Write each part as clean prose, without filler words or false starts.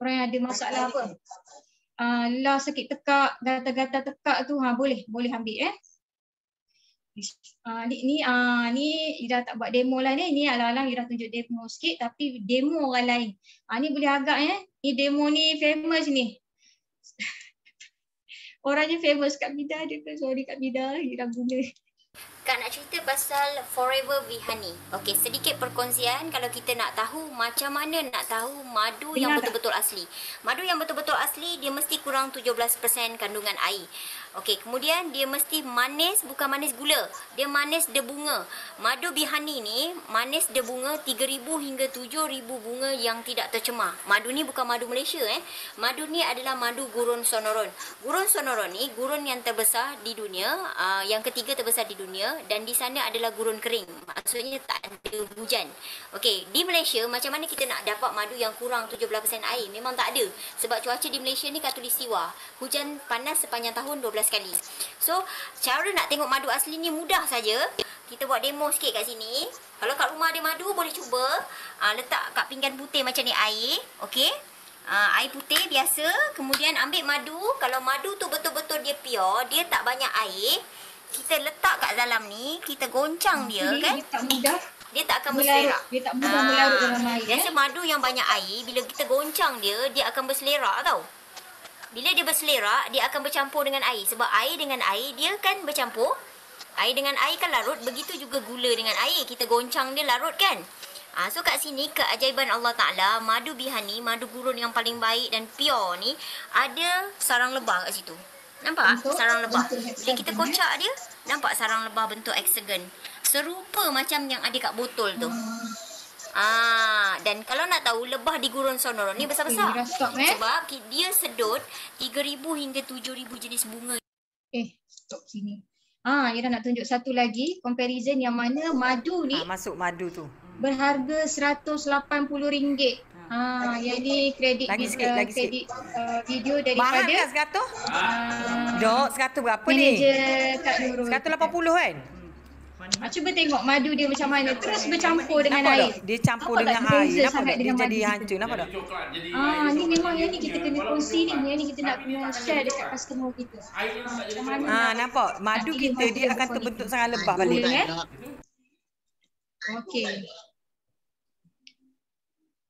Orang yang ada masalah apa? Lelah, sakit tekak, gatal-gatal tekak tu boleh ambil ni Ira tak buat demo lah ni. Ni alang-alang Ira tunjuk demo sikit tapi demo orang lain. Ni boleh agak Ni demo ni famous ni. Orangnya famous Kak Mida dia kan. Sorry Kak Mida, Ira guna. Kak nak cerita pasal Forever Bee Honey. Okey, sedikit perkongsian kalau kita nak tahu macam mana nak tahu madu yang betul-betul asli. Madu yang betul-betul asli dia mesti kurang 17% kandungan air. Okey, kemudian dia mesti manis, bukan manis gula. Dia manis debunga. Madu Bee Honey ni manis debunga 3,000 hingga 7,000 bunga yang tidak tercemar. Madu ni bukan madu Malaysia Madu ni adalah madu gurun Sonoron. Gurun Sonoron ni gurun yang terbesar di dunia, yang ketiga terbesar di dunia, dan di sana adalah gurun kering. Maksudnya tak ada hujan. Okey, di Malaysia macam mana kita nak dapat madu yang kurang 17% air? Memang tak ada. Sebab cuaca di Malaysia ni khatulistiwa. Hujan panas sepanjang tahun 12 kali. So, cara nak tengok madu asli ni mudah saja. Kita buat demo sikit kat sini. Kalau kat rumah ada madu boleh cuba. Letak kat pinggan putih macam ni air. Okey. Air putih biasa. Kemudian ambil madu. Kalau madu tu betul-betul dia pure, dia tak banyak air, kita letak kat dalam ni, kita goncang dia kan. Dia tak mudah. Dia tak akan berselerak. Dia tak mudah melarut dalam air. Biasa madu yang banyak air, bila kita goncang dia, dia akan berselerak tau. Bila dia berselerak, dia akan bercampur dengan air. Sebab air dengan air, dia kan bercampur. Air dengan air kan larut. Begitu juga gula dengan air. Kita goncang dia larut kan. So kat sini, keajaiban Allah Ta'ala, madu Bee Honey, madu gurun yang paling baik dan pure ni, ada sarang lebah kat situ. Nampak? Sarang lebah. Bila kita kocak dia, nampak sarang lebah bentuk hexagon. Serupa macam yang ada kat botol tu. Dan kalau nak tahu lebah di gurun Sonoron ni besar-besar. Sebab dia sedut 3,000 hingga 7,000 jenis bunga. Stop sini. Ira nak tunjuk satu lagi comparison yang mana madu ni masuk madu tu berharga RM180. Yang ni kredit lagi sikit. video daripada mahal kan 100? Dok, 100 berapa ni? Manager Kak Nurul. 180 kan? Cuba tengok madu dia macam mana. Terus bercampur dengan air. Dia campur dengan air. Nampak tak? Dia jadi hancur. Nampak tak? Ni memang yang ni kita kena kongsi ni. Yang ni kita nak kena share dekat customer kita. Macam mana nampak? Madu kita dia akan terbentuk sarang lebah balik.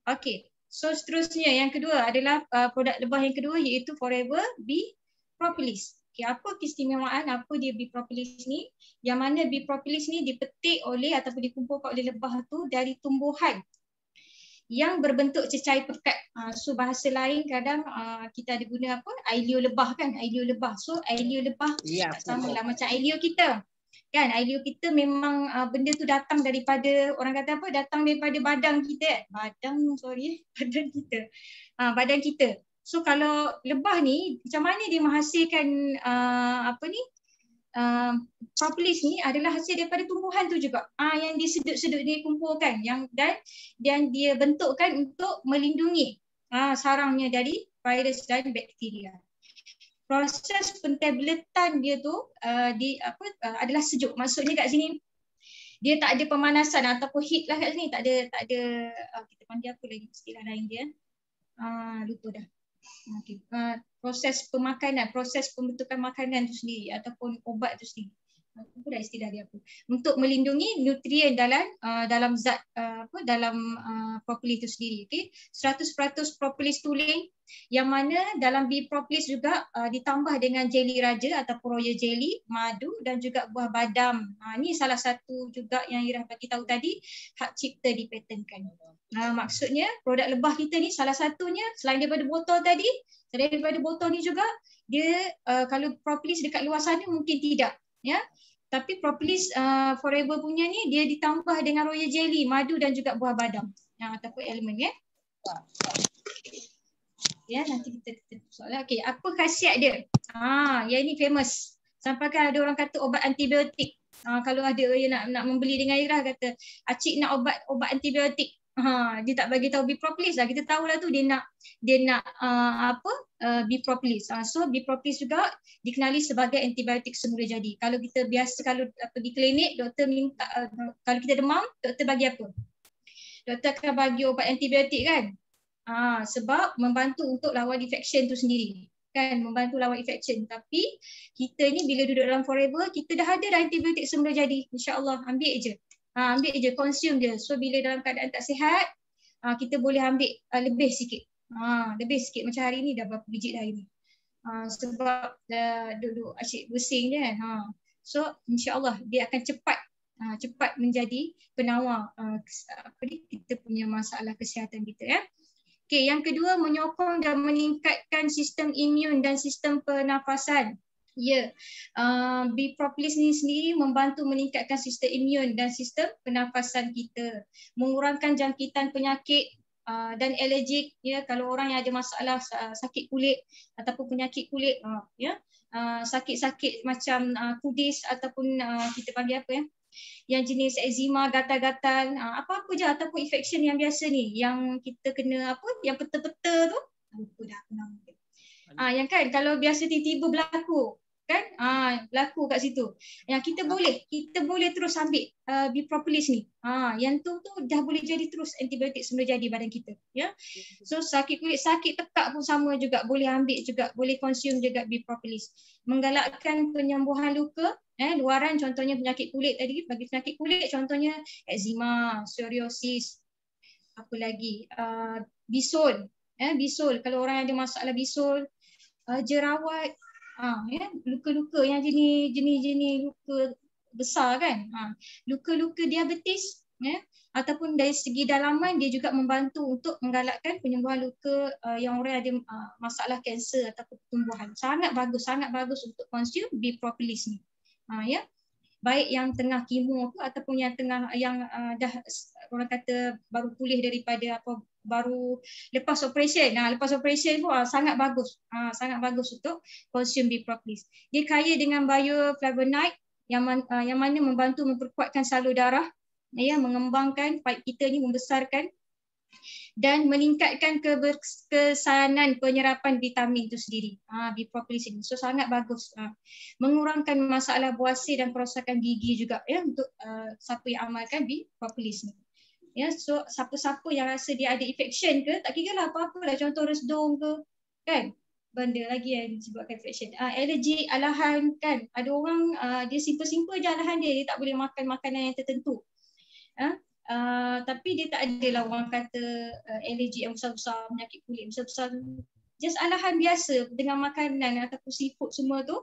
Okey. So seterusnya yang kedua adalah produk lebah yang kedua iaitu Forever Bee Propolis. Apa keistimewaan, apa dia Bee Propolis ni? Yang mana Bee Propolis ni dipetik oleh ataupun dikumpulkan oleh lebah tu dari tumbuhan yang berbentuk cecair pekat. So bahasa lain kadang kita ada guna apa? Ailio lebah kan? Ailio lebah. So ailio lebah tak sama lah macam ailio kita. Kan ailio kita memang benda tu datang daripada, orang kata apa? Datang daripada badan kita. Badan kita. Badan kita. So kalau lebah ni macam mana dia menghasilkan propolis ni adalah hasil daripada tumbuhan tu juga. Yang disedut-sedut dia kumpulkan dan dia bentukkan untuk melindungi sarangnya dari virus dan bakteria. Proses pentabletan dia tu adalah sejuk. Maksudnya kat sini dia tak ada pemanasan ataupun heat lah kat sini. Tak ada kita panggil apa lagi istilah lain dia. Lupa dah. Proses pemakanan, proses pembentukan makanan tu sendiri ataupun obat tu sendiri. Apa dah istilah dia apa? Untuk melindungi nutrien dalam zat dalam propolis itu sendiri. 100% propolis tuling yang mana dalam Bee Propolis juga ditambah dengan jeli raja ataupun royal jelly, madu dan juga buah badam. Ini salah satu juga yang Ira bagi tahu tadi, hak cipta dipatenkan. Maksudnya produk lebah kita ni salah satunya selain daripada botol tadi, selain daripada botol ni juga dia kalau propolis dekat luar sana mungkin tidak, ya. Tapi propolis Forever punya ni dia ditambah dengan royal jelly, madu dan juga buah badam ataupun elemen, ya. Ya, nanti kita soalan. Okey, apa khasiat dia? Yang ini famous. Sampai kan ada orang kata obat antibiotik. Kalau ada yang nak membeli dengan Ira kata, "Acik nak obat antibiotik." Dia tak bagi tahu Bee Propolis lah. Kita tahulah tu dia nak Bee Propolis. So Bee Propolis juga dikenali sebagai antibiotik semula jadi. Kalau kita biasa pergi klinik, doktor minta kalau kita demam, doktor bagi apa? Doktor akan bagi obat antibiotik kan? Sebab membantu untuk lawan infection tu sendiri. Kan, membantu lawan infection. Tapi kita ni bila duduk dalam forever, kita dah ada dah antibiotik semula jadi. InsyaAllah ambil je. Ambil je, consume je. So bila dalam keadaan tak sihat, kita boleh ambil lebih sikit. Lebih sikit. Macam hari ni dah berapa biji dah hari ni. Sebab dah duduk asyik bersin je kan. So insyaAllah dia akan cepat menjadi penawar kita punya masalah kesihatan kita ya. Okey, yang kedua menyokong dan meningkatkan sistem imun dan sistem pernafasan. Ya, B-Propolis ni sendiri membantu meningkatkan sistem imun dan sistem pernafasan kita, mengurangkan jangkitan penyakit dan alergik ya. Kalau orang yang ada masalah sakit kulit ataupun penyakit kulit sakit-sakit macam kudis ataupun kita panggil apa ya, yang jenis eczema, gatal-gatal, apa-apa je ataupun infection yang biasa ni yang kita kena apa, yang peta-peta tu, lupa dah apa nama dia. Yang kan kalau biasa tiba-tiba berlaku kan, berlaku kat situ. Yang kita boleh terus ambil B-Propolis ni. Yang tu dah boleh jadi terus antibiotik semula jadi badan kita, ya. So sakit kulit, sakit tekak pun sama juga boleh ambil juga, boleh consume juga B-Propolis. Menggalakkan penyembuhan luka, luaran contohnya penyakit kulit tadi, bagi penyakit kulit contohnya eczema, psoriasis, apa lagi? Bisul, bisul kalau orang ada masalah bisul, jerawat, luka-luka yang jenis luka besar kan, luka-luka diabetes ataupun dari segi dalaman dia juga membantu untuk menggalakkan penyembuhan luka yang orang ada masalah kanser ataupun pertumbuhan. Sangat bagus untuk consume B-Propolis ni. Ya. Baik yang tengah kemo tu ataupun yang tengah dah orang kata baru pulih daripada baru lepas operation. Lepas operation pun sangat bagus. Sangat bagus untuk consume B-Propolis. Dia kaya dengan bioflavonoid yang mana membantu memperkuatkan salur darah, ya, mengembangkan pipe kita ni, membesarkan dan meningkatkan keberkesanan penyerapan vitamin itu sendiri. B-Propolis ini. So sangat bagus. Mengurangkan masalah buasir dan kerosakan gigi juga ya untuk siapa yang amalkan B-Propolis ni. Ya, so siapa-siapa yang rasa dia ada infection ke, tak kira lah apa-apa lah, contoh resdung ke, kan? Benda lagi yang disebabkan infection. Alergi, alahan kan. Ada orang dia simple-simple je alahan dia tak boleh makan makanan yang tertentu. Tapi dia tak adalah orang kata alergi yang besar-besar, penyakit kulit besar-besar. Just alahan biasa dengan makanan ataupun seafood semua tu,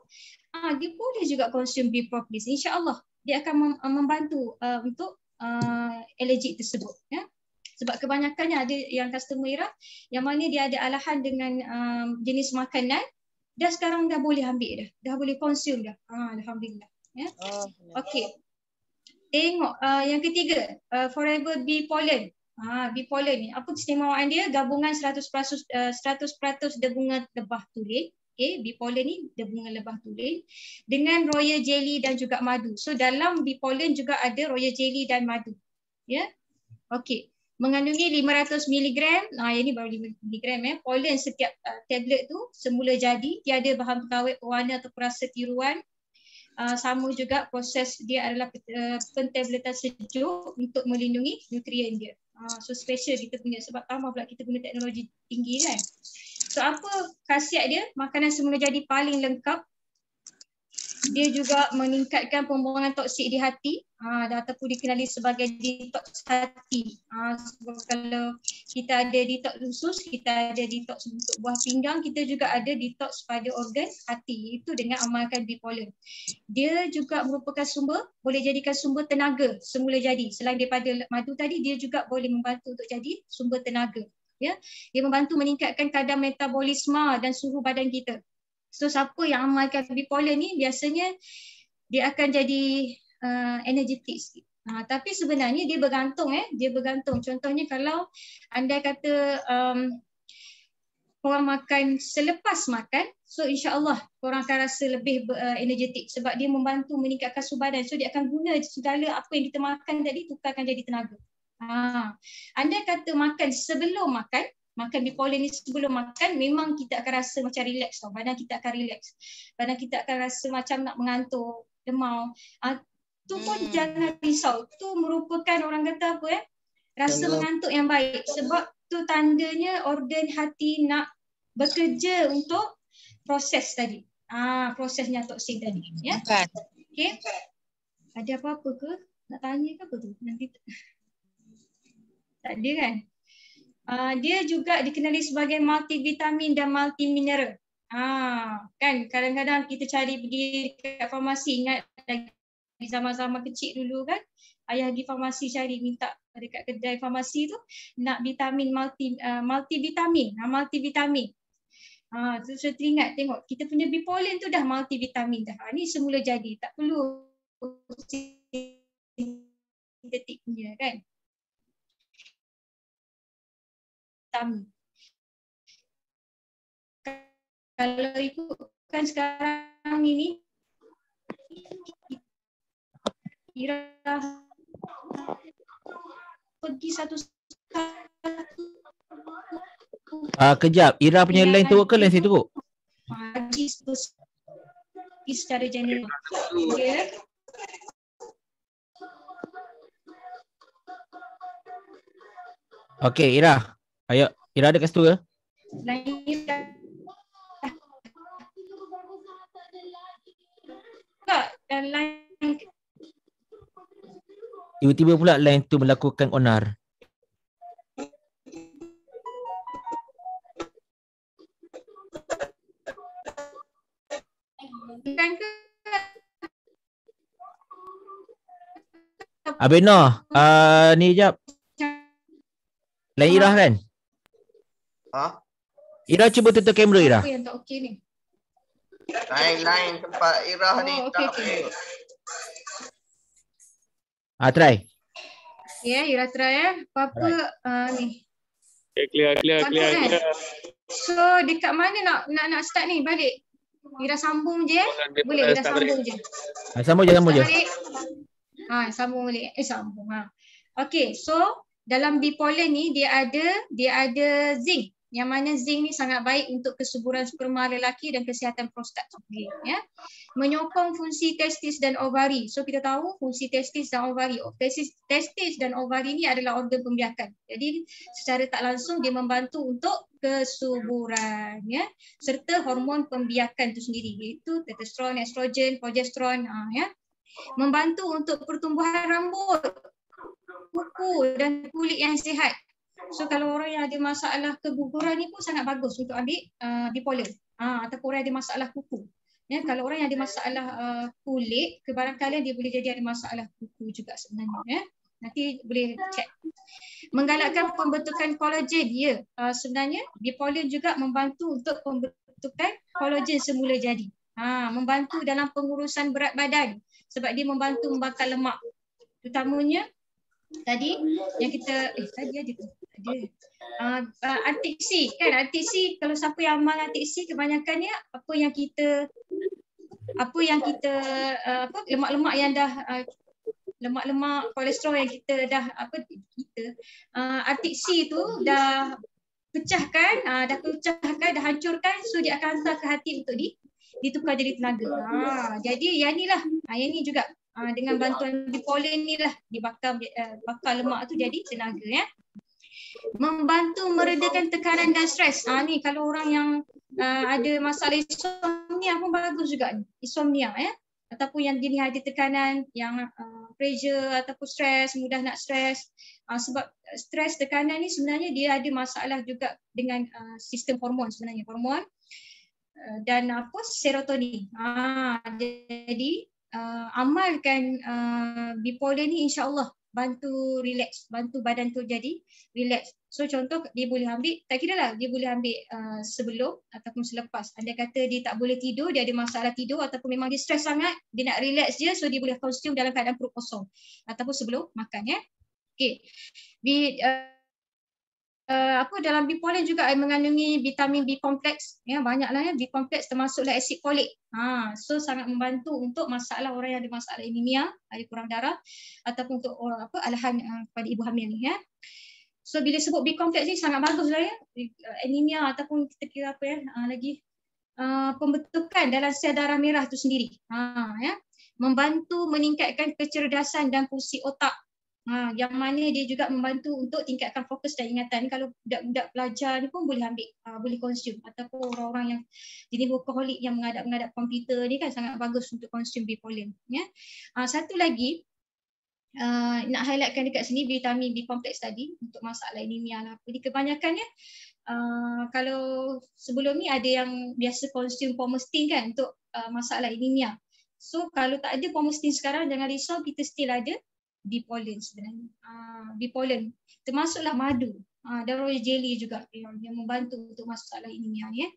dia boleh juga consume B-Propolis. InsyaAllah dia akan membantu untuk alergik tersebut ya. Sebab kebanyakannya ada yang customer Ira yang mana dia ada alahan dengan jenis makanan, sekarang dah boleh ambil dah boleh consume dah. Alhamdulillah ya. Okey. Tengok yang ketiga, Forever B-Pollen. B-Pollen ni apa keistimewaan dia? Gabungan 100% debunga lebah tulen. Okay, B-Pollen ni debunga lebah tulen dengan royal jelly dan juga madu. So dalam B-Pollen juga ada royal jelly dan madu. Ya. Okey. Mengandungi 500 mg. Yang ni baru 5 mg ya. Pollen setiap tablet tu semula jadi, tiada bahan pengawet, pewarna atau perasa tiruan. Sama juga proses dia adalah pentabletan sejuk untuk melindungi nutrien dia. So special kita punya sebab tambah pula kita guna teknologi tinggi kan. So apa khasiat dia? Makanan semula jadi paling lengkap. Dia juga meningkatkan pembuangan toksik di hati ataupun dikenali sebagai detox hati. Sebab kalau kita ada detox usus, kita ada detox untuk buah pinggang, kita juga ada detox pada organ hati. Itu dengan amalkan B-Pollen. Dia juga merupakan boleh jadikan sumber tenaga semula jadi. Selain daripada madu tadi, dia juga boleh membantu untuk jadi sumber tenaga. Ya, dia membantu meningkatkan kadar metabolisme dan suhu badan kita. So siapa yang amalkan B-Pollen ni biasanya dia akan jadi energetik sikit. Tapi sebenarnya dia bergantung dia bergantung. Contohnya kalau anda kata korang makan selepas makan, so insya-Allah korang akan rasa lebih energetik sebab dia membantu meningkatkan suhu badan. So dia akan guna segala apa yang kita makan tadi tukarkan jadi tenaga. Anda kata makan sebelum makan B-Pollen ni sebelum makan, memang kita akan rasa macam relax tau. Badan kita akan relax. Badan kita akan rasa macam nak mengantuk, demam. Tu pun jangan risau. Tu merupakan orang kata apa rasa mengantuk yang baik. Sebab itu tandanya organ hati nak bekerja untuk proses tadi. Prosesnya toksin tadi. Ya. Okey. Ada apa-apa ke? Nak tanya ke apa tu? Nanti tak ada kan? Dia juga dikenali sebagai multivitamin dan multimineral. Kan kadang-kadang kita cari pergi dekat farmasi, ingat di zaman-zaman kecil dulu kan, ayah pergi farmasi cari minta dekat kedai farmasi tu nak vitamin multivitamin. Tu saya teringat tengok kita punya bipolen tu dah multivitamin dah. Ni semula jadi, tak perlu sintetik punya kan. Vitamin. Kalau ikutkan sekarang ini Ira pergi satu kejap, Ira punya line teruk ke line saya teruk? Secara general. Okay. Okey, Ira. Ayo, Ira ada kat situ ke? Tiba-tiba pula line tu melakukan onar. Abeno, ni jap. Line Ira kan? Ira cuba tutup kamera Ira. Apa yang tak okey ni? Lain tempat Ira ni tak okey. Try. Ya, Ira try Apa-apa ni. Okay, clear. So dekat mana nak start ni balik? Ira sambung je. Boleh Ira sambung je. Sambung je. Sambung balik. Sambung. Okey, so dalam bipolar ni dia ada zinc. Yang mana zinc ni sangat baik untuk kesuburan sperma lelaki dan kesihatan prostat. Ya. Menyokong fungsi testis dan ovari. So kita tahu fungsi testis dan ovari. Testis dan ovari ni adalah organ pembiakan. Jadi secara tak langsung dia membantu untuk kesuburan, ya. Serta hormon pembiakan itu sendiri, iaitu testosteron, estrogen, progesteron, ya. Membantu untuk pertumbuhan rambut, kuku dan kulit yang sihat. So kalau orang yang ada masalah keguguran ni pun sangat bagus untuk ambil bipolar. Ataupun orang yang ada masalah kuku. Ya, kalau orang yang ada masalah kulit, kebarangkalian dia boleh jadi ada masalah kuku juga sebenarnya. Ya. Nanti boleh cek. Menggalakkan pembentukan kolagen dia. Sebenarnya bipolar juga membantu untuk pembentukan kolagen semula jadi. Membantu dalam pengurusan berat badan sebab dia membantu membakar lemak. Terutamanya tadi yang kita tadi ada tu. Antik-C kan, Antik-C kalau siapa yang amal Antik-C kebanyakannya apa yang kita lemak-lemak yang dah lemak-lemak kolesterol yang kita dah Antik-C tu dah pecahkan, dah hancurkan, so dia akan hantar ke hati untuk ditukar jadi tenaga. Jadi yang ni juga dengan bantuan bipolar ni lah dibakar bakar lemak tu jadi tenaga, ya. Membantu meredakan tekanan dan stres. Ni kalau orang yang ada masalah insomnia pun bagus juga ni. Insomnia, ya. Ataupun yang dia ni ada tekanan yang pressure ataupun stres, mudah nak stres. Sebab stres, tekanan ni sebenarnya dia ada masalah juga dengan sistem hormon sebenarnya. Hormon dan serotonin. Jadi amalkan bipolar ni insya-Allah bantu relax, bantu badan tu jadi relax. So contoh dia boleh ambil, tak kira lah dia boleh ambil sebelum ataupun selepas. Andai kata dia tak boleh tidur, dia ada masalah tidur ataupun memang dia stres sangat, dia nak relax je, so dia boleh konsum dalam keadaan perut kosong ataupun sebelum makan, ya. Okey. Dalam bipolar juga mengandungi vitamin B kompleks, ya, banyaklah, ya, B kompleks termasuklah asid folik. So sangat membantu untuk masalah orang yang ada masalah anemia, ada kurang darah ataupun untuk alahan pada ibu hamil ni, ya. So bila sebut B kompleks ni sangat baguslah, ya. Anemia ataupun kita kira pembentukan dalam sel darah merah tu sendiri. Ya. Membantu meningkatkan kecerdasan dan fungsi otak. Yang mana dia juga membantu untuk tingkatkan fokus dan ingatan. Kalau budak-budak pelajar ni pun boleh ambil, boleh consume, ataupun orang-orang yang jenis workaholic yang menghadap komputer ni kan sangat bagus untuk consume Bipolin. Ya. Satu lagi nak highlightkan dekat sini vitamin B kompleks tadi untuk masalah anemia lah. Jadi kebanyakannya kalau sebelum ni ada yang biasa consume pomestin kan untuk masalah anemia. So kalau tak ada pomestin sekarang, jangan risau, kita still ada Bipolin sebenarnya. Bipolin termasuklah madu dan royal jelly juga yang membantu untuk masalah anemia ni.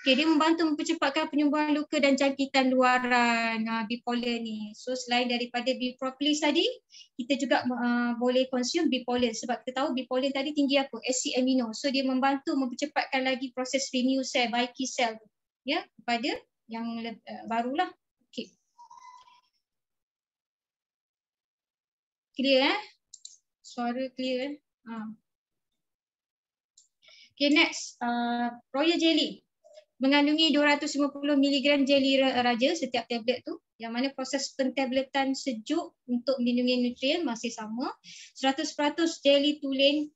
Okay, dia membantu mempercepatkan penyembuhan luka dan jangkitan luaran Bipolin ni. So selain daripada Bipropolis tadi, kita juga boleh consume Bipolin sebab kita tahu Bipolin tadi tinggi apa? Asid amino. So dia membantu mempercepatkan lagi proses renew cell, Buykey cell ya, kepada yang barulah. Okay. Clear Suara clear Okay, next. Royal jelly. Mengandungi 250 mg jeli raja setiap tablet tu, yang mana proses pentabletan sejuk untuk melindungi nutrien masih sama. 100% jeli tulen,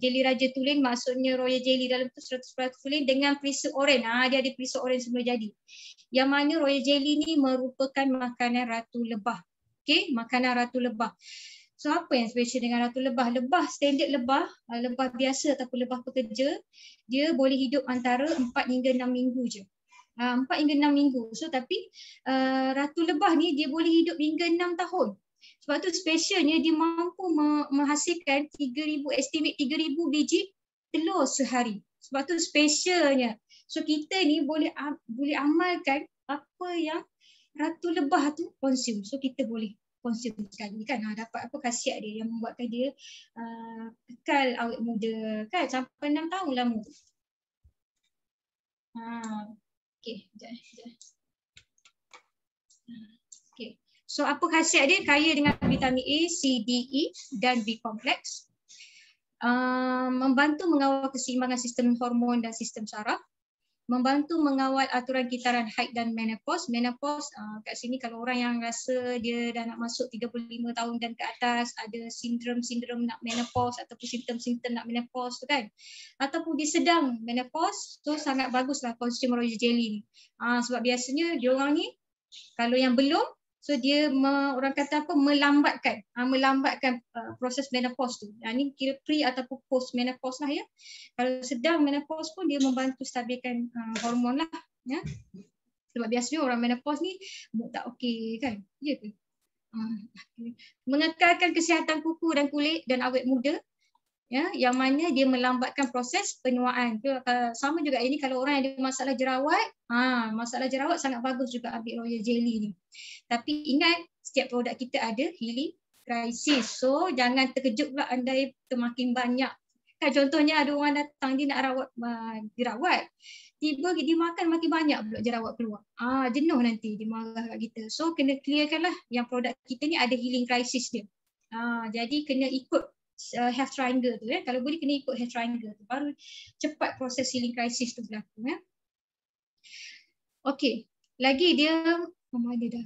jeli raja tulen, maksudnya royal jelly dalam tu 100% tulen dengan perisa oren. Dia ada perisa oren semua jadi. Yang mana royal jelly ni merupakan makanan ratu lebah. Okay, makanan ratu lebah. So apa yang special dengan ratu lebah? Lebah standard lebah, lebah biasa ataupun lebah pekerja, dia boleh hidup antara 4 hingga 6 minggu je. 4 hingga 6 minggu. So tapi ratu lebah ni dia boleh hidup hingga 6 tahun. Sebab tu specialnya dia mampu menghasilkan 3,000, estimate 3,000 biji telur sehari. Sebab tu specialnya. So kita ni boleh amalkan apa yang ratu lebah tu consume. So kita boleh consume sekali kan, dapat apa khasiat dia yang membuatkan dia kekal awet muda kan sampai 6 tahun lama. Okey, sekejap. Okey. So apa khasiat dia? Kaya dengan vitamin A, C, D, E dan B kompleks. Membantu mengawal keseimbangan sistem hormon dan sistem saraf. Membantu mengawal aturan kitaran haid dan menopause. Menopause kat sini kalau orang yang rasa dia dah nak masuk 35 tahun dan ke atas, ada sindrom nak menopause ataupun simptom-simptom nak menopause tu kan, ataupun dia sedang menopause, so sangat baguslah consume royal jelly ni. Sebab biasanya diorang ni kalau yang belum, so dia orang kata apa, melambatkan proses menopause tu. Ni kira pre ataupun post menopause lah ya. Kalau sedang menopause pun dia membantu stabilkan hormon lah ya. Sebab biasanya orang menopause ni mood tak okey kan. Ya ke? Mengekalkan kesihatan kuku dan kulit dan awet muda. Ya, yang mana dia melambatkan proses penuaan. Sama juga ini kalau orang yang ada masalah jerawat, masalah jerawat sangat bagus juga ambil royal jelly ni. Tapi ingat setiap produk kita ada healing crisis. So jangan terkejut pula andai semakin banyak. Kan contohnya ada orang datang dia nak rawat jerawat. Tiba dia makan makin banyak pula jerawat keluar. Jenuh nanti dia marah kat kita. So kena clearkan lah yang produk kita ni ada healing crisis dia. Jadi kena ikut health triangle tu ya. Kalau boleh kena ikut health triangle tu baru cepat proses healing crisis tu berlaku ya. Okey, lagi dia ada dah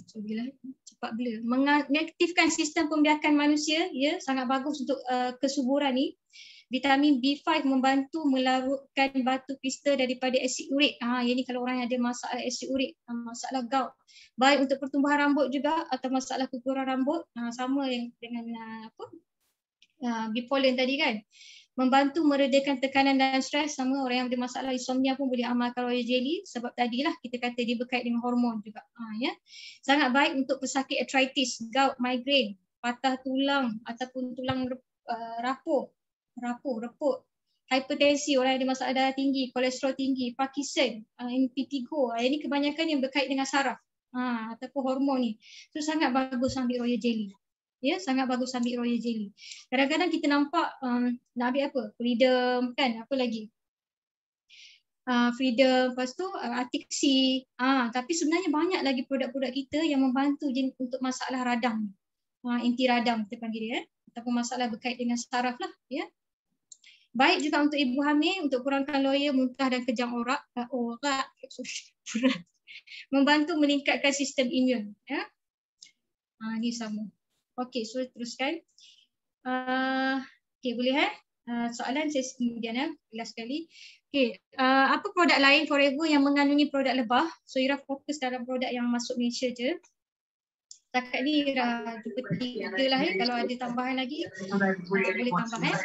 cepat blur. Mengaktifkan sistem pembiakan manusia ya, sangat bagus untuk kesuburan ni. Vitamin B5 membantu melarutkan batu kristal daripada asid urik. Yang ni kalau orang yang ada masalah asid urik, masalah gout. Baik untuk pertumbuhan rambut juga atau masalah keguguran rambut, sama yang dengan Bipolin tadi kan. Membantu meredakan tekanan dan stres, sama orang yang ada masalah insomnia pun boleh amalkan royal jelly sebab tadilah kita kata dia berkait dengan hormon juga. Ya. Sangat baik untuk pesakit arthritis, gout, migraine, patah tulang ataupun tulang reput, hipertensi, orang yang ada masalah darah tinggi, kolesterol tinggi, Parkinson, impetigo. Ini kebanyakan yang berkait dengan saraf ataupun hormon ni. So sangat bagus ambil royal jelly. Ya, sangat bagus ambil royal jelly. Kadang-kadang kita nampak nak ambil apa? Freedom kan, apa lagi? Freedom, lepas tu Artixi. Tapi sebenarnya banyak lagi produk-produk kita yang membantu untuk masalah radang. Anti radang kita panggil dia. Ataupun masalah berkait dengan saraf lah. Ya. Baik juga untuk ibu hamil, untuk kurangkan loya, muntah dan kejang orak. Membantu meningkatkan sistem imun. Ya. Ni sama. Okey, so teruskan. Okey, boleh soalan saya kemudian last sekali. Okey, apa produk lain Forever yang mengandungi produk lebah? So Ira fokus dalam produk yang masuk Malaysia je. Setakat ni Ira jumpa 3 lah kalau ada tambahan lagi boleh tambah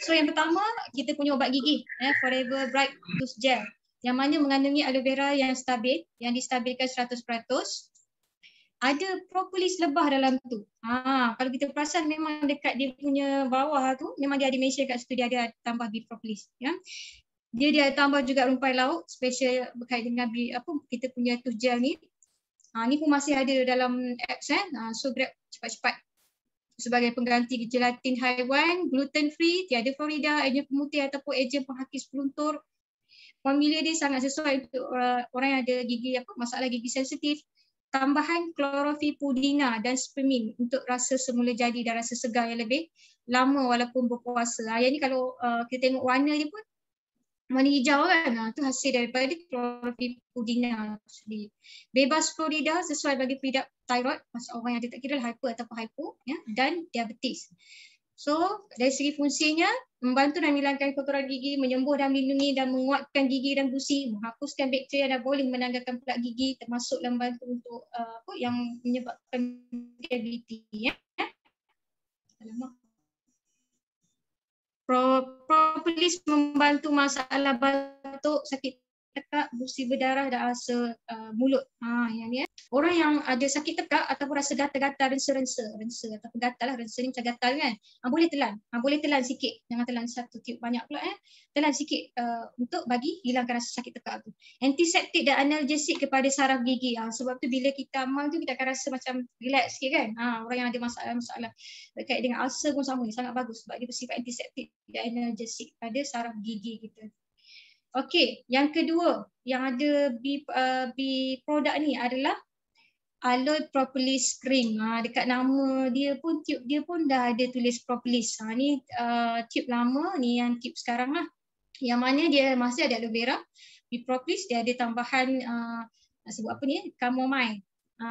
So yang pertama kita punya ubat gigi Forever Bright Tooth Gel yang mana mengandungi aloe vera yang stabil, yang distabilkan 100%. Ada propolis lebah dalam tu. Kalau kita perasan memang dekat dia punya bawah tu memang dia ada mention kat situ dia ada tambah propolis ya. Dia ada tambah juga rumpai laut special berkait dengan kita punya tooth gel ni. Ni pun masih ada dalam apps so grab cepat-cepat. Sebagai pengganti gelatin haiwan, gluten free, tiada florida, ejen pemutih ataupun ejen penghakis peluntur. Formula dia sangat sesuai untuk orang yang ada gigi masalah gigi sensitif. Tambahan klorofipudina dan spearmint untuk rasa semula jadi dan rasa segar yang lebih lama walaupun berpuasa. Yang ni kalau kita tengok warna dia pun warna hijau kan. Tu hasil daripada klorofipudina sendiri. Bebas florida sesuai bagi pengidap thyroid, maksud orang yang ada tak kira hyper ataupun hypo ya, dan diabetes. So dari segi fungsinya membantu dan menghilangkan kotoran gigi, menyembuh dan melindungi dan menguatkan gigi dan gusi, menghapuskan bakteria dan boleh menanggalkan plak gigi termasuk membantu untuk yang menyebabkan cavity ya. Propolis membantu masalah batuk, sakit tekak, gusi berdarah dan ulcer mulut. Yang ni orang yang ada sakit tekak ataupun rasa gatal-gatal, rensa ataupun gatal lah, rensa ni macam gatal kan. Boleh telan sikit, jangan telan satu tiup banyak pula Telan sikit untuk bagi hilangkan rasa sakit tekak tu. Antiseptik dan analgesik kepada saraf gigi. Sebab tu bila kita amal tu kita akan rasa macam relax sikit kan. Orang yang ada masalah berkait dengan ulcer pun sama, sangat bagus sebab dia bersifat antiseptik dan analgesik pada saraf gigi kita. Okey, yang kedua yang ada produk ni adalah Aloe Propolis Cream. Dekat nama dia pun, tube dia pun dah ada tulis propolis. Ni tube lama, ni yang tube sekarang lah. Yang mana dia masih ada aloe vera, propolis, dia ada tambahan sebut apa ni, chamomile.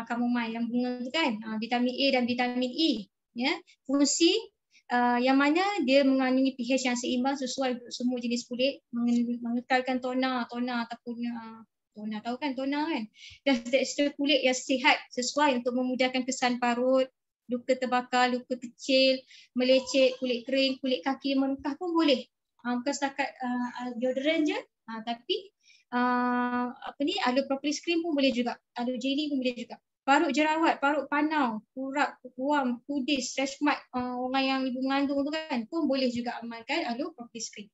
Chamomile yang bunga tu kan, vitamin A dan vitamin E. Ya, fungsi yang mana dia mengandungi pH yang seimbang sesuai untuk semua jenis kulit, mengekalkan tona ataupun tona, tahu kan tona kan, dan tekstur kulit yang sihat sesuai untuk memudahkan kesan parut, luka terbakar, luka kecil, melecet, kulit kering, kulit kaki merentah pun boleh. Bukan setakat deodorant je, tapi Aloe Propolis Cream pun boleh juga, Aloe Jelly pun boleh juga. Parut jerawat, parut panau, kurap, ruam, kudis, stretch mark, orang yang ibu mengandung tu kan pun boleh juga amalkan Aloe Propolis Cream.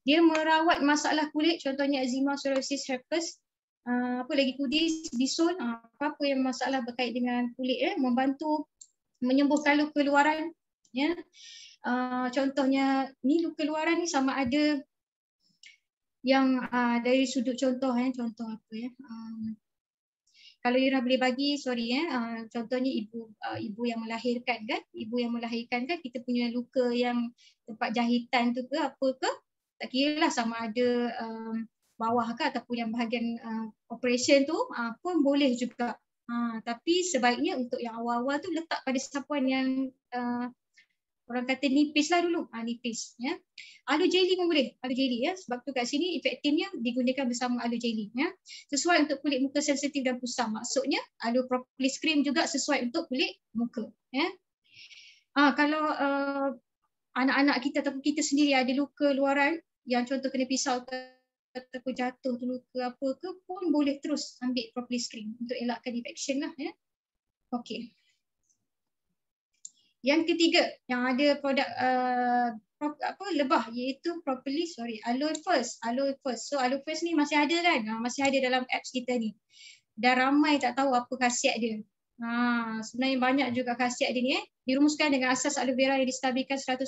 Dia merawat masalah kulit, contohnya eczema, psoriasis, herpes, apa lagi kudis, bisul, apa-apa yang masalah berkait dengan kulit membantu menyembuhkan luka luaran ya. Contohnya ni luka luaran ni sama ada yang dari sudut contoh contoh apa kalau Ira boleh bagi, contohnya ibu yang melahirkan kan, kita punya luka yang tempat jahitan tu ke apa ke, tak kira lah sama ada bawah ke ataupun yang bahagian operation tu pun boleh juga. Tapi sebaiknya untuk yang awal-awal tu letak pada sapuan yang orang kata nipis lah dulu, nipis ya. Aloe jelly pun boleh, aloe jelly ya, sebab tu kat sini efektifnya digunakan bersama aloe jelly ya. Sesuai untuk kulit muka sensitif dan kusam, maksudnya Aloe Propolis Cream juga sesuai untuk kulit muka ya. Kalau anak-anak kita ataupun kita sendiri ada luka luaran yang contoh kena pisau ataupun jatuh tu luka apa ke, pun boleh terus ambil Propolis Cream untuk elakkan infection lah ya. Okey. Yang ketiga yang ada produk lebah iaitu Aloe First. So Aloe First ni masih ada kan? Masih ada dalam apps kita ni. Dan ramai tak tahu apa khasiat dia. Sebenarnya banyak juga khasiat dia ni Dirumuskan dengan asas aloe vera yang distabilkan 100%,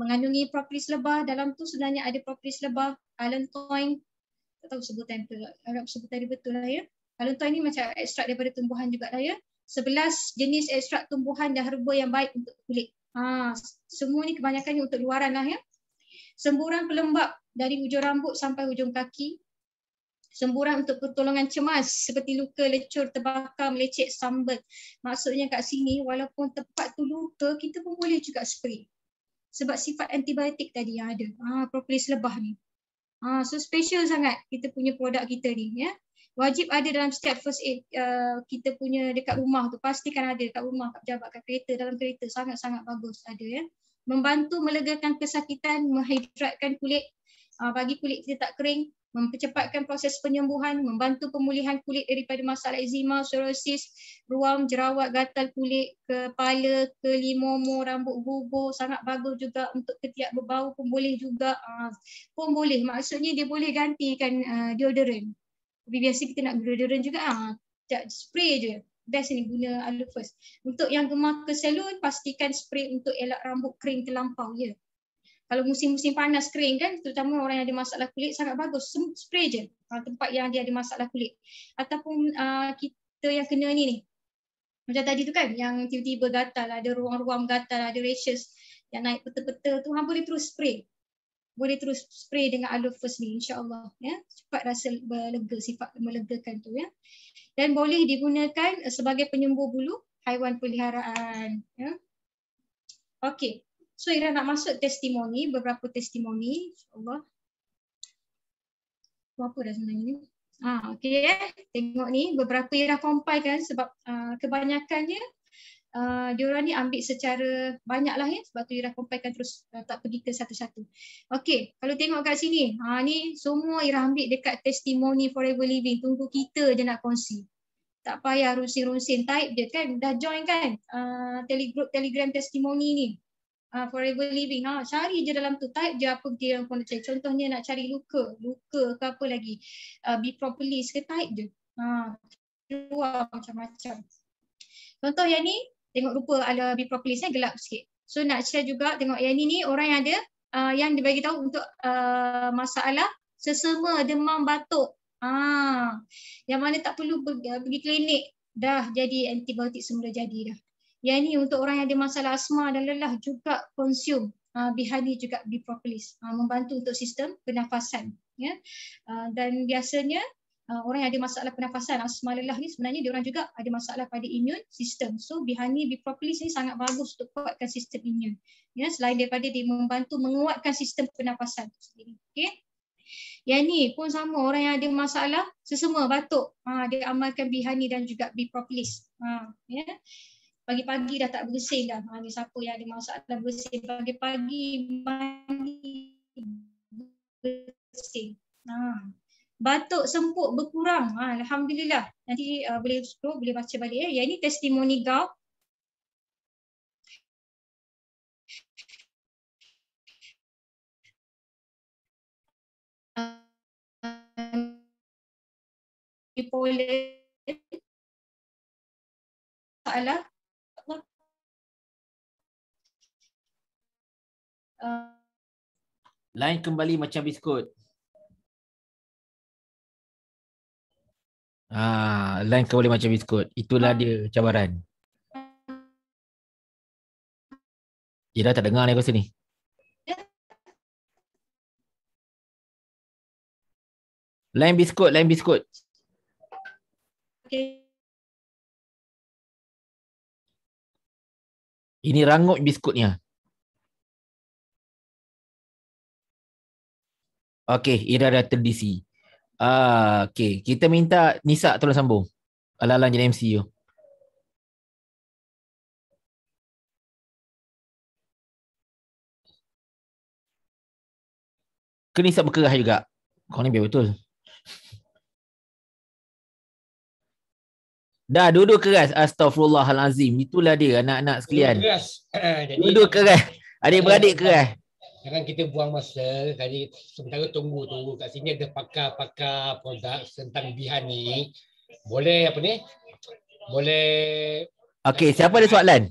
mengandungi propolis lebah. Dalam tu sebenarnya ada propolis lebah, allantoin. Tak tahu sebutan apa. Harap sebutan dia betul lah ya. Allantoin ni macam ekstrak daripada tumbuhan juga lah ya. 11 jenis ekstrak tumbuhan dan herba yang baik untuk kulit. Semua ni kebanyakannya untuk luaran lah ya. Semburan pelembab dari hujung rambut sampai hujung kaki. Semburan untuk pertolongan cemas seperti luka, lecur, terbakar, melecet, sambat. Maksudnya kat sini walaupun tempat tu luka, kita pun boleh juga spray. Sebab sifat antibiotik tadi yang ada. Propolis lebah ni. So special sangat kita punya produk kita ni. Ya. Wajib ada dalam setiap first aid kita punya dekat rumah tu. Pastikan ada dekat rumah, kat pejabat, kat kereta, dalam kereta. Sangat-sangat bagus ada ya. Membantu melegakan kesakitan, menghidratkan kulit, bagi kulit kita tak kering, mempercepatkan proses penyembuhan, membantu pemulihan kulit daripada masalah eczema, psoriasis, ruam, jerawat, gatal kulit, kepala, kelimomo, rambut gugur, sangat bagus juga untuk ketiak berbau pun boleh juga. Pun boleh, maksudnya dia boleh gantikan deodorant. Tapi biasa kita nak deodorant juga, spray je. Best ni guna Aloe First. Untuk yang gemar ke salon, pastikan spray untuk elak rambut kering terlampau ya. Kalau musim-musim panas kering kan, terutama orang yang ada masalah kulit, sangat bagus. Spray je tempat yang dia ada masalah kulit. Ataupun kita yang kena ni. Macam tadi tu kan, yang tiba-tiba gatal, ada ruang-ruang gatal, ada rashes yang naik peta-peta tu, boleh terus spray. Boleh terus spray dengan Aloe First ni, insya-Allah ya. Cepat rasa lega, sifat melegakan tu ya. Dan boleh digunakan sebagai penyembuh bulu haiwan peliharaan ya. Okey. So Ira nak masuk testimoni, beberapa testimoni insya-Allah. Apa dah sebenarnya ni? Okey tengok ni beberapa Ira compile kan sebab kebanyakannya diorang ni ambil secara banyak lah ya, sebab tu Ira compile kan terus tak pergi ke satu-satu. Okey, kalau tengok kat sini, ni semua Ira ambil dekat testimoni Forever Living. Tunggu kita je nak kongsi. Tak payah runsing-runsing, type je kan, dah join kan Telegram testimoni ni. Forever Living, cari je dalam tu, type je apa dia yang nak cari. Contohnya nak cari luka ke apa lagi, Be Propolis ke, type je. Keluar macam-macam. Contoh yang ni, tengok rupa ala Be Propolis gelap sikit. So nak share juga, tengok yang ni orang yang ada, yang dibagi tahu untuk masalah sesama demam batuk. Yang mana tak perlu pergi klinik, dah jadi antibiotik semula jadi dah. Yang ni untuk orang yang ada masalah asma dan lelah juga consume Bihani juga Be Propolis, membantu untuk sistem pernafasan ya. Dan biasanya orang yang ada masalah pernafasan, asma, lelah ni sebenarnya diorang juga ada masalah pada immune system. So Bihani Be Propolis ni sangat bagus untuk kuatkan sistem immune ya, selain daripada dia membantu menguatkan sistem pernafasan tu sendiri. Okey. Yang ni pun sama, orang yang ada masalah sesama batuk, dia amalkan Bihani dan juga Be Propolis ya. Pagi-pagi dah tak bersin dah. Ni siapa yang ada masalah bersin pagi-pagi mandi bersin. Batuk semput berkurang. Alhamdulillah. Nanti boleh scroll, boleh baca balik ya. Yang ini testimoni gout. Bipolar. Salah. Line kembali macam biskut. Line kembali macam biskut. Itulah dia cabaran. Ira tak dengar ni aku sini. Line biskut, line biskut. Okay. Ini rangut biskutnya. Okey, Ira dah terdisi. Okey, kita minta Nisa tolong sambung. Ala-ala jadi MC tu. Ke Nisa berkerah juga? Kau ni biar betul. Dah duduk keras. Astaghfirullahalazim. Itulah dia anak-anak sekalian. Duduk keras. Adik-beradik keras. Jangan kita buang masa. Jadi sementara tunggu tu, kat sini ada pakar-pakar produk tentang Bihani. Boleh apa ni? Boleh. Okey, siapa ada soalan?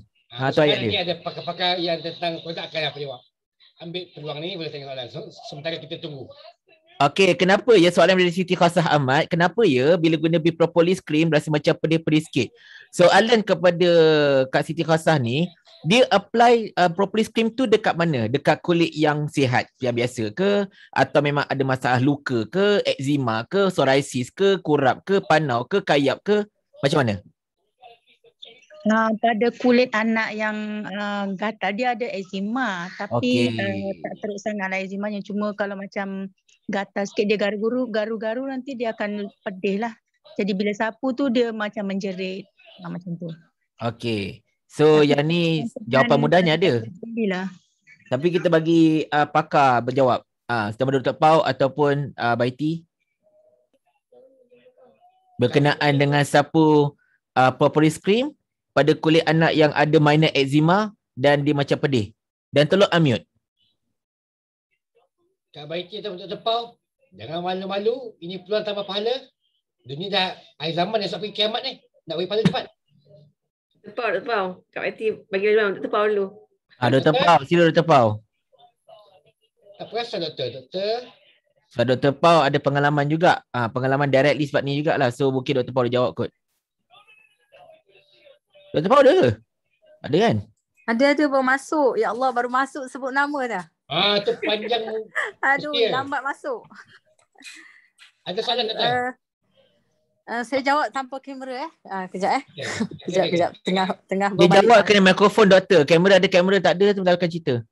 Tu ayat dia. Ni ada pakar-pakar yang tentang produk akan apa jawab. Ambil peluang ni boleh tanya soalan. Sementara kita tunggu. Okey, kenapa ya, soalan dari Siti Khasah Ahmad, kenapa ya bila guna Be Propolis cream rasa macam pedih-pedih sikit? Soalan kepada Kak Siti Khasah ni, dia apply propolis cream tu dekat mana? Dekat kulit yang sihat, yang biasa ke? Atau memang ada masalah luka ke? Eczema ke? Psoriasis ke? Kurap ke? Panau ke? Kayap ke? Macam mana? Pada kulit anak yang gatal, dia ada eczema tapi tak teruk sangatlah eczemanya. Cuma kalau macam gatal sikit, dia garu-garu nanti dia akan pedih lah. Jadi bila sapu tu dia macam menjerit. Macam tu. Okey. So yang ni jawapan mudahnya ada. Tapi kita bagi pakar berjawab. Sama Dr. Pau ataupun Baiti. Berkenaan dengan sapu propolis cream pada kulit anak yang ada minor eczema dan dia macam pedih. Dan tolong unmute. Kak Baiti atau Dr. Pau, jangan malu-malu. Ini peluang tambah pahala. Dunia dah akhir zaman dah sampai kiamat ni. Nak bagi pahala cepat. Dr. Pau. Kak Baiti bagi dulu. Dr. Pau dulu. Dr. Pau, sila Dr. Pau. Tak perasan Doktor. So Dr. Pau ada pengalaman juga. Pengalaman directly sebab ni jugalah. So mungkin Dr. Pau dia jawab kot. Dr. Pau ada ke? Ada kan? Ada baru masuk. Ya Allah, baru masuk sebut nama dah. Tu panjang. Aduh, lambat masuk. Ada soalan Doktor? Saya jawab tanpa kamera kejap Kejap. Tengah dia jawab kena mikrofon Doktor. Kamera ada, kamera tak ada tu dah akan cerita.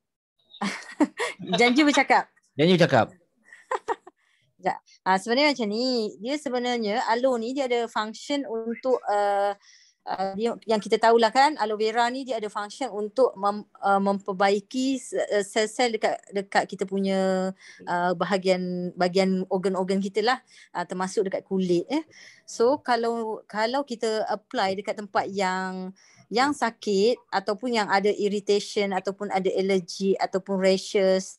Janji bercakap. Sekejap. Sebenarnya macam ni. Dia sebenarnya aloe ni dia ada function untuk dia, yang kita tahulah kan, aloe vera ni dia ada function untuk memperbaiki sel-sel dekat kita punya bahagian organ-organ kita lah, termasuk dekat kulit. So kalau kita apply dekat tempat yang sakit ataupun yang ada irritation ataupun ada allergy ataupun rashes,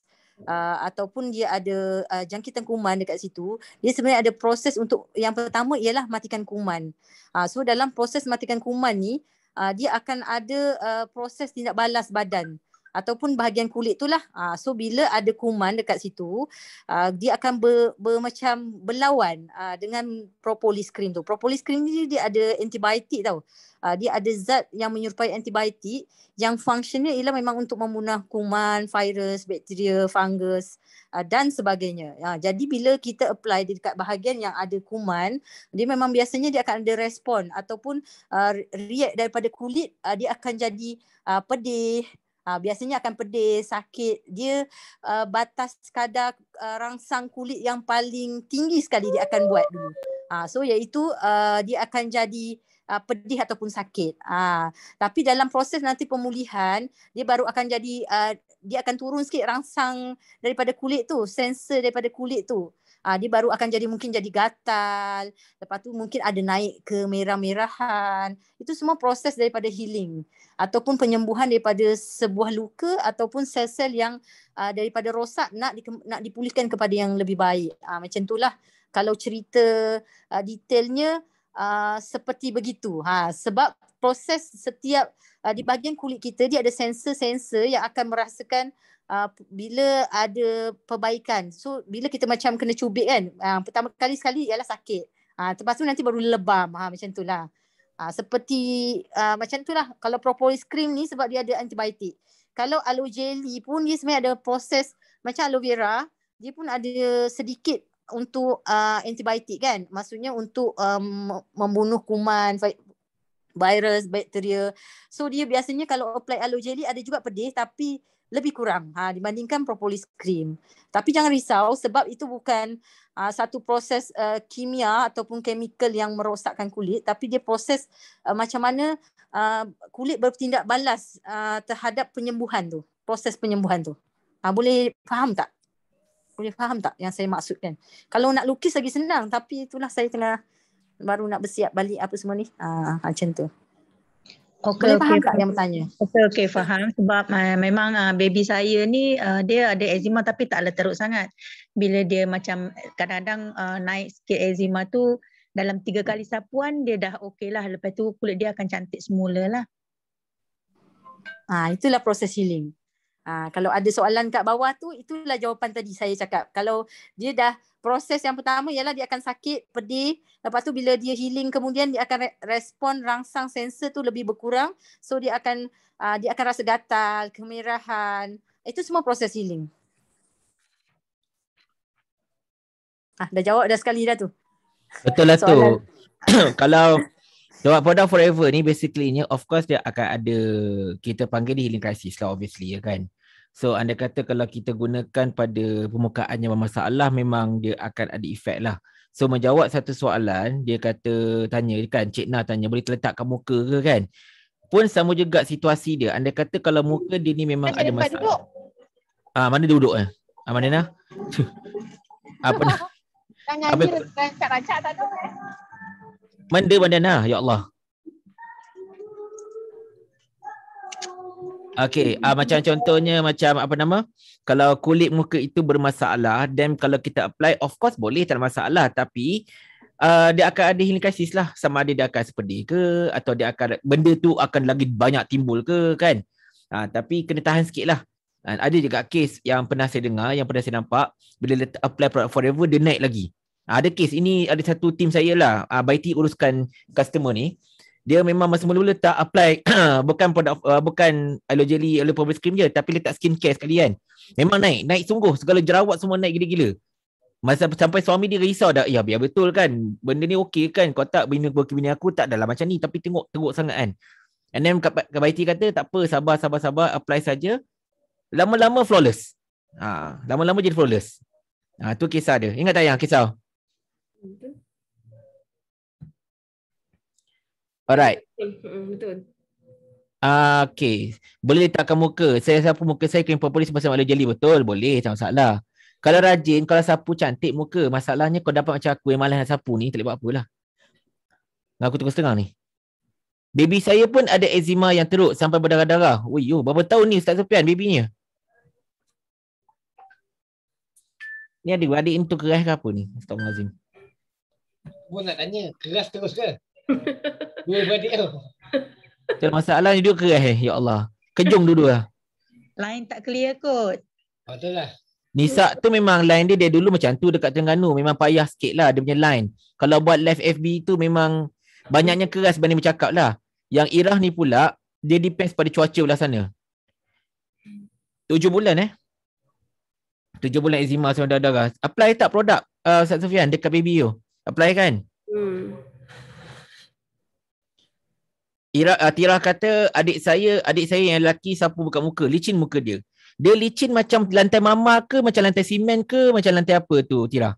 ataupun dia ada jangkitan kuman dekat situ, dia sebenarnya ada proses untuk, yang pertama ialah matikan kuman. So dalam proses matikan kuman ni, dia akan ada proses tindak balas badan ataupun bahagian kulit tu lah. So bila ada kuman dekat situ, dia akan macam berlawan dengan propolis cream tu. Propolis cream ni dia ada antibiotik tau. Dia ada zat yang menyerupai antibiotik yang fungsinya ialah memang untuk membunuh kuman, virus, bakteria, fungus dan sebagainya. Jadi bila kita apply dekat bahagian yang ada kuman, dia memang biasanya dia akan ada respon ataupun react daripada kulit, dia akan jadi pedih. Biasanya akan pedih, sakit. Dia batas kadar rangsang kulit yang paling tinggi sekali dia akan buat dulu. So iaitu dia akan jadi pedih ataupun sakit. Tapi dalam proses nanti pemulihan, dia baru akan jadi, dia akan turun sikit rangsang daripada kulit tu, sensor daripada kulit tu. Dia baru akan mungkin jadi gatal, lepas tu mungkin ada naik ke merah-merahan. Itu semua proses daripada healing ataupun penyembuhan daripada sebuah luka ataupun sel-sel yang daripada rosak nak dipulihkan kepada yang lebih baik. Macam itulah kalau cerita detailnya seperti begitu. Sebab proses setiap di bahagian kulit kita dia ada sensor-sensor yang akan merasakan bila ada perbaikan. So bila kita macam kena cubit kan, pertama sekali ialah sakit. Lepas tu nanti baru lebam. Macam itulah. Seperti macam itulah kalau propolis cream ni sebab dia ada antibiotik. Kalau aloe jelly pun dia sebenarnya ada proses macam aloe vera, dia pun ada sedikit untuk antibiotik kan. Maksudnya untuk membunuh kuman, virus, bakteria. So dia biasanya kalau apply aloe jelly ada juga pedih tapi lebih kurang dibandingkan propolis cream. Tapi jangan risau sebab itu bukan satu proses kimia ataupun chemical yang merosakkan kulit, tapi dia proses macam mana kulit bertindak balas terhadap penyembuhan tu, proses penyembuhan tu. Boleh faham tak? Boleh faham tak yang saya maksudkan? Kalau nak lukis lagi senang, tapi itulah saya tengah baru nak bersiap balik apa semua ni. Macam tu. Boleh faham tak yang bertanya? Okey, faham. Sebab memang baby saya ni dia ada eczema tapi taklah teruk sangat. Bila dia macam kadang-kadang naik sikit eczema tu, dalam 3 kali sapuan dia dah okey lah. Lepas tu kulit dia akan cantik semula lah. Itulah proses healing. Kalau ada soalan kat bawah tu, itulah jawapan tadi saya cakap. Kalau dia dah proses yang pertama ialah dia akan sakit, pedih. Lepas tu bila dia healing kemudian dia akan respon rangsang sensor tu lebih berkurang. So dia akan rasa gatal, kemerahan. Itu semua proses healing. Dah jawab dah sekali dah tu. Betul lah tu. Kalau jawab product forever ni basically of course dia akan ada, kita panggil dia healing crisis lah obviously ya kan. So anda kata kalau kita gunakan pada permukaan yang bermasalah memang dia akan ada efek lah. So menjawab satu soalan, dia kata tanya kan, Cik Na tanya boleh terletakkan muka ke kan. Pun sama juga situasi dia. Anda kata kalau muka dia ni memang ada masalah. Mana duduk mana Nah? Apa nak? Tangan dia kat racak tak ada. Mana Nah? Ya Allah. Okey, macam contohnya macam apa nama? Kalau kulit muka itu bermasalah dan kalau kita apply of course boleh tak ada masalah, tapi dia akan ada healing crisis lah, sama ada dia akan sepedih ke atau dia akan benda tu akan lagi banyak timbul ke kan. Tapi kena tahan sikit lah. Ada juga kes yang pernah saya dengar, yang pernah saya nampak bila apply product forever dia naik lagi. Ada kes ini, ada satu tim saya lah, Baiti uruskan customer ni. Dia memang masa mula-mula tak apply bukan produk bukan aloe jelly, aloe probable cream je, tapi letak skincare sekali kan. Memang naik sungguh, segala jerawat semua naik gila-gila. Masa sampai suami dia risau dah, ya biar betul kan, benda ni okey kan, kau tak bini aku tak adalah macam ni, tapi tengok teruk sangat kan. And then Kak Baiti kata tak apa, sabar, apply saja. Lama-lama flawless. Lama-lama jadi flawless. Tu kisah dia. Ingat tak yang kisah? Alright. Betul. Okay. Boleh letakkan muka. Saya sapu muka saya krim propolis bersama aloe jelly. Betul. Boleh. Tak masalah. Kalau rajin, kalau sapu cantik muka. Masalahnya kau dapat macam aku yang malas nak sapu ni. Tak boleh buat apalah. Aku terus terang ni. Baby saya pun ada eczema yang teruk sampai berdarah-darah. Berapa tahun ni Ustaz Sofian babynya? Ni adik-adik ni tu keras ke apa ni? Astagfirullahalazim. Gua nak tanya, keras terus ke? Dua beradik tu. Masalahnya dia keras ya Allah. Kejung dua-dua. Line tak clear kot. Betul lah. Nisa tu memang line dia dulu macam tu dekat Terengganu. Memang payah sikit lah dia punya line. Kalau buat live FB tu memang banyaknya keras banding bercakap lah. Yang Irah ni pula, dia depends pada cuaca belah sana. 7 bulan 7 bulan eczema sama darah. Apply tak produk Ustaz Sofian dekat baby tu? Apply kan? Tira kata adik saya yang lelaki sapu buka muka, licin muka dia. Dia licin macam lantai mama ke, macam lantai simen ke, macam lantai apa tu Tira?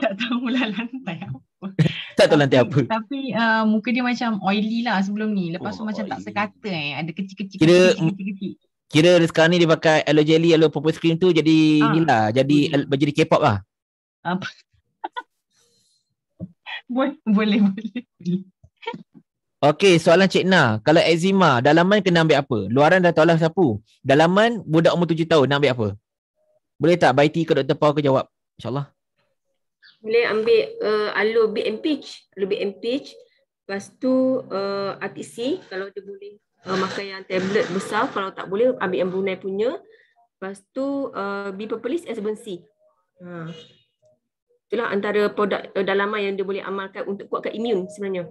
Tak tahulah lantai apa. Tak tahu lantai apa. Tapi muka dia macam oily lah sebelum ni. Lepas tu macam tak sekata ada kecil-kecil. Kira sekarang ni dia pakai aloe jelly, aloe probable cream tu jadi inilah, jadi K-pop lah. Boleh. Okey, soalan Cik Na. Kalau eczema, dalaman kena ambil apa? Luaran dah tahu lah sapu. Dalaman, budak umur 7 tahun nak ambil apa? Boleh tak Baiti ke Dr. Pau ke jawab? InsyaAllah. Boleh ambil aloe big and peach. Aloe big and peach. Lepas tu RTC kalau dia boleh. Makan yang tablet besar, kalau tak boleh ambil yang Brunei punya. Lepas tu Bipopolis S7C. Itulah antara produk dalaman yang dia boleh amalkan untuk kuatkan imun sebenarnya.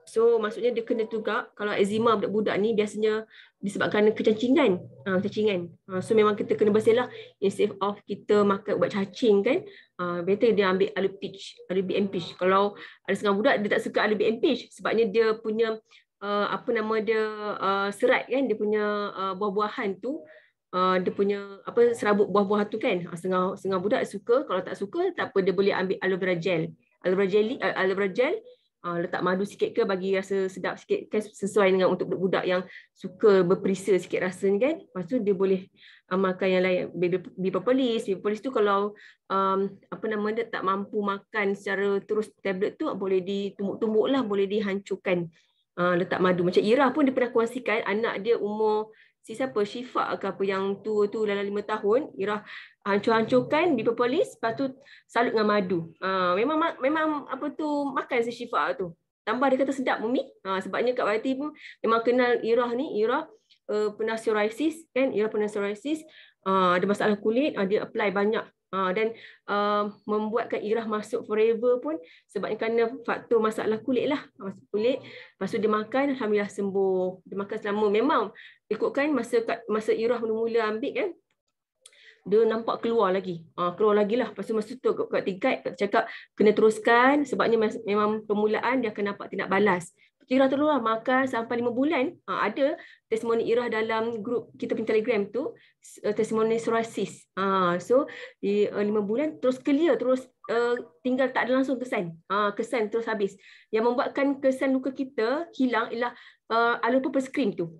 So maksudnya dia kena juga, kalau eczema budak-budak ni biasanya disebabkan kecancingan. So memang kita kena bersihlah, instead of kita makan ubat cacing kan, better dia ambil aloe peach, aloe big and peach. Kalau ada setengah budak dia tak suka aloe big and peach sebabnya dia punya serat kan, dia punya buah-buahan tu, dia punya serabut buah-buah tu kan. Setengah budak suka, kalau tak suka tak apa, dia boleh ambil aloe vera gel. Aloe vera gel letak madu sikit ke bagi rasa sedap sikit kan, sesuai dengan untuk budak-budak yang suka berperisa sikit rasa ni kan. Lepas tu dia boleh amalkan yang lain, Bipopolis tu kalau dia tak mampu makan secara terus tablet tu, boleh ditumbuk-tumbuk lah, boleh dihancurkan. Letak madu. Macam Ira pun dia pernah kongsikan anak dia umur Syifa ke apa yang tu dalam 5 tahun, Ira hancur-hancurkan Bipopolis, lepas tu salut dengan madu. Memang makan si Syifa tu. Tambah dia kata sedap Mumi. Sebabnya Kak Wati pun memang kenal Ira ni. Ira pernah psoriasis kan, ada masalah kulit, dia apply banyak. Dan membuatkan Irah masuk forever pun sebabnya kerana faktor masalah kulit lah. Masuk kulit, lepas tu dia makan, alhamdulillah sembuh. Dia makan selama, memang ikutkan masa Irah mula-mula ambil kan, dia nampak keluar lagi lah. Lepas tu masa tu kat tingkat cakap kena teruskan sebabnya memang permulaan dia akan nampak tidak balas. Irah teruslah makan sampai 5 bulan. Ada testimoni Irah dalam grup kita punya Telegram tu, testimoni psoriasis. So di 5 bulan terus clear, terus tinggal tak ada langsung kesan. Kesan terus habis. Yang membuatkan kesan luka kita hilang ialah aloe purple cream tu.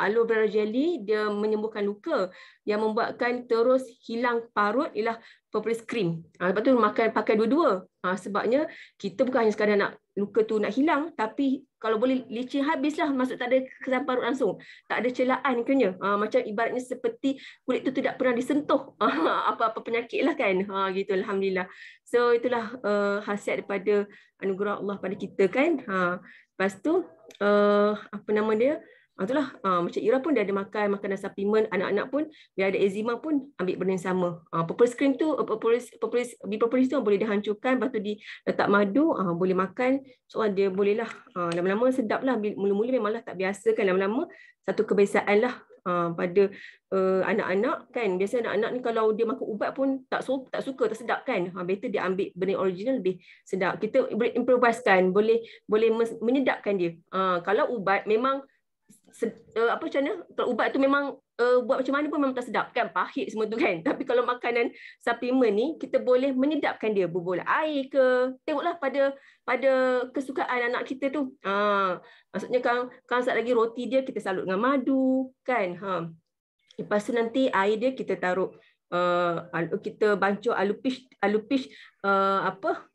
Aloe vera jelly dia menyembuhkan luka. Yang membuatkan terus hilang parut ialah purple cream. Lepas tu pakai dua-dua. Sebabnya kita bukan hanya sekadar nak luka tu nak hilang, tapi kalau boleh licin habislah, maksud tak ada kesan parut langsung, tak ada celaan kena. Macam ibaratnya seperti kulit tu tidak pernah disentuh apa-apa penyakit lah kan. Gitu, alhamdulillah. So itulah khasiat daripada anugerah Allah pada kita kan. Lepas tu apa nama dia? Itulah macam Ira pun dia ada makan makanan suplemen, anak-anak pun dia ada eczema pun ambil benda yang sama. Purple cream tu, propolis tu boleh dihancurkan, lepas tu diletak madu, boleh makan. So dia boleh lah, lama-lama sedap lah. Mula-mula memanglah tak biasa kan, lama-lama satu kebiasaan lah pada anak-anak kan. Biasa anak-anak ni kalau dia makan ubat pun tak suka, tak sedap kan. Better dia ambil benda original lebih sedap. Kita boleh improvisekan, boleh menyedapkan dia. Kalau ubat memang macam mana, kalau ubat tu memang buat macam mana pun memang tak sedap kan, pahit semua tu kan. Tapi kalau makanan suplemen ni kita boleh menyedapkan dia, bubuh air ke, tengoklah pada kesukaan anak kita tu. Maksudnya kalau saat lagi roti dia kita salut dengan madu kan. Lepas tu nanti air dia kita taruh kita bancuh alu peach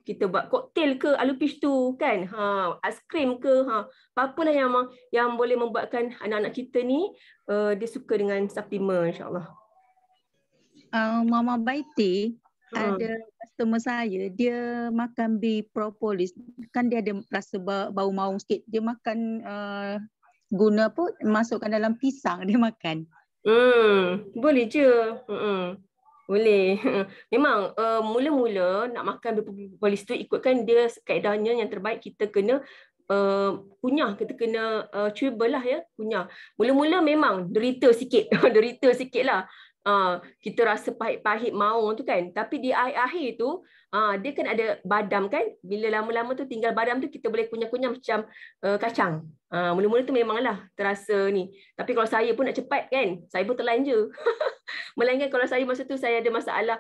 kita buat koktail ke alu peach tu kan, aiskrim ke, apa-apalah yang boleh membuatkan anak-anak kita ni dia suka dengan suplemen, insyaAllah. Mama Baiti ada customer saya, dia makan propolis kan, dia ada rasa bau maung sikit, dia makan guna apa, masukkan dalam pisang dia makan. Boleh je. Boleh. Memang mula-mula nak makan propolis tu ikutkan dia kaedahnya yang terbaik kita kena kunyah, kita kena chewable lah ya, kunyah. Mula-mula memang derita sikit, derita sikit lah. Kita rasa pahit-pahit maung tu kan, tapi di akhir-akhir tu dia kan ada badam kan, bila lama-lama tu tinggal badam tu kita boleh kunyah-kunyah macam kacang. Mula-mula tu memanglah terasa ni, tapi kalau saya pun nak cepat kan, saya pun telan je. Melainkan kalau saya masa tu saya ada masalah,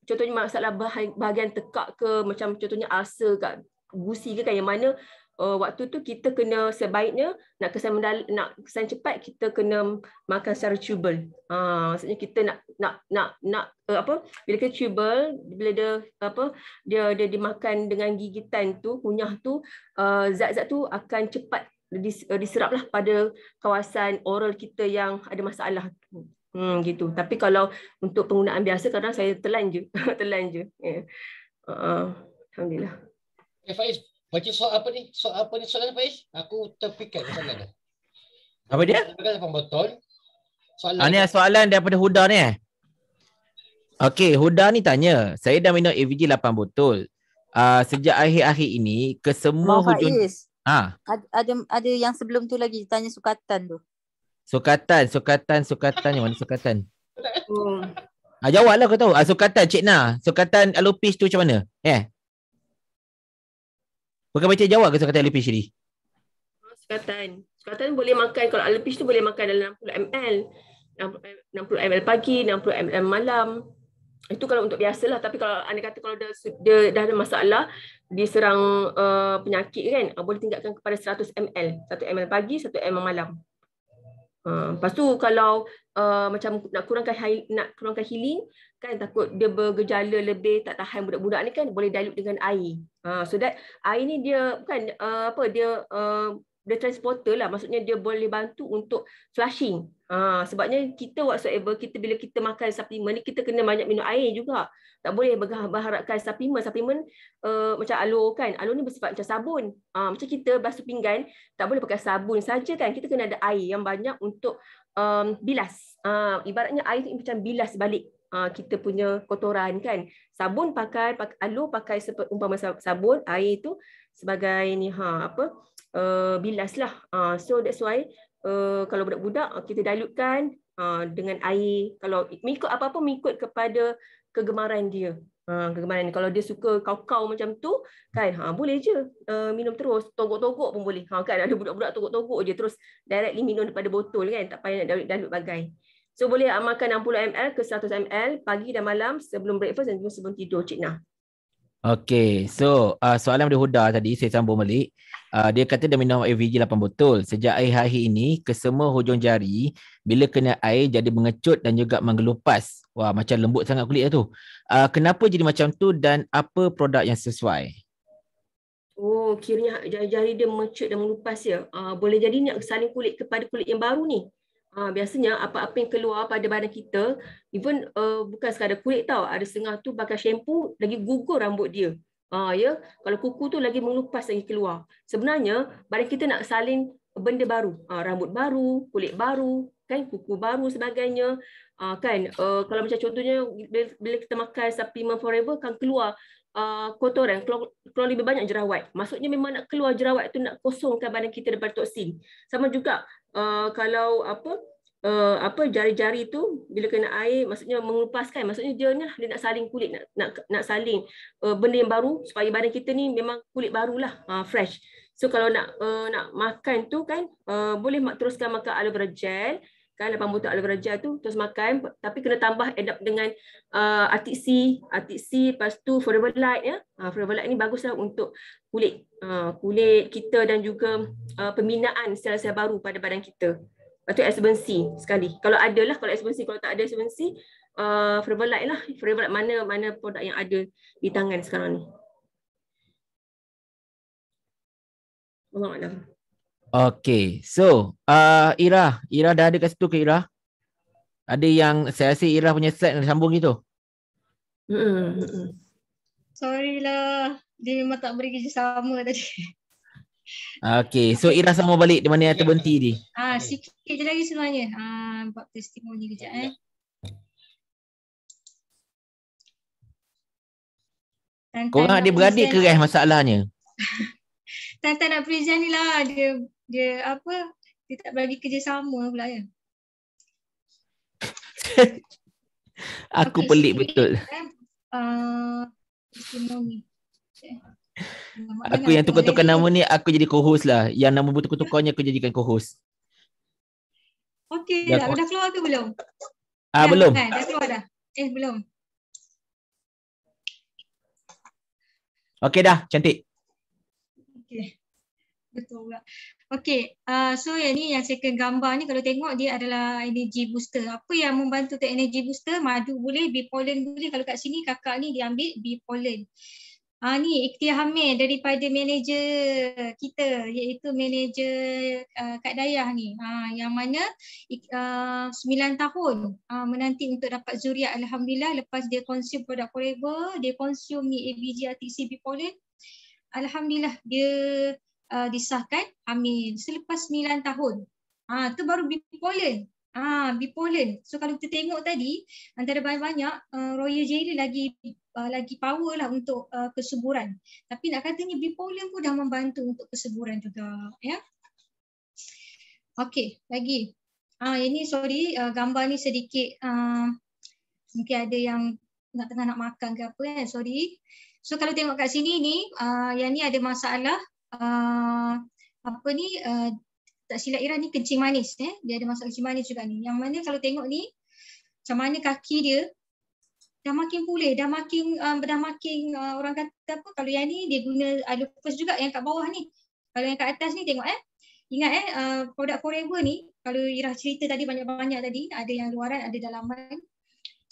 contohnya masalah bahagian tekak ke, macam contohnya ulcer kat gusi ke kan, yang mana waktu tu kita kena sebaiknya nak kesan cepat kita kena makan secara chewable. Maksudnya kita nak bila kita chewable, bila dia dimakan dengan gigitan tu, kunyah tu, zat-zat tu akan cepat diseraplah pada kawasan oral kita yang ada masalah. Gitu. Tapi kalau untuk penggunaan biasa kadang saya telan je. Telan je. Alhamdulillah. Faiz, baca soal apa ni? Soalan Faiz? Aku terfikir soalan dah. Apa dia? Betul. Ni soalan daripada Huda ni Okey, Huda ni tanya, saya dah minum AVG 8 botol. Sejak akhir-akhir ini ke semua hujung ada yang sebelum tu lagi tanya sukatan tu. Sukatan yang mana sukatan? Jawablah kau tahu. Sukatan Cik Na. Sukatan aloe peach tu macam mana? Bukan baca jawab ke sukatan aloe peach ni? Sukatan boleh makan, kalau aloe peach tu boleh makan dalam 60 ml. 60 ml pagi, 60 ml malam. Itu kalau untuk biasalah. Tapi kalau anda kata kalau dia dah ada masalah, diserang penyakit kan, boleh tingkatkan kepada 100 ml. 1 ml pagi, 1 ml malam. Lepas tu kalau macam nak kurangkan healing kan, takut dia bergejala lebih tak tahan budak-budak ni kan, boleh dilute dengan air. So that air ni dia kan dia dia transporter lah, maksudnya dia boleh bantu untuk flushing. Sebabnya kita whatsoever, bila kita makan suplemen ni, kita kena banyak minum air juga. Tak boleh berharapkan suplemen macam aloe kan. Aloe ni bersifat macam sabun. Macam kita basuh pinggan, tak boleh pakai sabun saja kan. Kita kena ada air yang banyak untuk bilas. Ibaratnya air ni macam bilas balik kita punya kotoran kan. Sabun pakai aloe pakai umpama sabun, air tu sebagai ni bilas lah. So that's why kalau budak-budak kita dilutkan dengan air. Kalau mengikut apa-apa, mengikut kepada kegemaran dia. Kegemaran dia. Kalau dia suka kau-kau macam tu kan, boleh je minum terus, togok-togok pun boleh. Kan ada budak-budak togok-togok je terus directly minum daripada botol kan, tak payah nak dalut bagai. So boleh amalkan 60 ml ke 100 ml pagi dan malam sebelum breakfast dan juga sebelum tidur, Cik Nah. Okay, so soalan dari Huda tadi saya sambung balik. Dia kata dia minum AVG 8 botol. Sejak akhir-akhir ini, kesemua hujung jari bila kena air jadi mengecut dan juga menggelupas. Wah, macam lembut sangat kulit tu. Kenapa jadi macam tu dan apa produk yang sesuai? Oh, kiranya jari-jari dia mengecut dan mengelupas ya. Boleh jadi nak salin kulit kepada kulit yang baru ni. Biasanya apa-apa yang keluar pada badan kita, even bukan sekadar kulit tau, ada setengah tu pakai shampoo lagi gugur rambut dia. Ya, kalau kuku tu lagi mengelupas lagi keluar. Sebenarnya badan kita nak salin benda baru, rambut baru, kulit baru, kan, kuku baru sebagainya. Kan, kalau macam contohnya bila kita makan supplement forever kan keluar kotoran, keluar lebih banyak jerawat. Maksudnya memang nak keluar jerawat tu, nak kosongkan badan kita daripada toksin. Sama juga kalau jari-jari tu bila kena air, maksudnya mengelupaskan, maksudnya dia nak saling kulit, nak saling benda yang baru supaya badan kita ni memang kulit barulah, fresh. So kalau nak makan tu kan, boleh teruskan makan aloe vera gel kan, 8 botol aloe vera gel tu terus makan, tapi kena tambah add up dengan Arctic Sea, lepas tu Forever Light ya. Forever Light ni baguslah untuk kulit kita dan juga pembinaan sel-sel baru pada badan kita. Lepas tu absorbency sekali. Kalau ada lah, kalau absorbency, kalau tak ada absorbency, Forever Light lah. Forever Light mana produk yang ada di tangan sekarang ni. Allahuakbar. Okay, so Ira dah ada kat situ ke Ira? Ada yang saya rasa Ira punya slide nak sambung gitu. Sorry lah, dia memang tak beri kerja sama tadi. Okay, so Ira sambung balik di mana yang terberhenti ni. Sikit je lagi sebenarnya. Buat testimoni kejap Korang adik-beradik ke guys masalahnya? Tak nak present ni lah. Dia apa? Dia tak bagi kerjasama pula ya. Aku pelik betul. Testimoni. Aku yang tukar-tukar nama ni, aku jadi co-host lah. Yang nama bertukar-tukarnya aku jadikan co-host. Okey, dah keluar ke belum? Belum. Dah keluar dah. Belum. Okey dah, cantik. Okey. Betul pula. Okey, so yang ni yang second gambar ni kalau tengok dia adalah energy booster. Apa yang membantu untuk energy booster? Madu boleh, bee pollen boleh. Kalau kat sini kakak ni dia ambil bee pollen. Ni ikhtiar hamil daripada manager kita, iaitu manager Kak Dayah ni. Yang mana 9 tahun menanti untuk dapat zuriat. Alhamdulillah lepas dia consume produk Forever, dia consume ni ABG Arctic Sea bee pollen. Alhamdulillah dia disahkan hamil selepas 9 tahun. Tu baru bee pollen. Bee pollen. So kalau kita tengok tadi antara banyak Royal Jelly lagi power lah untuk kesuburan. Tapi nak katanya bee pollen pun dah membantu untuk kesuburan juga ya. Okey, lagi. Ini sorry gambar ni sedikit mungkin ada yang tengah nak makan ke apa kan, sorry. So kalau tengok kat sini ni yang ni ada masalah tak silap Ira ni kencing manis dia ada masalah kencing manis juga ni. Yang mana kalau tengok ni macam mana kaki dia dah makin pulih, dah makin orang kata apa, kalau yang ni dia guna Alofus juga yang kat bawah ni. Kalau yang kat atas ni tengok ingat produk Forever ni kalau Ira cerita tadi banyak-banyak tadi, ada yang luaran, ada dalaman.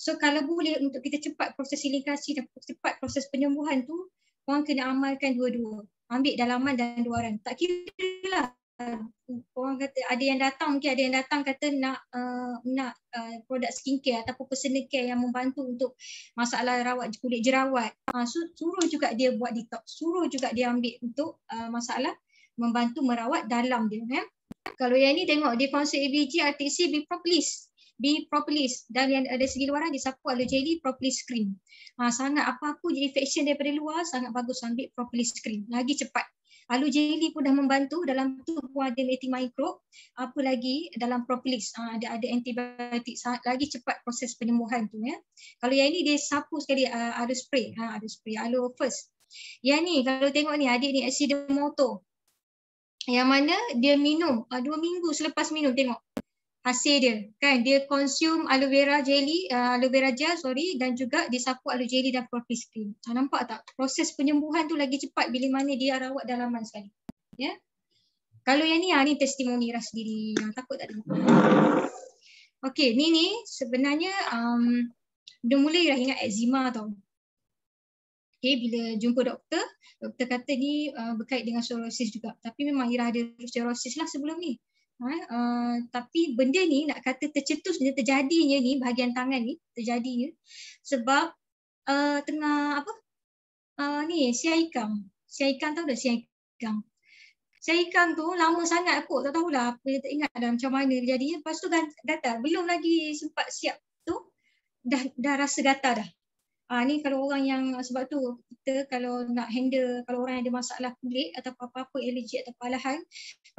So kalau boleh untuk kita cepat proses silikasi dan cepat proses penyembuhan tu, orang kena amalkan dua-dua. Ambil dalaman dan luaran. Tak kira lah orang kata ada yang datang, mungkin ada yang datang kata nak produk skincare ataupun personal care yang membantu untuk masalah rawat kulit jerawat. Suruh juga dia buat detox, suruh juga dia ambil untuk masalah membantu merawat dalam dia. Kalau yang ni tengok dia konsep ABG, RTC, B-Propolis, dan yang ada segi luaran disapu aloe jelly, propolis cream. Sangat apa-apa je infection daripada luar, sangat bagus ambil propolis cream, lagi cepat. Aloe jelly pun dah membantu, dalam tu pun ada antimikrob, apa lagi dalam propolis, ada antibiotik, lagi cepat proses penyembuhan tu ya. Kalau yang ni dia sapu sekali aloe spray, aloe first. Yang ni kalau tengok ni adik ni accident motor, yang mana dia minum 2 minggu selepas minum, tengok hasil dia kan, dia consume aloe vera jelly, aloe vera gel dan juga disapu aloe jelly dan propolis cream. Nampak tak proses penyembuhan tu lagi cepat bila mana dia rawat dalaman sekali ya. Kalau yang ni ni testimoni Ira sendiri, takut tak ada. Okey, ni sebenarnya dah mulai Ira ingat eczema tau. Okay, bila jumpa doktor kata ni berkait dengan psoriasis juga, tapi memang Ira ada psoriasis lah sebelum ni. Tapi benda ni nak kata tercetusnya, terjadinya ni bahagian tangan ni terjadinya sebab tengah ni siai ikam tahu dah siai ikam tu lama sangat kot, tak tahulah apa, tak ingat dah macam mana jadinya. Lepas tu gatal, belum lagi sempat siap tu dah rasa gatal dah. Ni kalau orang yang, sebab tu kita kalau nak handle, kalau orang yang ada masalah kulit atau apa-apa alergi atau palahan,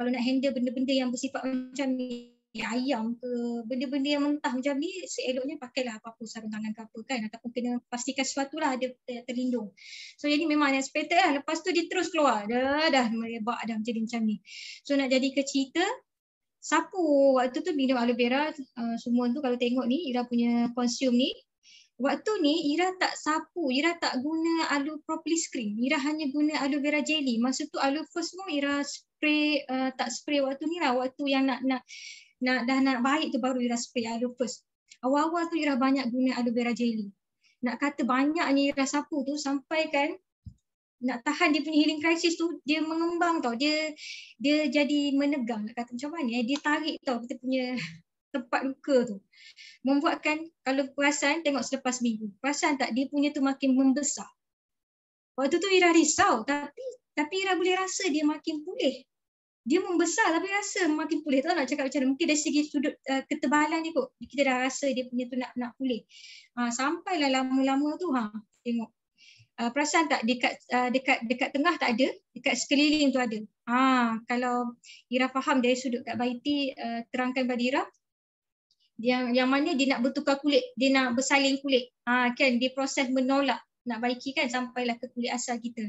kalau nak handle benda-benda yang bersifat macam ni, ayam ke, benda-benda yang mentah macam ni, seeloknya pakailah apa-apa sarung tangan ke apa kan, ataupun kena pastikan sesuatu lah ada terlindung. So jadi memang unexpected lah. Lepas tu dia terus keluar, dah merebak dah jadi macam ni. So nak jadi ke cerita, sapu waktu tu minum aloe vera semua tu. Kalau tengok ni Ira punya consume ni, waktu ni Ira tak sapu, Ira tak guna aloe propolis cream, Ira hanya guna aloe vera jelly. Masa tu aloe first pun Ira spray, tak spray waktu ni lah, waktu yang nak baik tu baru Ira spray aloe first. Awal-awal tu Ira banyak guna aloe vera jelly. Nak kata banyaknya Ira sapu tu sampai kan nak tahan dia punya healing crisis tu, dia mengembang tau, dia jadi menegang. Nak kata macam mana, dia tarik tau kita punya tempat luka tu, membuatkan kalau perasan tengok selepas minggu, perasan tak dia punya tu makin membesar. Waktu tu Ira risau, tapi Ira boleh rasa dia makin pulih. Dia membesar tapi rasa makin pulih. Tahu nak cakap macam mana, mungkin dari segi sudut ketebalan dia kot, kita dah rasa dia punya tu nak pulih. Sampailah lama-lama tu tengok. Perasan tak dekat tengah tak ada, dekat sekeliling tu ada. Kalau Ira faham dari sudut Kak Baiti terangkan pada Ira, yang mana dia nak bertukar kulit, dia nak bersalin kulit, kan dia proses menolak nak baiki kan sampailah ke kulit asal kita.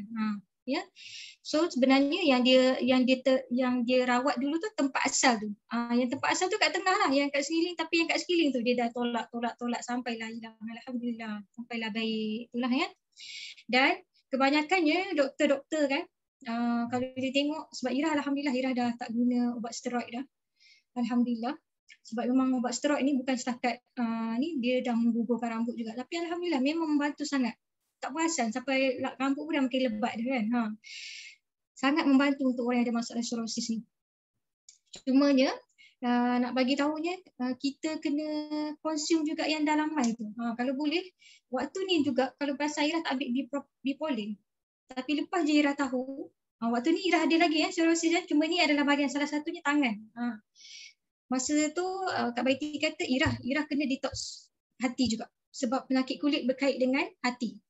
Ya. So sebenarnya yang dia rawat dulu tu tempat asal tu. Yang tempat asal tu kat tengah lah, yang kat sekeliling, tapi yang kat sekeliling tu dia dah tolak sampailah hilang. Alhamdulillah, sampailah baik. Itulah ya. Dan kebanyakannya doktor-doktor kan, kalau dia tengok, sebab Ira alhamdulillah Ira dah tak guna ubat steroid dah. Alhamdulillah. Sebab memang ubat steroid ni bukan setakat ni dia dah menggugurkan rambut juga, tapi alhamdulillah memang membantu sangat. Tak perasan sampai rambut pun dah makin lebat dah kan. Sangat membantu untuk orang yang ada masalah psoriasis ni. Cumanya nak bagi tahunya kita kena consume juga yang dalaman tu. Kalau boleh waktu ni juga, kalau pasal Ira tak ambil bipolin, tapi lepas je Ira tahu, waktu ni Ira ada lagi psoriasis kan, cuma ni adalah bahagian salah satunya tangan. Masa tu Kak Baiti kata Ira kena detox hati juga, sebab penyakit kulit berkait dengan hati.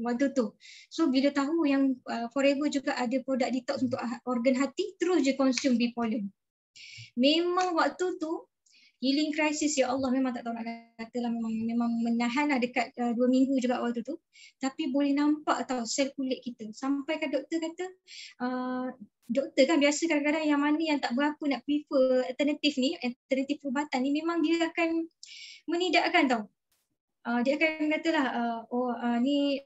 Waktu tu. So bila tahu yang Forever juga ada produk detox untuk organ hati, terus je consume bipolin. Memang waktu tu healing crisis, ya Allah, memang tak tahu nak kata lah, memang menahan lah dekat 2 minggu juga waktu tu. Tapi boleh nampak tau sel kulit kita. Sampai kan doktor kata, doktor kan biasa kadang-kadang yang mana yang tak berapa nak prefer alternatif perubatan ni, memang dia akan menidakkan tau. Dia akan katalah ni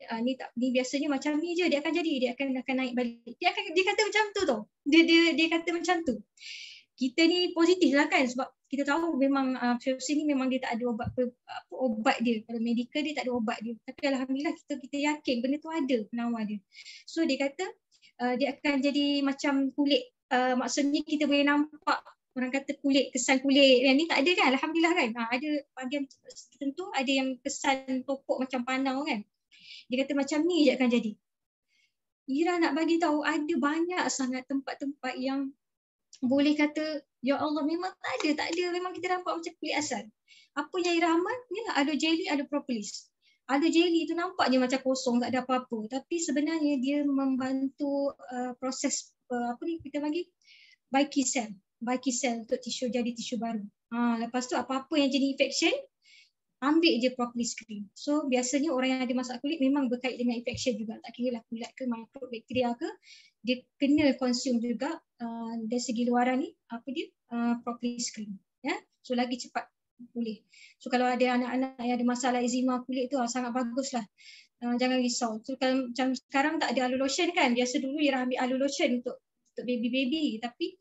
biasanya macam ni je, dia akan jadi, dia akan naik balik. Dia kata macam tu tau. Dia kata macam tu. Kita ni positif lah kan, sebab kita tahu memang psoriasis ni memang dia tak ada obat dia. Kalau medical dia tak ada obat dia. Tapi alhamdulillah kita yakin benda tu ada penawar dia. So dia kata dia akan jadi macam kulit maksudnya kita boleh nampak orang kata kulit, kesan kulit yang ni tak ada kan, alhamdulillah kan. Ada bahagian tertentu ada yang kesan topok macam panau kan. Dia kata macam ni je akan jadi. Ira nak bagi tahu ada banyak sangat tempat-tempat yang boleh kata ya Allah memang tak ada, memang kita nampak macam kulit asal. Apa yang Ira aman ni lah, ada jelly, ada propolis. Ada jelly tu nampaknya macam kosong, tak ada apa-apa, tapi sebenarnya dia membantu proses apa ni kita bagi Baki cell untuk tisu jadi tisu baru. Lepas tu apa-apa yang jadi infection, ambil je propolis cream. So biasanya orang yang ada masalah kulit memang berkait dengan infection juga. Tak kira lah kulit ke mikrobakteria ke, dia kena consume juga dari segi luaran ni propolis cream. Ya, so lagi cepat pulih. So kalau ada anak-anak yang ada masalah eczema kulit tu sangat baguslah. Jangan risau. So kalau macam sekarang tak ada aloe lotion kan, biasa dulu Ira ambil aloe lotion untuk baby-baby, tapi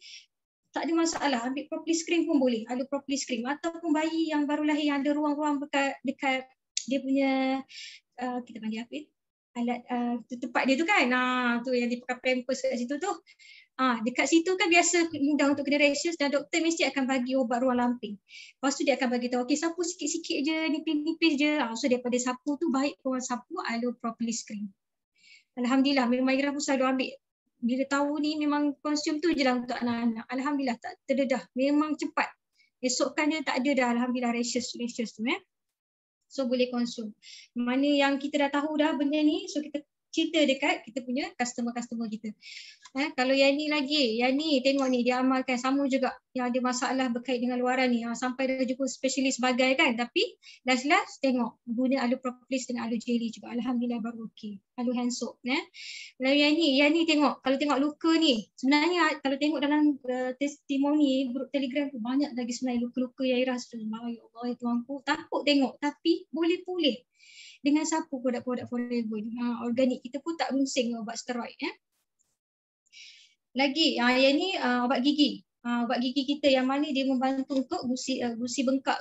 tak ada masalah, ambil propolis cream pun boleh, ada propolis cream, ataupun bayi yang baru lahir yang ada ruang-ruang dekat dia punya kita panggil apa alat tempat dia tu kan, tu yang dia pakai pampers kat situ tu, dekat situ kan biasa mudah untuk kena rashes dan doktor mesti akan bagi ubat ruang lamping. Lepas tu dia akan bagi tahu, okey sapu sikit-sikit je, nipis-nipis je. So daripada sapu tu baik orang sapu aloe propolis cream. Alhamdulillah memang Ira pun selalu ambil. Bila tahu ni memang konsum tu je lah untuk anak-anak. Alhamdulillah tak terdedah. Memang cepat. Esokkan dia tak ada dah alhamdulillah rashes tu So boleh konsum. Mana yang kita dah tahu dah benda ni, so kita cerita dekat kita punya customer-customer kita. Kalau yang ni lagi, yang ni tengok ni dia amalkan sama juga yang ada masalah berkait dengan luaran ni. Sampai dah jumpa spesialis bagai kan, tapi last tengok guna aloe propolis dengan aloe jelly juga. Alhamdulillah baru okey. Aloe hand soap. Lalu yang ni tengok, kalau tengok luka ni, sebenarnya kalau tengok dalam testimoni grup Telegram tu banyak lagi sebenarnya luka-luka yang Ira rasa, ya Allah ya Tuhanku, takut tengok tapi boleh pulih dengan sapu produk-produk forever ni. Organik kita pun tak runsing ubat steroid. Lagi yang ni ubat gigi. Ubat gigi kita yang mana dia membantu untuk gusi bengkak.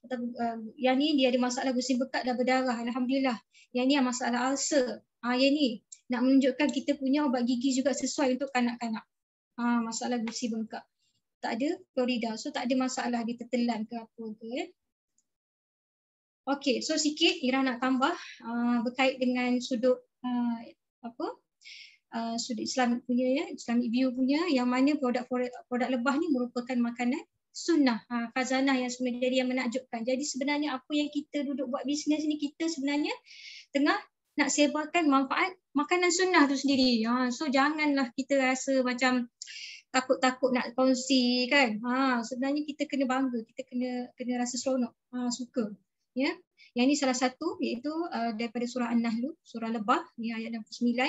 Atau yang ni dia ada masalah gusi bengkak dan berdarah. Alhamdulillah. Yang ni masalah ulcer. Yang ni nak menunjukkan kita punya ubat gigi juga sesuai untuk kanak-kanak. Masalah gusi bengkak. Tak ada Florida. So tak ada masalah dia tertelan ke apa ke. Okey, so sikit Ira nak tambah berkait dengan sudut sudut Islamic punya Islamic view punya, yang mana produk lebah ni merupakan makanan sunnah, khazanah yang sebenarnya yang menakjubkan. Jadi sebenarnya apa yang kita duduk buat bisnes ni, kita sebenarnya tengah nak sebarkan manfaat makanan sunnah tu sendiri. So janganlah kita rasa macam takut-takut nak kongsi kan. Sebenarnya kita kena bangga, kita kena rasa seronok, suka. Ya, yang ini salah satu iaitu daripada surah An-Nahl, surah Lebah, ni ayat 69.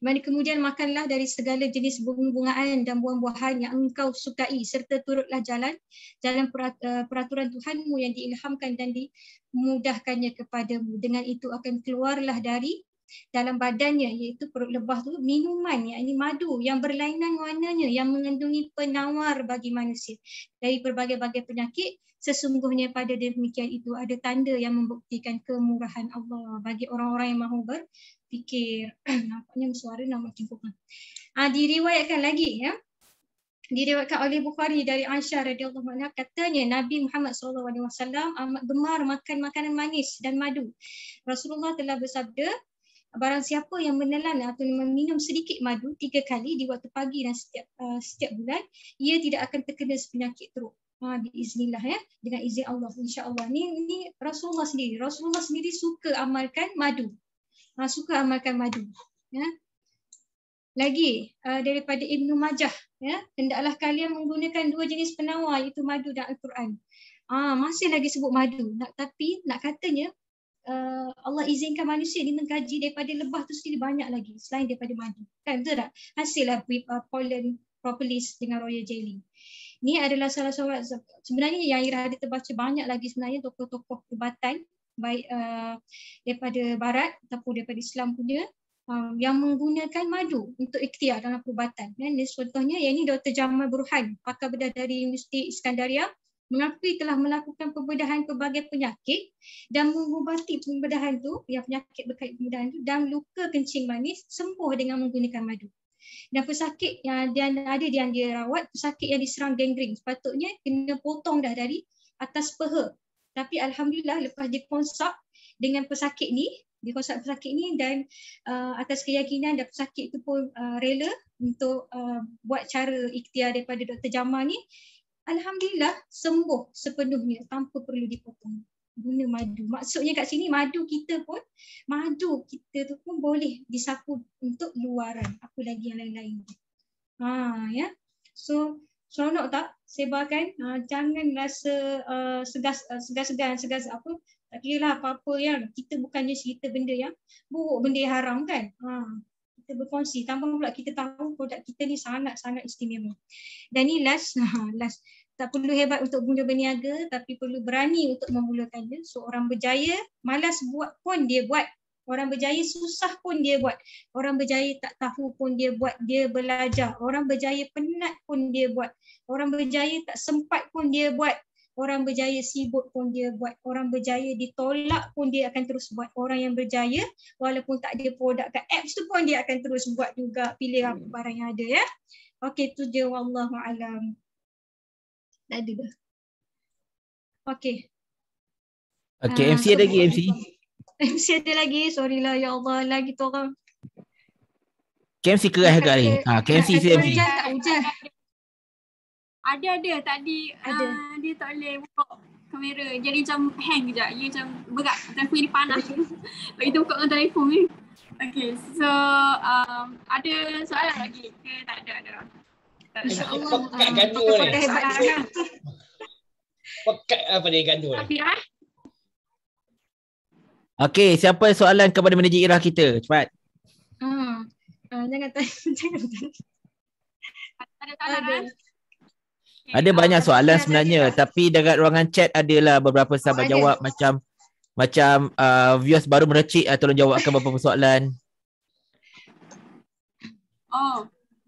Mana kemudian makanlah dari segala jenis bunga-bungaan dan buah-buahan yang engkau sukai, serta turutlah jalan peraturan Tuhanmu yang diilhamkan dan dimudahkannya kepadamu. Dengan itu akan keluarlah dari dalam badannya, iaitu perut lebah tu, minuman, yakni madu yang berlainan warnanya, yang mengandungi penawar bagi manusia dari berbagai-bagai penyakit. Sesungguhnya pada demikian itu ada tanda yang membuktikan kemurahan Allah bagi orang-orang yang mahu berfikir. Nampaknya suara nak makin kurang. Diriwayatkan lagi ya. Diriwayatkan oleh Bukhari dari Aisyah radhiyallahu anha, katanya Nabi Muhammad SAW amat gemar makan makanan manis dan madu. Rasulullah telah bersabda, barang siapa yang menelan atau meminum sedikit madu 3 kali di waktu pagi dan setiap bulan, ia tidak akan terkena penyakit teruk. Biiznillah ya, dengan izin Allah, insya-Allah. Ni Rasulullah sendiri suka amalkan madu. Suka amalkan madu. Ya. Lagi daripada Ibnu Majah ya, hendaklah kalian menggunakan 2 jenis penawar, iaitu madu dan Al-Quran. Masih lagi sebut madu, tapi nak katanya Allah izinkan manusia ni mengkaji daripada lebah tu sendiri banyak lagi selain daripada madu. Kan betul tak? Hasillah pollen propolis dengan royal jelly. Ni adalah salah seorang, sebenarnya yang Ira ada terbaca banyak lagi sebenarnya tokoh-tokoh perubatan baik daripada barat ataupun daripada Islam punya yang menggunakan madu untuk ikhtiar dalam perubatan. Contohnya yang ini Dr. Jamal Burhan, pakar bedah dari Universiti Iskandaria, mengakui telah melakukan pembedahan pelbagai penyakit dan mengubati pembedahan tu, yang penyakit berkait pembedahan tu, dan luka kencing manis sembuh dengan menggunakan madu. Dan pesakit yang dia rawat, pesakit yang diserang gangrene, sepatutnya kena potong dah dari atas peha. Tapi alhamdulillah lepas dia konsak dengan pesakit ni, dan atas keyakinan dan pesakit itu pun rela untuk buat cara ikhtiar daripada Dr. Jamal ni, alhamdulillah sembuh sepenuhnya tanpa perlu dipotong. Guna madu. Maksudnya kat sini madu kita tu pun boleh disapu untuk luaran. Apa lagi yang lain-lain. Ya. So seronok tak sebarkan? Jangan rasa segan-segan apa. Tak kira lah apa-apa yang kita bukannya cerita benda yang buruk, benda yang haram kan. Kita berkongsi. Tambah pula kita tahu produk kita ni sangat-sangat istimewa. Dan ni last. Tak perlu hebat untuk mula berniaga, tapi perlu berani untuk memulakannya. So orang berjaya malas buat pun dia buat. Orang berjaya susah pun dia buat. Orang berjaya tak tahu pun dia buat. Dia belajar. Orang berjaya penat pun dia buat. Orang berjaya tak sempat pun dia buat. Orang berjaya sibuk pun dia buat. Orang berjaya ditolak pun dia akan terus buat. Orang yang berjaya walaupun tak ada produk kat apps tu pun dia akan terus buat juga. Pilih apa barang yang ada ya. Okey, tu je wallahualam. Tak ada dah. Okey. Okey, MC ada lagi MC. MC ada lagi. Sorry lah ya Allah, lagi tu orang. KMC keras agak ni. KMC saya MC. Tak hujan. Ada tadi dia tak boleh buka kamera. Jadi macam hang kejap. Dia macam berat. Telefon ni panas. Bagi kita buka dengan telefon ni. Okay, so ada soalan lagi ke? Tak ada. InsyaAllah. Pekat gandul ni. Pekat apa dia gandul ni. Okey, siapa soalan kepada manager Ira kita? Cepat. Jangan tanya. Ada banyak soalan sebenarnya, tapi dekat ruangan chat adalah beberapa sahabat jawab macam viewers baru meracik, tolong jawabkan beberapa soalan.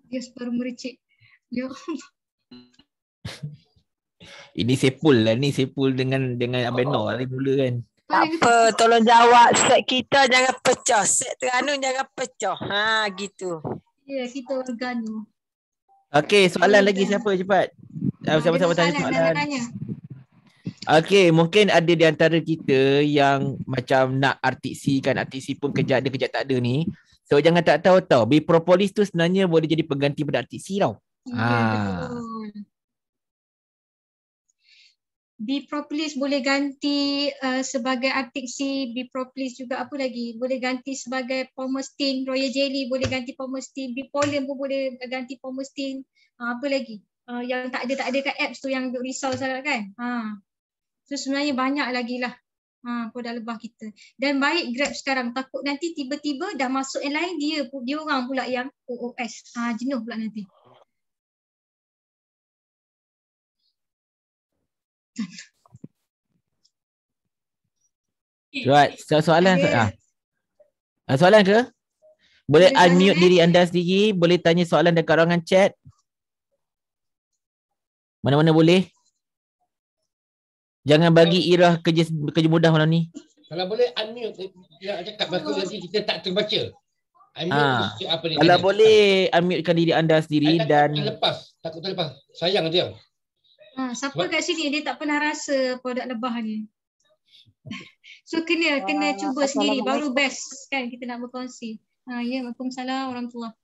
Viewers baru meracik. Ya. Ini Sepul lah ni, Sepul dengan Abang Nur hari mula kan. Tak apa, tolong jawab. Set kita jangan pecah. Set Terengganu jangan pecah. Gitu. Ya, kita Terengganu. Okey, soalan lagi siapa cepat? Siapa-siapa tanya soalan. Okey, mungkin ada di antara kita yang macam nak RTC kan, RTC pun kejap ada kejap tak ada ni. So jangan tak tahu tau, Bipropolis tu sebenarnya boleh jadi pengganti pada RTC tau. Betul. Bipropolis boleh ganti sebagai RTC, Bipropolis juga apa lagi? Boleh ganti sebagai Pomestin, Royal Jelly boleh ganti Pomestin, Bipolen pun boleh ganti Pomestin. Apa lagi? Yang tak ada kat apps tu yang duk risau sangat kan. So sebenarnya banyak lagi lah produk lebah kita. Dan baik Grab sekarang, takut nanti tiba-tiba dah masuk yang lain, dia orang pula yang OOS. Jenuh pula nanti. Right, soalan soalan ke? Boleh unmute diri anda sendiri, boleh tanya soalan dekat ruangan chat. Mana-mana boleh. Jangan bagi Ira kerja mudah malam ni. Kalau boleh unmute yang cakap bagus nanti kita tak terbaca. Apa ni? Kalau boleh unmutekan diri anda sendiri dan takut terlepas. Sayang dia. Siapa kat sini dia tak pernah rasa produk lebah ni. So kena cuba sendiri baru best kan kita nak berkongsi. Ya, Waalaikumsalam warahmatullahi.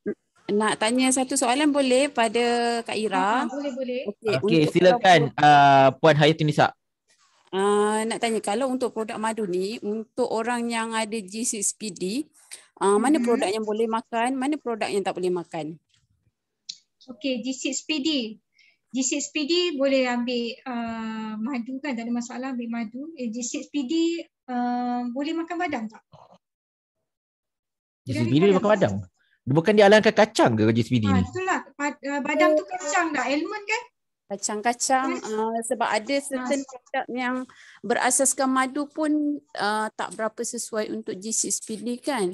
Nak tanya satu soalan boleh pada Kak Ira? Boleh. Okey, silakan Puan Hayatunisa. Nak tanya kalau untuk produk madu ni untuk orang yang ada G6PD, mana produk yang boleh makan, mana produk yang tak boleh makan? Okey, G6PD boleh ambil madu kan, tak ada masalah ambil madu. G6PD boleh makan badam tak? G6PD boleh makan badam? Bukan dia alangkan kacang ke G6PD ni? Itulah, badam tu kacang dah, almond kan? Kacang-kacang sebab ada certain produk yang berasaskan madu pun tak berapa sesuai untuk G6PD kan?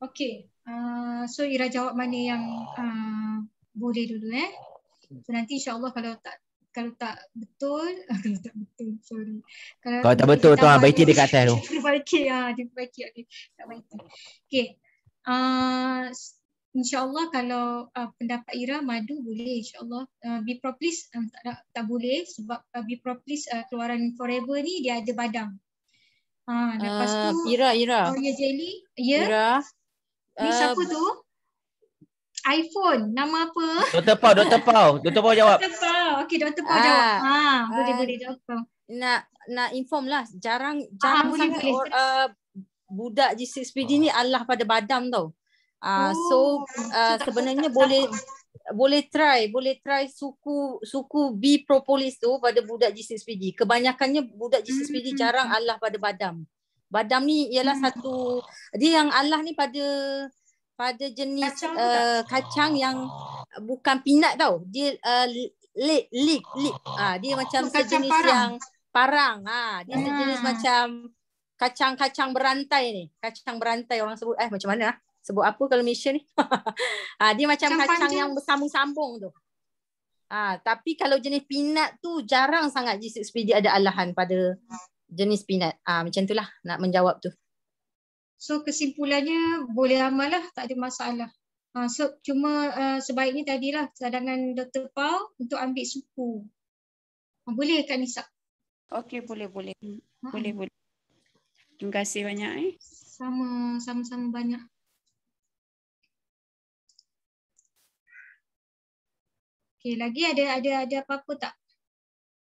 Okey. So Ira jawab mana yang boleh dulu So nanti insya-Allah kalau tak betul, sorry. Kalau tak betul tu baiki dekat atas tu. Diperbaiki. Tak baiki. Okey. InsyaAllah kalau pendapat Ira, madu boleh insyaAllah. B-Propolis tak boleh sebab B-Propolis keluaran Forever ni dia ada badam. Lepas tu Ira. Royal Jelly. Ya. Ira. Ni siapa tu? iPhone. Nama apa? Dr. Pau jawab. Dr. Pau. Okey, Dr. Pau jawab. Boleh Dr. Pau. Nak inform lah. Jarang boleh, sangat boleh. Budak G6PD ni Allah pada badam tau. So sebenarnya boleh try suku B-Propolis tu pada budak G6PD. Kebanyakannya budak G6PD jarang Allah pada badam. Badam ni ialah satu, dia yang Allah ni pada jenis kacang yang bukan peanut tau. Dia leek. Dia macam sejenis yang parang. Dia sejenis macam kacang berantai ni. Kacang berantai orang sebut macam mana sebut apa kalau Malaysia ni? Dia macam kacang yang bersambung-sambung tu. Tapi kalau jenis peanut tu jarang sangat G6PD ada alahan pada jenis peanut. Macam itulah nak menjawab tu. So kesimpulannya boleh amal lah, tak ada masalah. So cuma sebaiknya tadilah cadangan Dr. Pau untuk ambil suku. Boleh Kak Nisa? Okey, boleh. Boleh. Terima kasih banyak. Sama-sama banyak. Okey, lagi ada apa-apa tak?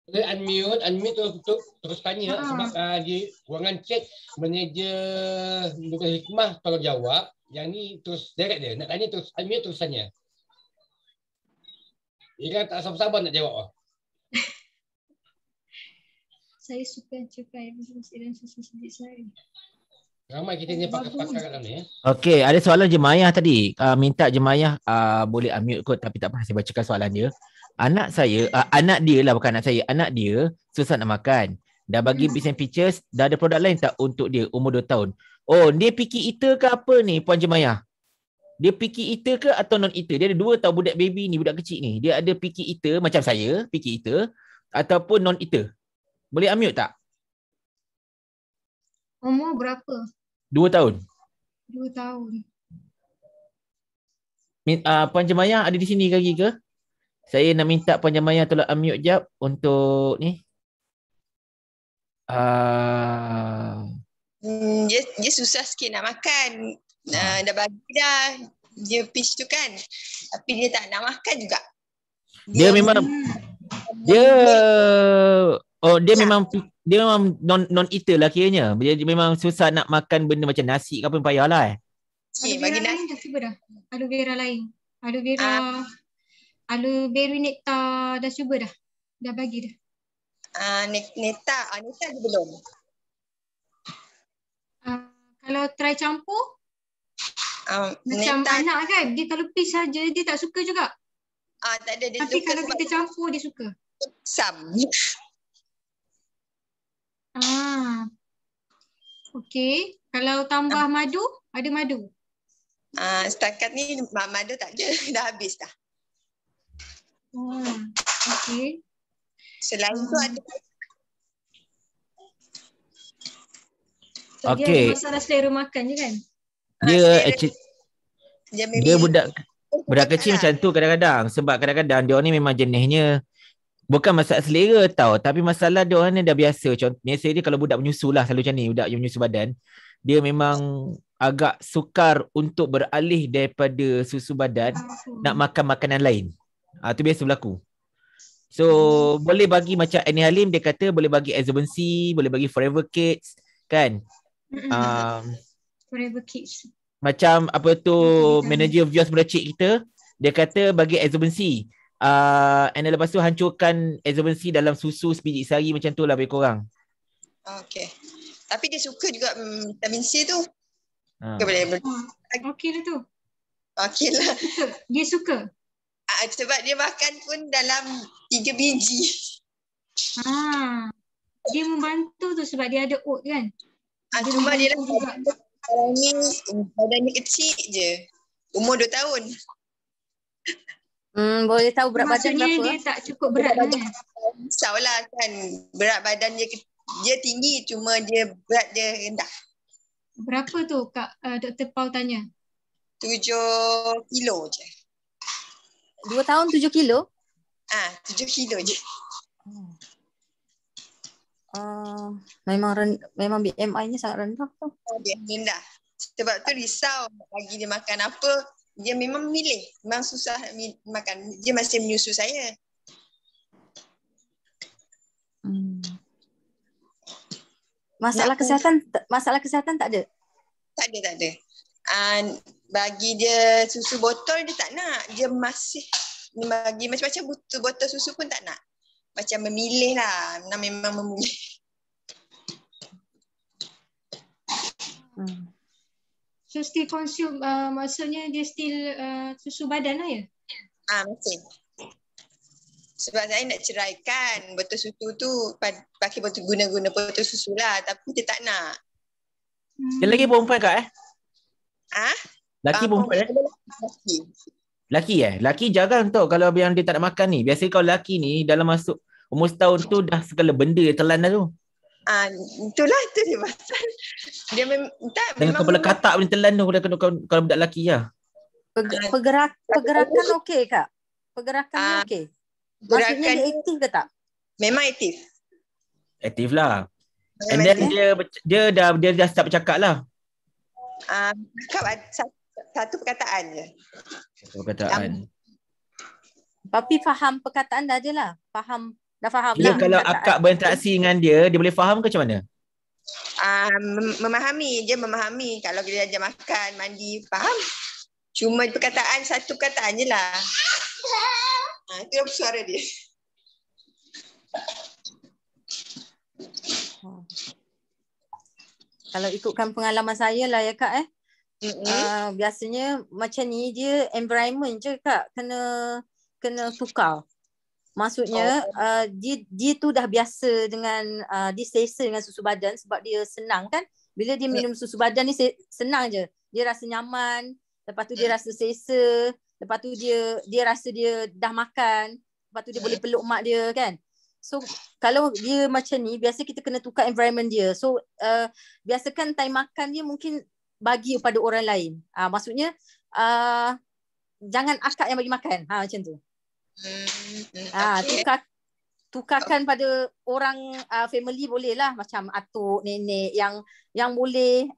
Unmute tu terus tanya sebab di ruangan chat meneja Nurul Hikmah tolong jawab. Yang ni terus direct dia. Nak tanya terus unmute terus tanya. Ira tak sabar-sabar nak jawab. Saya suka cukai dan susu sedikit saya. Ramai kita ni pakar-pakar kat dalam ni. Okey, ada soalan Jemayah tadi. Minta Jemayah boleh unmute kot tapi tak pernah saya bacakan soalan dia. Anak saya, anak dia lah bukan anak saya. Anak dia susah nak makan. Dah bagi bits and pictures, dah ada produk lain tak untuk dia umur 2 tahun? Oh, dia picky eater ke apa ni Puan Jemayah? Dia picky eater ke atau non eater? Dia ada 2 tau budak baby ni, budak kecil ni. Dia ada picky eater macam saya, picky eater ataupun non eater. Boleh unmute tak? Umur berapa? 2 tahun. 2 tahun. Puan Jemayah ada di sini lagi ke? Saya nak minta Puan Jemayah tolong unmute jap untuk ni. Dia susah sikit nak makan. Dah bagi dah dia fish tu kan. Tapi dia tak nak makan juga. Dia memang non eater lah kiranya. Dia memang susah nak makan benda macam nasi ke apa payahlah. Aloe vera lain dah cuba dah. Aloe vera lain. Aloe vera nectar dah cuba dah. Dah bagi dah. Nectar je belum. Kalau try campur macam anak kan, dia kalau pis saja dia tak suka juga. Tak ada dia. Tapi kalau kita campur dia suka. Okey. Kalau tambah madu, ada madu? Setakat ni madu tak ada, dah habis dah. Okey. Selain tu ada. So, dia ada masalah selera makan je kan? Dia budak kecil macam tu kadang-kadang. Sebab kadang-kadang dia ni memang jenisnya bukan masalah selera tau, tapi masalah dia orang ni dah biasa. Contohnya dia kalau budak menyusu lah selalu macam ni, budak yang menyusu badan, dia memang agak sukar untuk beralih daripada susu badan nak makan makanan lain. Tu biasa berlaku. So boleh bagi macam Annie Halim, dia kata boleh bagi Exobency, boleh bagi Forever Kids kan. Forever Kids. Macam apa tu manager Vios Meracik kita, dia kata bagi Exobency. And lepas tu hancurkan Exobency dalam susu sebiji sehari macam tu lah bagi korang. Okay. Tapi dia suka juga vitamin C tu. Boleh. Okey lah tu. Okey lah. Dia suka? Sebab dia makan pun dalam 3 biji. Dia membantu tu sebab dia ada oat kan. Cuma dia sekarang ni badannya kecil je. Umur 2 tahun. Boleh tahu berat badan berapa? Maksudnya dia tak cukup berat kan? Risaulah kan. Berat badan dia tinggi, cuma dia berat dia rendah. Berapa tu Kak Dr. Paul tanya? 7 kilo je. 2 tahun 7 kilo? 7 kilo je. Memang BMI-nya sangat rendah tu. Dia rendah. Sebab tu risau bagi dia makan apa. Dia memang memilih. Memang susah makan. Dia masih menyusu saya. Masalah kesihatan tak ada? Tak ada. Bagi dia susu botol dia tak nak. Dia masih bagi macam-macam botol susu pun tak nak. Macam memilih lah. Memang memilih. So still consume, maksudnya dia still susu badan lah ya? Masih. Sebab saya nak ceraikan botol susu tu pakai guna-guna botol susu lah. Tapi dia tak nak. Dia lagi perempuan kak Laki perempuan Laki Laki jarang tau kalau yang dia tak nak makan ni. Biasanya kalau laki ni dalam masuk umur setahun tu dah segala benda dia telan dah tu. Itulah tu dia pasal. Dia dengan kepala katak boleh telan tu kalau budak lelaki lah. Pergerakan okey kak? Pergerakan okey? Maksudnya dia aktif ke tak? Memang aktif. Aktif lah. And then dia dah start bercakap lah. Satu perkataan je. Satu perkataan. Tapi faham perkataan dah je lah. Dah faham dia lah. Kalau akak berinteraksi dengan dia boleh faham ke macam mana? Memahami. Dia memahami. Kalau dia ajar makan, mandi, faham. Cuma perkataan, satu perkataan je lah. Itu suara dia. Kalau ikutkan pengalaman saya lah ya kak biasanya macam ni dia environment je kak kena tukar. Maksudnya dia tu dah biasa dengan dia selesa dengan susu badan sebab dia senang kan. Bila dia minum susu badan ni senang je. Dia rasa nyaman, lepas tu dia rasa selesa, lepas tu dia rasa dia dah makan, lepas tu dia boleh peluk mak dia kan. So kalau dia macam ni biasa kita kena tukar environment dia. So biasakan time makan dia mungkin bagi kepada orang lain. Maksudnya jangan akak yang bagi makan. Macam tu. Tukarkan pada orang family boleh lah, macam atuk, nenek yang boleh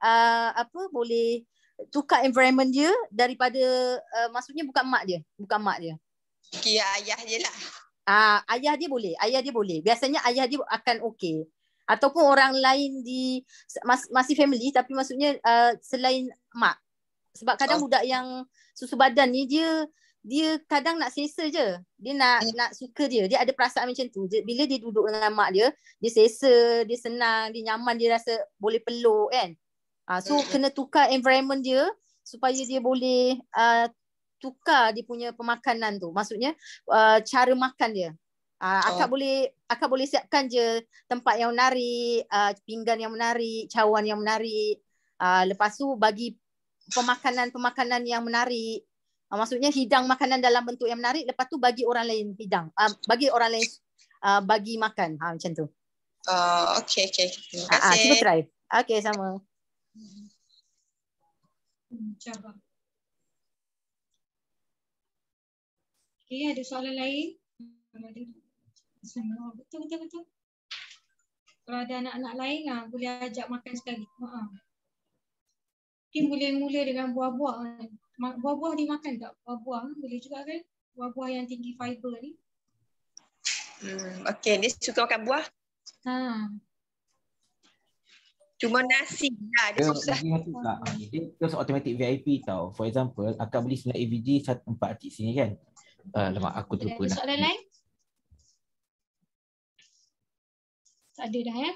boleh tukar environment dia daripada maksudnya bukan mak dia. Kira ayah je lah. Ayah dia boleh. Biasanya ayah dia akan okey. Ataupun orang lain masih family tapi maksudnya selain mak. Sebab kadang budak yang susu badan ni dia kadang nak selesa je. Dia nak suka dia. Dia ada perasaan macam tu. Bila dia duduk dengan mak dia selesa, dia senang, dia nyaman, dia rasa boleh peluk kan. So kena tukar environment dia supaya dia boleh tukar dia punya pemakanan tu. Maksudnya cara makan dia. Akak boleh siapkan je tempat yang menarik, pinggan yang menarik, cawan yang menarik. Lepas tu bagi pemakanan yang menarik. Maksudnya hidang makanan dalam bentuk yang menarik, lepas tu bagi orang lain hidang. Bagi orang lain bagi makan. Macam tu. Okey. Terima kasih. Cuba try. Okey, sama. Cuba. Okey, ada soalan lain? Betul. Kalau ada anak-anak lain boleh ajak makan sekali. Mungkin boleh mula dengan buah-buah. Buah-buah dimakan tak? Buah-buah boleh juga kan? Buah-buah yang tinggi fiber ni. Okey, dia suka makan buah. Cuma nasi lah, dia susah. Dia terus automatic VIP tau. For example, akak beli 9 AVG 4 kat sini kan. Lemak aku terlupa dah. Soalan lain? Tak ada dah ya?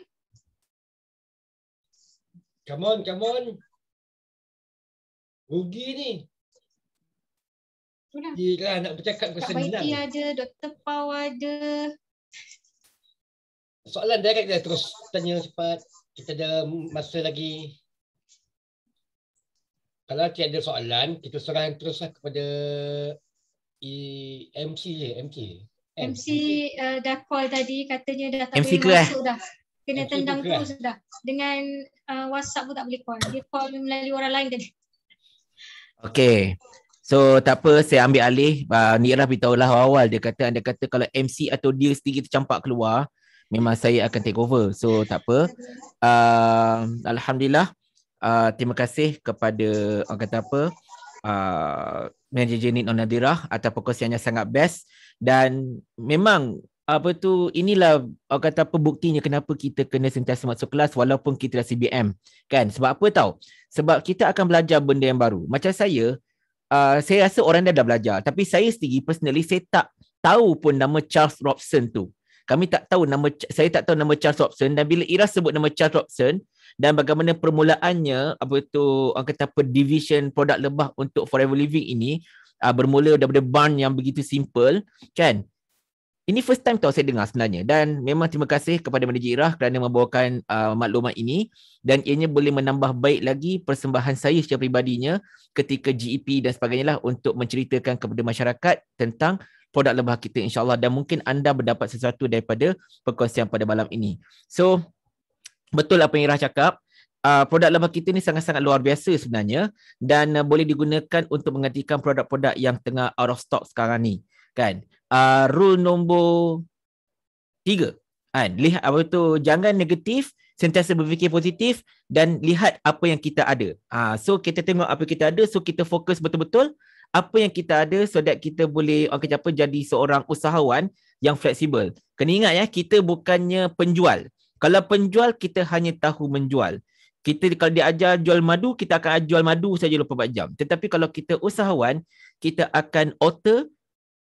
Come on. Rugi ni. Yelah, nak bercakap Kak kesenang. Baiti ada, Dr. Pau ada. Soalan direct dia terus tanya cepat. Kita ada masa lagi. Kalau tiada soalan, kita serahkan teruslah kepada MC dah call tadi, katanya dah tak MC boleh masuk dah. Kena MC tendang kelas. terus dah. Dengan WhatsApp pun tak boleh call. Dia call melalui orang lain tadi. Okay. So tak apa, saya ambil alih. Nira beritahulah awal dia kata, anda kata kalau MC atau dia sendiri tercampak keluar, memang saya akan take over. So tak apa. Alhamdulillah. Terima kasih kepada orang kata apa, Manager Unit Nadirah atas perkongsiannya sangat best. Dan memang apa tu, inilah orang kata apa buktinya kenapa kita kena sentiasa masuk kelas walaupun kita dah CBM. Kan? Sebab apa tahu? Sebab kita akan belajar benda yang baru. Macam saya rasa orang dah belajar. Tapi saya sendiri personally, saya tak tahu pun nama Charles Robson tu. Saya tak tahu nama Charles Robson. Dan bila Ira sebut nama Charles Robson dan bagaimana permulaannya, apa tu, orang kata apa, division produk lebah untuk Forever Living ini bermula daripada barn yang begitu simple, kan? Ini first time tahu saya dengar sebenarnya. Dan memang terima kasih kepada Manager Ira kerana membawakan maklumat ini. Dan ianya boleh menambah baik lagi persembahan saya secara pribadinya ketika GEP dan sebagainya lah untuk menceritakan kepada masyarakat tentang produk lebah kita, insyaAllah. Dan mungkin anda berdapat sesuatu daripada perkongsian pada malam ini. So, betul apa yang Ira cakap. Produk lebah kita ni sangat-sangat luar biasa sebenarnya. Dan boleh digunakan untuk menggantikan produk-produk yang tengah out of stock sekarang ni. Kan? Rule nombor 3. Lihat apa tu, jangan negatif, sentiasa berfikir positif dan lihat apa yang kita ada. So kita tengok apa kita ada, so kita fokus betul-betul apa yang kita ada so that kita boleh jadi seorang usahawan yang fleksibel. Kena ingat ya, kita bukannya penjual. Kalau penjual, kita hanya tahu menjual. Kita kalau diajar jual madu, kita akan jual madu saja 24 jam. Tetapi kalau kita usahawan, kita akan alter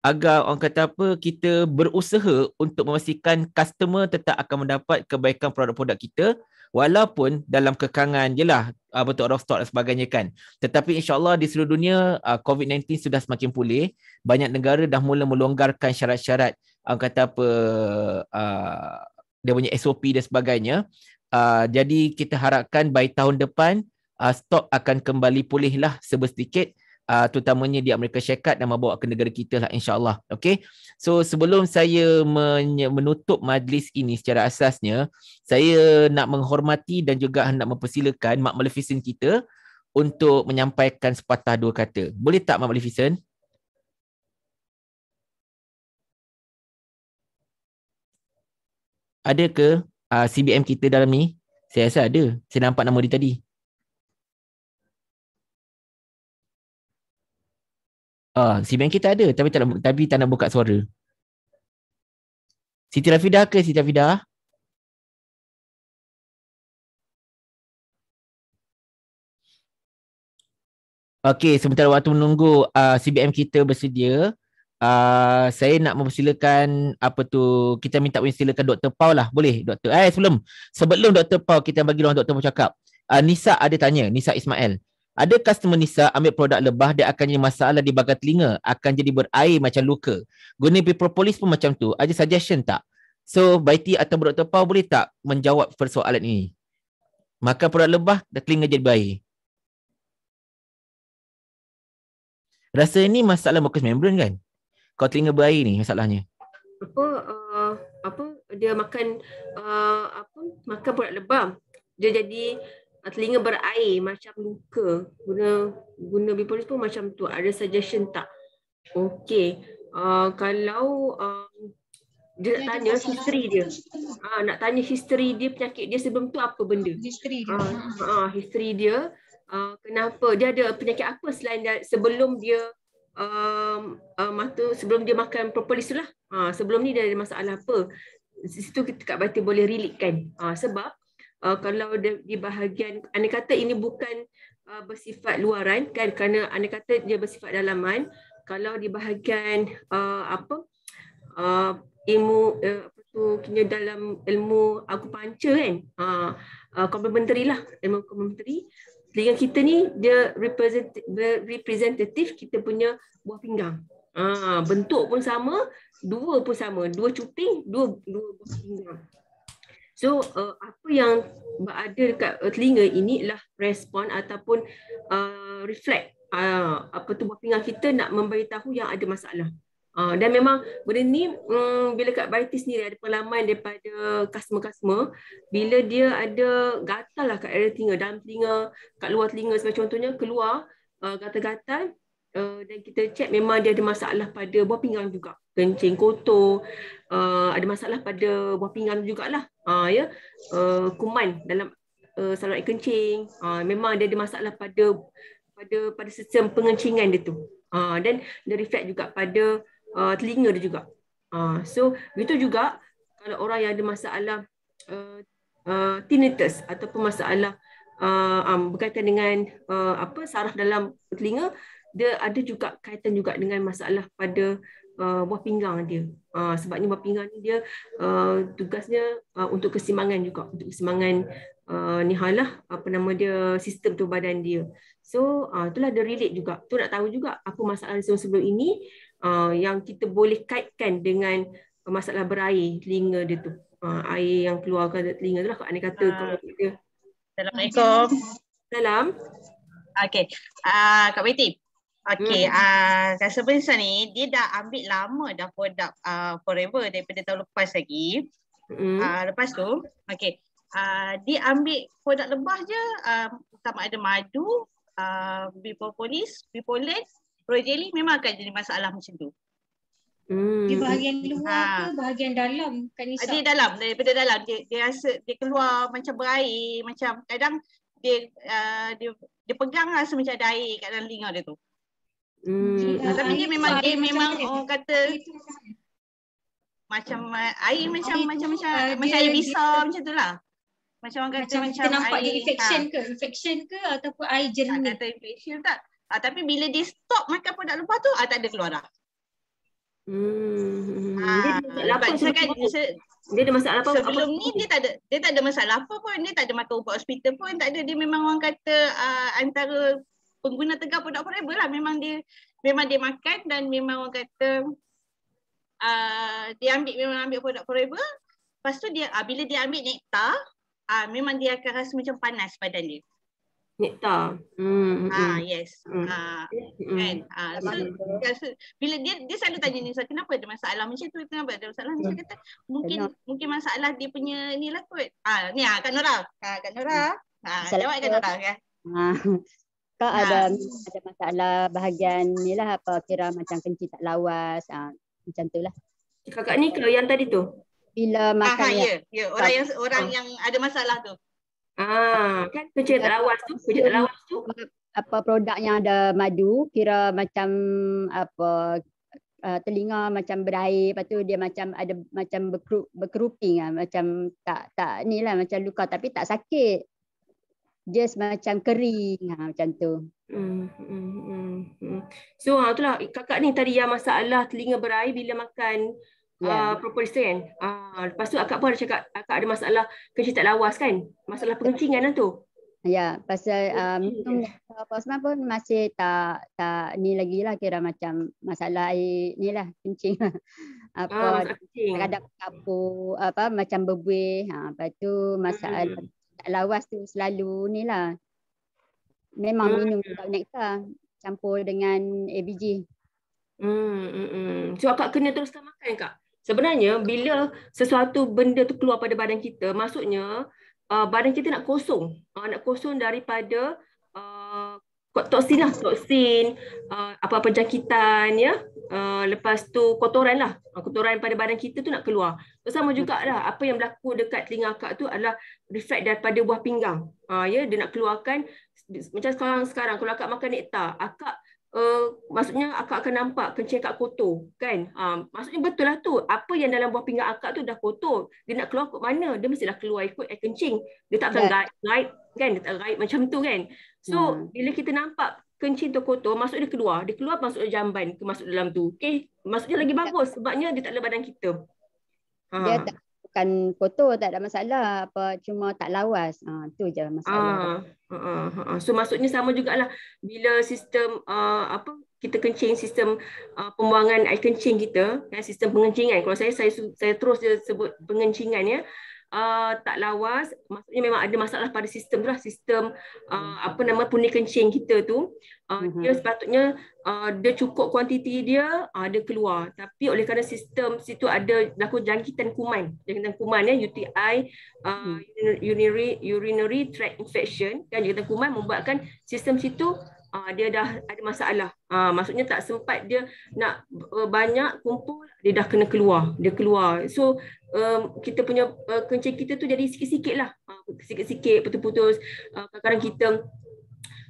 agar orang kata apa, kita berusaha untuk memastikan customer tetap akan mendapat kebaikan produk-produk kita walaupun dalam kekangan je lah betul out of stock dan sebagainya kan. Tetapi insyaAllah di seluruh dunia COVID-19 sudah semakin pulih. Banyak negara dah mula melonggarkan syarat-syarat orang kata apa, dia punya SOP dan sebagainya. Jadi kita harapkan by tahun depan stok akan kembali pulih lah sedikit. Terutamanya di Amerika Syarikat dan membawa ke negara kita lah, insyaAllah. Okay. So sebelum saya menutup majlis ini secara asasnya, saya nak menghormati dan juga hendak mempersilakan Mak Maleficent kita untuk menyampaikan sepatah dua kata. Boleh tak Mak Maleficent? Ada ke CBM kita dalam ni? Saya rasa ada. Saya nampak nama dia tadi. CBM kita ada tapi tak nak buka suara. Siti Rafidah ke Siti Rafidah? Okey, sebentar waktu menunggu CBM kita bersedia. Saya nak mempersilakan kita minta mempersilakan Dr. Pau lah. Boleh Dr. Sebelum Dr. Pau kita bagi ruang Dr. Pau cakap. Nisa ada tanya, Nisa Ismail. Ada customer Nisa ambil produk lebah, dia akan jadi masalah di bahagian telinga, akan jadi berair macam luka. Guna propolis pun macam tu. Ada suggestion tak? So, Baiti atau Dr. Pau boleh tak menjawab persoalan ini? Makan produk lebah, dan telinga jadi berair. Rasa ini masalah mucous membrane kan? Kalau telinga berair ni masalahnya. Dia makan makan produk lebah. Dia jadi telinga berair macam luka. Guna bipolis pun macam tu. Ada suggestion tak? Okey. Kalau dia nak tanya history dia. Nak tanya history dia, penyakit dia sebelum tu apa benda? History dia. History dia. Kenapa? Dia ada penyakit apa selain sebelum dia sebelum dia makan propolis tu lah. Sebelum ni dia ada masalah apa? Situ Kak Baiti boleh relate kan. Sebab kalau di bahagian, anda kata ini bukan bersifat luaran kan, kerana anda kata dia bersifat dalaman. Kalau di bahagian ilmu dalam ilmu akupuncture kan, complementary lah, ilmu complementary, telinga kita ni dia representatif kita punya buah pinggang. Bentuk pun sama, dua pun sama, dua cuping, dua buah pinggang. So apa yang berada dekat telinga ini ialah respon ataupun reflect buah pinggang kita nak memberitahu yang ada masalah. Dan memang benda ni bila Kak Baiti sendiri ada pengalaman daripada customer-customer, bila dia ada gatal lah kat area telinga, dalam telinga, kat luar telinga, sebagai contohnya keluar gatal-gatal dan kita cek memang dia ada masalah pada buah pinggang juga. Kencing kotor, ada masalah pada buah pinggang jugalah. Ya, kuman dalam saluran air kencing, memang dia ada masalah pada sistem pengencingan dia tu. Dan dia reflect juga pada telinga dia juga. So begitu juga kalau orang yang ada masalah tinnitus ataupun masalah berkaitan dengan saraf dalam telinga, dia ada juga kaitan juga dengan masalah pada buah pinggang dia. Sebabnya buah pinggang ni dia tugasnya untuk keseimbangan juga, untuk keseimbangan sistem tu badan dia. So itulah dia relate juga. Tu nak tahu juga apa masalah sebelum ini yang kita boleh kaitkan dengan masalah berair telinga dia tu. Air yang keluar dari telinga tu lah kalau kata kalau kita. Assalamualaikum. Salam. Okey. Kak Betty. Okey, rasa besar ni dia dah ambil lama dah produk Forever daripada tahun lepas lagi. Lepas tu, okey. Dia ambil produk lebah je, sama ada madu, bipolis, bipolen, rojeli, memang akan jadi masalah macam tu. Di bahagian luar ke bahagian dalam Kak Nisa? Dia dalam, daripada dalam dia rasa dia keluar macam berair, macam kadang dia pegang rasa macam ada air kat dalam telinga dia tu. Tapi dia memang orang kata macam air macam air besar macam tu lah. Macam orang kata macam nampak air, dia infection ke ataupun air jernih. Tak kata infection tak. Tapi bila dia stop makan produk lupa tu, tak ada keluar dah. Dia ada masalah apa? Sebelum ni dia tak ada masalah apa pun. Dia tak ada makan ubat hospital pun, tak ada. Dia memang orang kata antara pengguna tegar produk Forever lah. Memang dia makan dan memang orang kata dia ambil produk Forever. Lepas tu dia bila dia ambil nektar, memang dia akan rasa macam panas badan dia. Nektar. Yes. Kan. So, bila dia selalu tanya Nisa, kenapa ada masalah macam tu? Kenapa ada masalah? Nisa kata mungkin masalah dia punya ni lah kot. Ni Kak Nora. Kak Nora. Jawab Kak Nora ya. Kak ada masalah bahagian ni lah, apa kira macam kencing tak lawas, macam tu lah. Kakak ni ke yang tadi tu? Bila makan orang yang ada masalah tu. Kan kencing tak lawas tu, apa produk yang ada madu, kira macam apa telinga macam berair, lepas tu dia macam ada macam berkeruping macam tak ni lah, macam luka tapi tak sakit. Dia semacam kering macam tu. So itulah kakak ni tadi yang masalah telinga berair bila makan propolis kan. Lepas tu akak pun ada cakap akak ada masalah kencing tak lawas kan. Masalah pengencingan lah tu. Ya, pasal minum Posma pun masih tak ni lagi lah, kira macam masalah air ni lah, kencing. Kadang kapur macam berbuih. Lepas tu masalah tak lawas tu selalu ni lah. Memang minum ubat nektar campur dengan ABG. So akak kena teruskan makan Kak. Sebenarnya bila sesuatu benda tu keluar pada badan kita, maksudnya badan kita nak kosong. Nak kosong daripada toksin lah, apa-apa jangkitan ya. Lepas tu kotoran lah. Kotoran pada badan kita tu nak keluar. So, sama jugalah apa yang berlaku dekat telinga akak tu adalah reflect daripada buah pinggang. Ya, dia nak keluarkan macam sekarang kalau akak makan nektar, akak maksudnya akak akan nampak kencing akak kotor kan. Maksudnya betul lah tu, apa yang dalam buah pinggang akak tu dah kotor, dia nak keluar ke mana, dia mestilah keluar ikut air kencing. Dia tak akan gaib kan, dia tak gaib macam tu kan. So bila kita nampak kencing tu kotor, maksudnya dia keluar masuk jamban ke masuk dalam tu. Okay, maksudnya lagi bagus sebabnya dia tak ada badan kita. Dia bukan kotor, tak ada masalah, apa cuma tak lawas. Tu je masalah. So maksudnya sama jugalah bila sistem kita kencing, sistem pembuangan air kencing kita, kan, sistem pengencingan. Kalau saya terus je sebut pengencingan ya. Tak lawas, maksudnya memang ada masalah pada sistem tu lah, sistem punai kencing kita tu. Dia sepatutnya dia cukup kuantiti dia keluar, tapi oleh kerana sistem situ ada berlaku jangkitan kuman ya, UTI, urinary tract infection kan, jangkitan kuman membuatkan sistem situ dia dah ada masalah. Maksudnya tak sempat dia nak banyak kumpul, dia dah kena keluar. Dia keluar. So kita punya kencing kita tu jadi sikit-sikit lah. Sikit-sikit, putus-putus. Kadang-kadang kita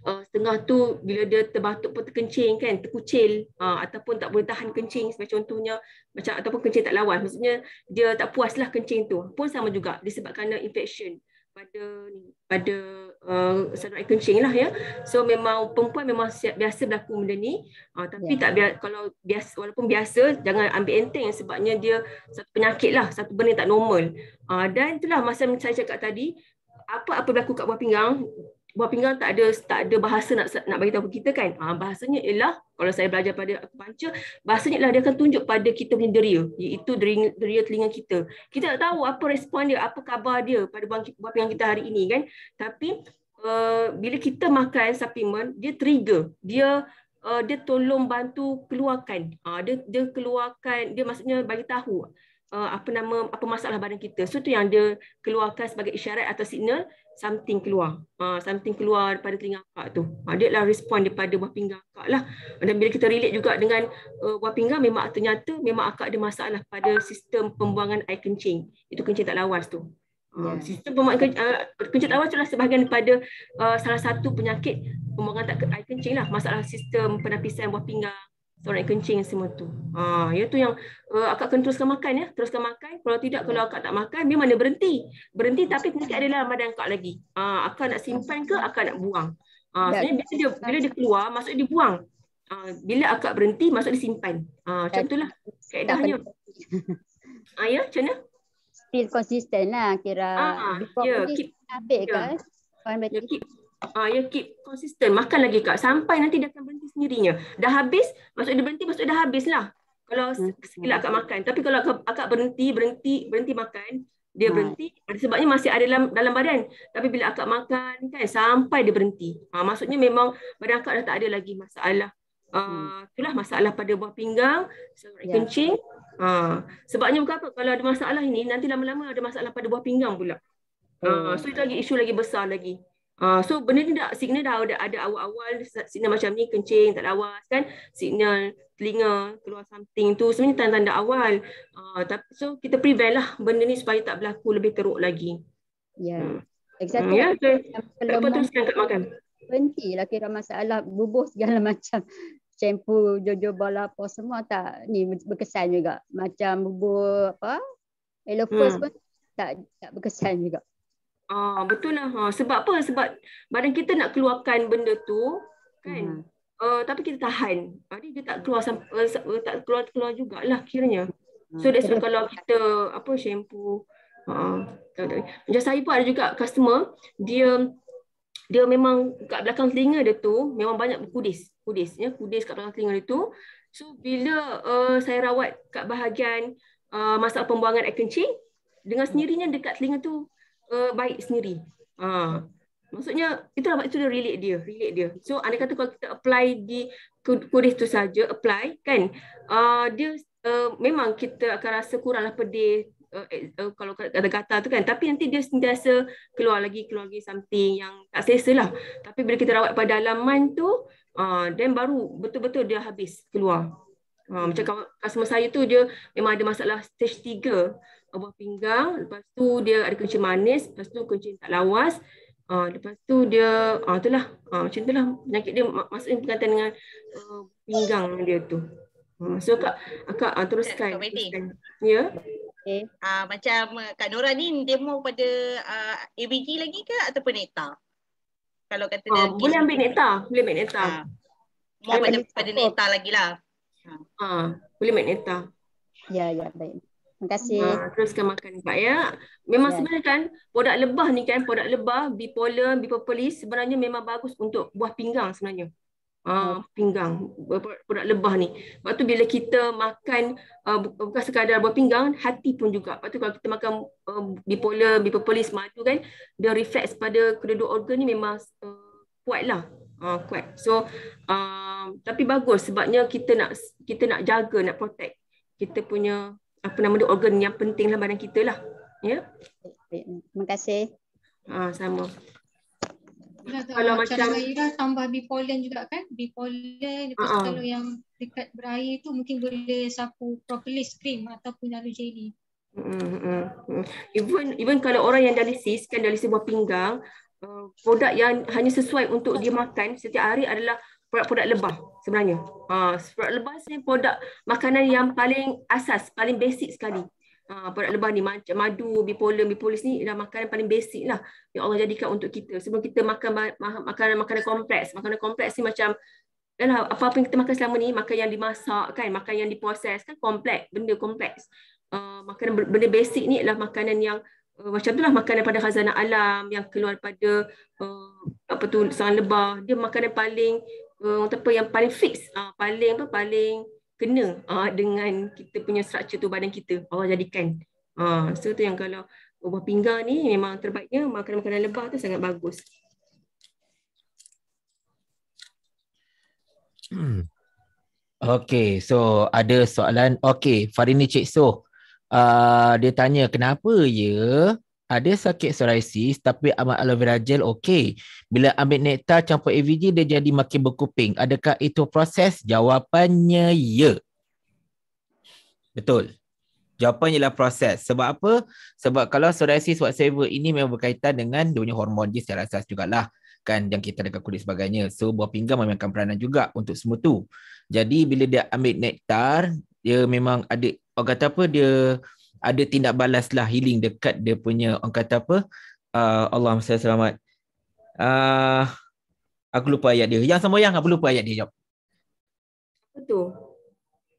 setengah tu bila dia terbatuk pun terkencing kan, terkucil, ataupun tak boleh tahan kencing, sebagai contohnya macam ataupun kencing tak lawas, maksudnya dia tak puas lah kencing tu pun sama juga disebabkan infection pada saluran air kencing lah ya. So memang perempuan memang biasa berlaku benda ni, tapi tak kalau biasa, walaupun biasa jangan ambil enteng sebabnya dia satu penyakit lah, satu benda tak normal. Dan itulah masa saya cakap tadi, apa berlaku kat buah pinggang tak ada bahasa nak bagi tahu kita kan. Bahasanya ialah, kalau saya belajar pada acupuncture, bahasanya ialah dia akan tunjuk pada kita punya deria, iaitu deria telinga kita. Kita tak tahu apa respon dia, apa khabar dia pada buah pinggang kita hari ini kan. Tapi bila kita makan supplement, dia trigger, dia tolong bantu keluarkan. Dia keluarkan, dia maksudnya bagi tahu apa masalah badan kita. So tu yang dia keluarkan sebagai isyarat atau signal something keluar. Something keluar daripada telinga akak tu. Dia lah respon daripada buah pinggang akak lah. Dan bila kita relate juga dengan buah pinggang, memang ternyata memang akak ada masalah pada sistem pembuangan air kencing. Itu kencing tak lawas tu. Sistem pembuangan kencing tak lawas itulah sebahagian daripada salah satu penyakit pembuangan air kencing lah. Masalah sistem penapisan buah pinggang, saluran air kencing semua tu. Itu yang akak kena teruskan makan ya. Teruskan makan. Kalau tidak, kalau akak tak makan, memang dia berhenti. Berhenti tapi penyakit ada dalam badan akak lagi. Akak nak simpan ke, akak nak buang. Sebenarnya bila dia keluar, maksudnya dia buang. Bila akak berhenti, maksudnya dia simpan. Macam itulah kaedahnya. Ya, macam mana? Still konsisten lah kira. Keep konsisten. Makan lagi Kak. Sampai nanti dia akan berhenti sendirinya. Dah habis, maksud dia berhenti, maksud dah habis lah. Kalau sekali akak makan. Tapi kalau akak berhenti makan, dia berhenti. Sebabnya masih ada dalam badan. Tapi bila akak makan kan, sampai dia berhenti. Maksudnya memang badan akak dah tak ada lagi masalah. Itulah masalah pada buah pinggang, saluran kencing. Sebabnya bukan apa, kalau ada masalah ini, nanti lama-lama ada masalah pada buah pinggang pula. So itu lagi isu lagi besar lagi. So benda ni signal dah ada awal-awal, signal macam ni, kencing tak lawas kan, signal telinga keluar something tu sebenarnya tanda-tanda awal. So kita prevent lah benda ni supaya tak berlaku lebih teruk lagi. Exactly. Kalau teruskan kat makan. Berhentilah kira masalah bubuh segala macam. Shampoo, jojoba apa semua tak ni berkesan juga. Macam bubuh Elophus pun tak berkesan juga. Betul lah. Sebab apa? Sebab badan kita nak keluarkan benda tu kan. Tapi kita tahan. Dia tak keluar tak keluar jugalah kiranya. So that's why kalau kita shampoo, macam saya pun ada juga customer, dia memang kat belakang telinga dia tu memang banyak kudis kat belakang telinga dia tu. So bila saya rawat kat bahagian masalah pembuangan air kencing, dengan sendirinya dekat telinga tu baik sendiri. Maksudnya itu dia relate dia. So andai kata kalau kita apply di kudis tu saja, apply kan, dia memang kita akan rasa kuranglah pedih. Kalau ada gatal tu kan, tapi nanti dia sentiasa keluar lagi something yang tak selesa lah. Tapi bila kita rawat pada dalaman tu, then baru betul-betul dia habis keluar. Macam customer saya tu, dia memang ada masalah stage 3 buah pinggang, lepas tu dia ada kencing manis, lepas tu kencing tak lawas, lepas tu dia itulah macam itulah penyakit dia, maksudnya berkaitan dengan pinggang dia tu. So akak teruskan. Ya. Okay. Macam Kak Nora ni demo pada ABG lagi ke ataupun Nektar? Kalau kata boleh ambil Nektar, Mau pada Nektar lagi lah. Boleh ambil Nektar. Ya, baik. Terima kasih. Teruskan makan Kak ya. Memang sebenarnya kan produk lebah ni kan, produk lebah, bipolar, bipolis sebenarnya memang bagus untuk buah pinggang sebenarnya. Pinggang, produk lebah ni. Sebab tu bila kita makan bukan sekadar buah pinggang, hati pun juga. Sebab tu kalau kita makan bipolar, bipolis, madu kan, dia refleks pada kedua-dua organ ni memang kuat lah. Kuat. So tapi bagus sebabnya kita nak jaga, nak protect kita punya organ yang penting dalam badan kita lah. Ya. Terima kasih. Sama. Kalau macam cadangan Ira tambah bipolen juga kan? Bipolen, lepas tu kalau yang dekat berair tu mungkin boleh sapu propolis cream ataupun aloe jelly. Even kalau orang yang dialisis kan, dialisis buah pinggang, produk yang hanya sesuai untuk dia makan setiap hari adalah produk lebah sebenarnya. Produk lebah sebenarnya produk makanan yang paling asas, paling basic sekali. Produk lebah ni macam madu, bipolis ni adalah makanan paling basic lah yang Allah jadikan untuk kita. Sebelum kita makan makanan kompleks. Makanan kompleks ni macam apa-apa yang kita makan selama ni, makan yang dimasak kan, makan yang diproses kan, kompleks, benda kompleks. Makanan benda basic ni adalah makanan yang macam itulah, makanan pada khazanah alam yang keluar pada sarang lebah. Dia makanan paling yang paling fix, paling kena dengan kita punya structure tu badan kita, Allah jadikan. So tu yang kalau buah pinggang ni memang terbaiknya makanan-makanan lebah tu sangat bagus. Okay, so ada soalan. Okay, Farini Cik So. Dia tanya kenapa ya ada sakit psoriasis tapi amat aloe vera gel okey. Bila ambil nektar campur AVG dia jadi makin berkuping. Adakah itu proses? Jawapannya ya. Betul. Jawapannya ialah proses. Sebab apa? Sebab kalau psoriasis whatsoever ini memang berkaitan dengan dunia hormon dia secara asas jugalah. Kan yang kita dekat kulit sebagainya. So buah pinggang memainkan peranan juga untuk semua tu. Jadi bila dia ambil nektar, dia memang ada, orang kata apa, dia ada tindak balas lah, healing dekat dia punya, orang kata apa, Allahumma salli selamat. Aku lupa ayat dia. Yang sama yang aku lupa ayat dia. Jawab. Betul.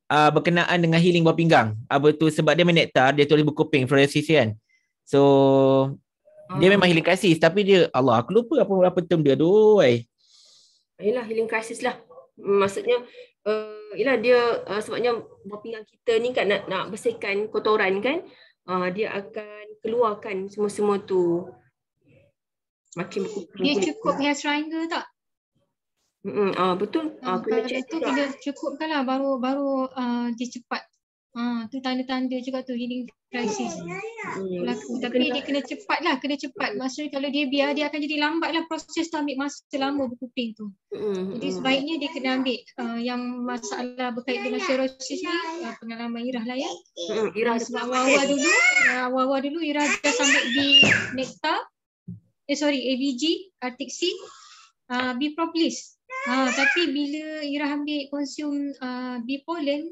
Berkenaan dengan healing buah pinggang. Betul, sebab dia main nektar, dia tulis berkuping, psoriasis kan. So dia memang healing crisis, tapi dia, Allah, aku lupa apa term dia tu. Yalah, healing crisis lah. Maksudnya ialah dia sebabnya buah pinggang kita ni kan nak bersihkan kotoran kan, dia akan keluarkan semua-semua tu. Makin dia cukup hair triangle tak? Betul. Kena check tu kena cukupkan lah baru dia cepat. Tu tanda-tanda juga tu healing crisis. Tapi dia kena cepat lah, kena cepat. Maksudnya kalau dia biar, dia akan jadi lambat lah, proses tu ambil masa lama berkuping tu. Jadi sebaiknya dia kena ambil yang masalah berkait dengan psoriasis ni, pengalaman Irah lah ya. Sebab awal-awal dulu Irah dah ambil di nektar, AVG, Arctic Sea, B-propolis. Tapi bila Irah ambil consume bipolen,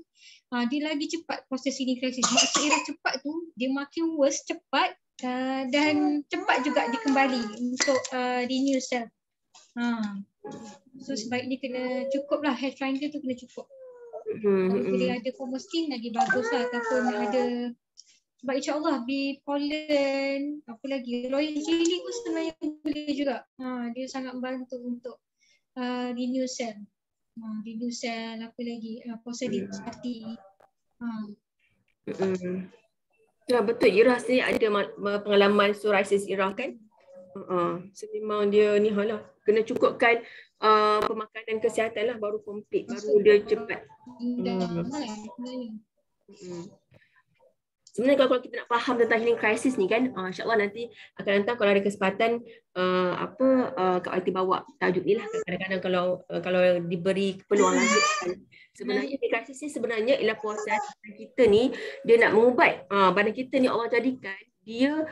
dia lagi cepat proses healing crisis. Maksud Irah cepat tu, dia makin worse cepat dan cepat juga dia kembali untuk renew cell. So sebaiknya kena cukup lah, hair triangle tu kena cukup. Kalau boleh ada foamoskin lagi bagus lah, ataupun ada, sebab insyaAllah bipolen, apa lagi, royal jelly pun sebenarnya boleh juga. Dia sangat membantu untuk renew cell. Renew cell, apa lagi, positive hati. Ya betul, Irah sendiri ada pengalaman psoriasis Irah kan. So memang dia ni lah, kena cukupkan pemakanan kesihatan lah, baru complete, baru dia cepat. Sebenarnya kalau kita nak faham tentang healing crisis ni kan, insyaAllah nanti akan datang kalau ada kesempatan Kak Alti bawa tajuk ni lah. Kadang-kadang kalau diberi peluang lagi kan. Sebenarnya healing crisis ni sebenarnya ialah proses kita ni, dia nak mengubat badan kita ni, Allah jadikan dia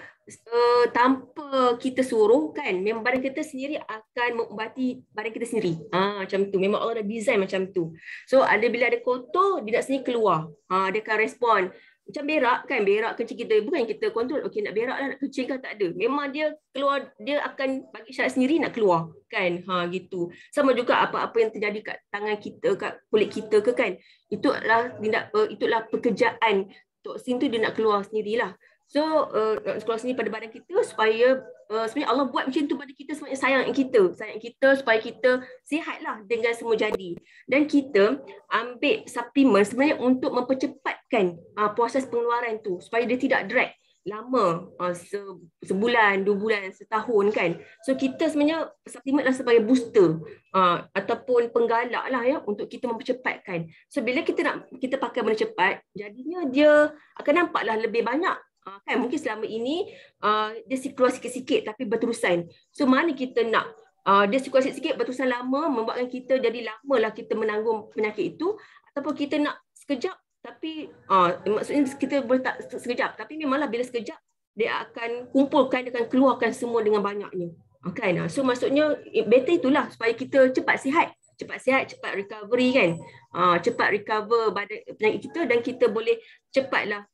tanpa kita suruh kan, memang badan kita sendiri akan mengubati badan kita sendiri. Macam tu, memang Allah dah design macam tu. So bila ada kotor, dia nak sendiri keluar. Dia akan respon. Macam berak kan, berak kencing kita, bukan kita kontrol, okey nak berak lah, nak kencing kan, tak ada. Memang dia keluar, dia akan bagi syarat sendiri nak keluar kan, gitu. Sama juga apa-apa yang terjadi kat tangan kita, kat kulit kita ke kan, itulah pekerjaan toksin tu, dia nak keluar sendirilah. So nak keluar sendiri pada badan kita supaya sebenarnya Allah buat macam tu pada kita, sebenarnya sayang kita supaya kita sihatlah dengan semua jadi. Dan kita ambil suplemen sebenarnya untuk mempercepatkan proses pengeluaran tu supaya dia tidak drag lama, sebulan, 2 bulan, setahun kan. So kita sebenarnya suplemen lah sebagai booster ataupun penggalak lah ya, untuk kita mempercepatkan. So bila kita pakai benda cepat, jadinya dia akan nampaklah lebih banyak. Kan mungkin selama ini dia keluar sikit-sikit tapi berterusan. So mana kita nak dia sikit sikit berterusan lama membuatkan kita jadi lamalah kita menanggung penyakit itu, ataupun kita nak sekejap tapi maksudnya kita boleh tak sekejap, tapi memanglah bila sekejap dia akan kumpulkan, dia akan keluarkan semua dengan banyaknya. Kan? So maksudnya better itulah supaya kita cepat sihat, cepat recovery kan. Cepat recover badan penyakit kita dan kita boleh cepatlah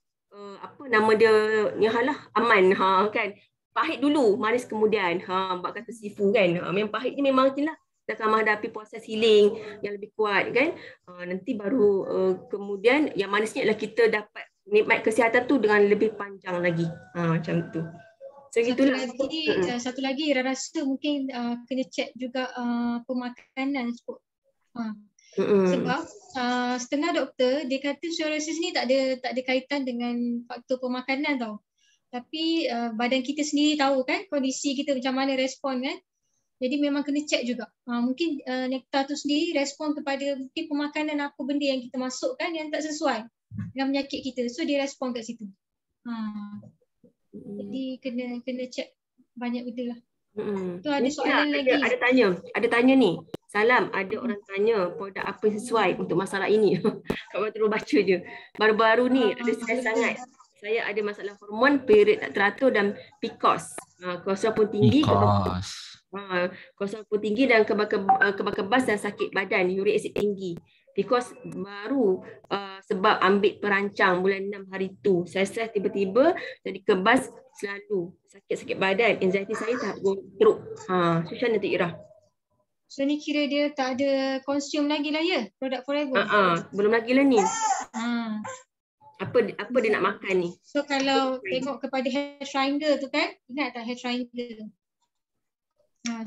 aman kan. Pahit dulu, manis kemudian. Bak kata Sifu kan. Memang pahit ni memang itulah. Kita akan menghadapi proses healing yang lebih kuat kan. Nanti baru kemudian yang manisnya adalah kita dapat nikmat kesihatan tu dengan lebih panjang lagi. Macam tu. So gitulah. Satu lagi rasa mungkin kena check juga pemakanan sebab sebab setengah doktor dia kata psoriasis ni tak ada kaitan dengan faktor pemakanan tau. Tapi badan kita sendiri tahu kan kondisi kita macam mana respon kan. Jadi memang kena check juga. Mungkin nektar tu sendiri respon kepada mungkin pemakanan apa benda yang kita masukkan yang tak sesuai dengan penyakit kita. So dia respon kat situ. Jadi kena check banyak benda lah. Tu ada soalan lagi. Ada tanya ni. Salam, ada orang tanya produk apa yang sesuai untuk masalah ini. Kak terus baca je. Baru-baru ni ada stres sangat. Saya ada masalah hormon, period tak teratur dan PCOS. Kolesterol pun tinggi. Kolesterol pun tinggi dan kebas dan sakit badan, uric acid tinggi. PCOS baru sebab ambil perancang bulan 6 hari tu. Saya stres tiba-tiba jadi kebas selalu. Sakit-sakit badan, anxiety saya tahap teruk. Susah nanti Irah. So ni kira dia tak ada consume lagi lah ya? Produk Forever? Belum lagi lah ni. Apa dia nak makan ni? So kalau tengok kepada hair triangle tu kan, ingat tak hair triangle?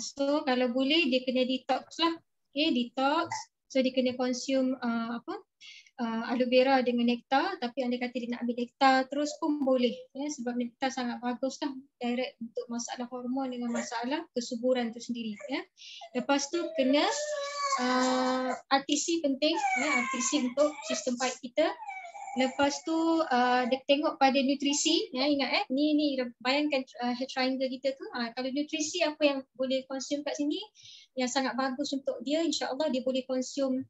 So kalau boleh dia kena detox lah. Okay, detox. So dia kena consume aloe vera dengan nektar, tapi anda kata dia nak ambil nektar terus pun boleh ya, sebab nektar sangat bagus lah direct untuk masalah hormon dengan masalah kesuburan tu sendiri ya. Lepas tu kena RTC penting ya, RTC untuk sistem paip kita. Lepas tu dia tengok pada nutrisi ya, ingat ni bayangkan hair triangle kita tu kalau nutrisi apa yang boleh consume kat sini yang sangat bagus untuk dia, insya-Allah dia boleh consume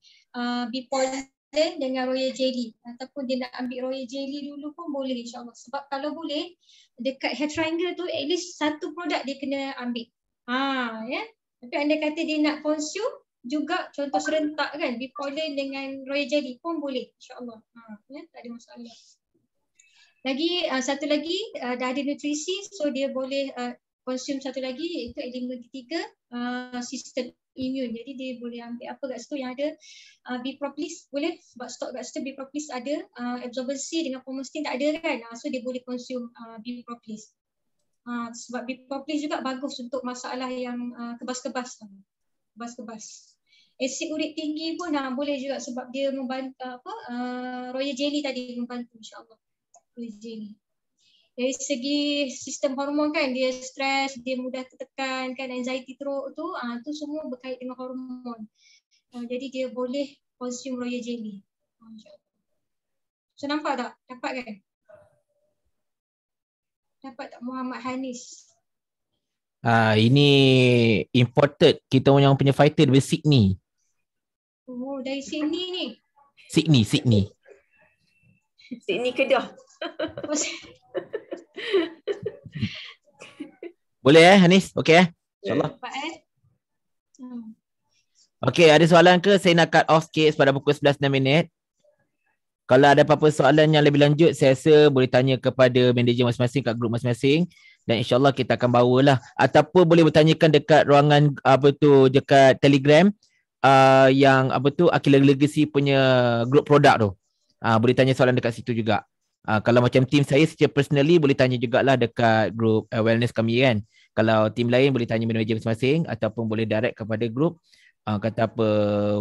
bipolar dengan royal jelly ataupun dia nak ambil royal jelly dulu pun boleh insya-Allah. Sebab kalau boleh dekat hair triangle tu at least satu produk dia kena ambil. Ya. Tapi anda kata dia nak consume juga contoh serentak kan, bipolar dengan royal jelly pun boleh insya-Allah. Ya, tak ada masalah. Lagi satu lagi dah ada nutrisi, so dia boleh consume satu lagi iaitu elemen ketiga sistem imun. Jadi dia boleh ambil apa kat situ yang ada B-propolis boleh, sebab stok kat situ B-propolis ada, absorbency dengan pomostin tak ada kan. So dia boleh consume B-propolis. Sebab B-propolis juga bagus untuk masalah yang kebas-kebas. Asid urik tinggi pun boleh juga sebab dia membantu royal jelly tadi membantu insya-Allah. Royal jelly. Dari segi sistem hormon kan, dia stres, dia mudah tertekan kan, anxiety teruk tu, tu semua berkait dengan hormon. Jadi dia boleh consume royal jelly. So nampak tak? Dapat kan? Dapat tak Muhammad Hanis? Ini imported. Kita yang punya fighter dari Sydney. Oh, dari Sydney ni? Sydney. Sydney Kedah. Boleh Hanis? Okey InsyaAllah. Okey, ada soalan ke? Saya nak cut off sikit pada pukul 11:06. Kalau ada apa-apa soalan yang lebih lanjut, saya rasa boleh tanya kepada manager masing-masing kat grup masing-masing dan insyaAllah kita akan bawalah. Ataupun boleh bertanyakan dekat ruangan dekat Telegram yang Akila Legacy punya grup produk tu. Boleh tanya soalan dekat situ juga. Kalau macam tim saya secara personally boleh tanya jugalah dekat grup wellness kami kan. Kalau tim lain boleh tanya manager masing-masing ataupun boleh direct kepada grup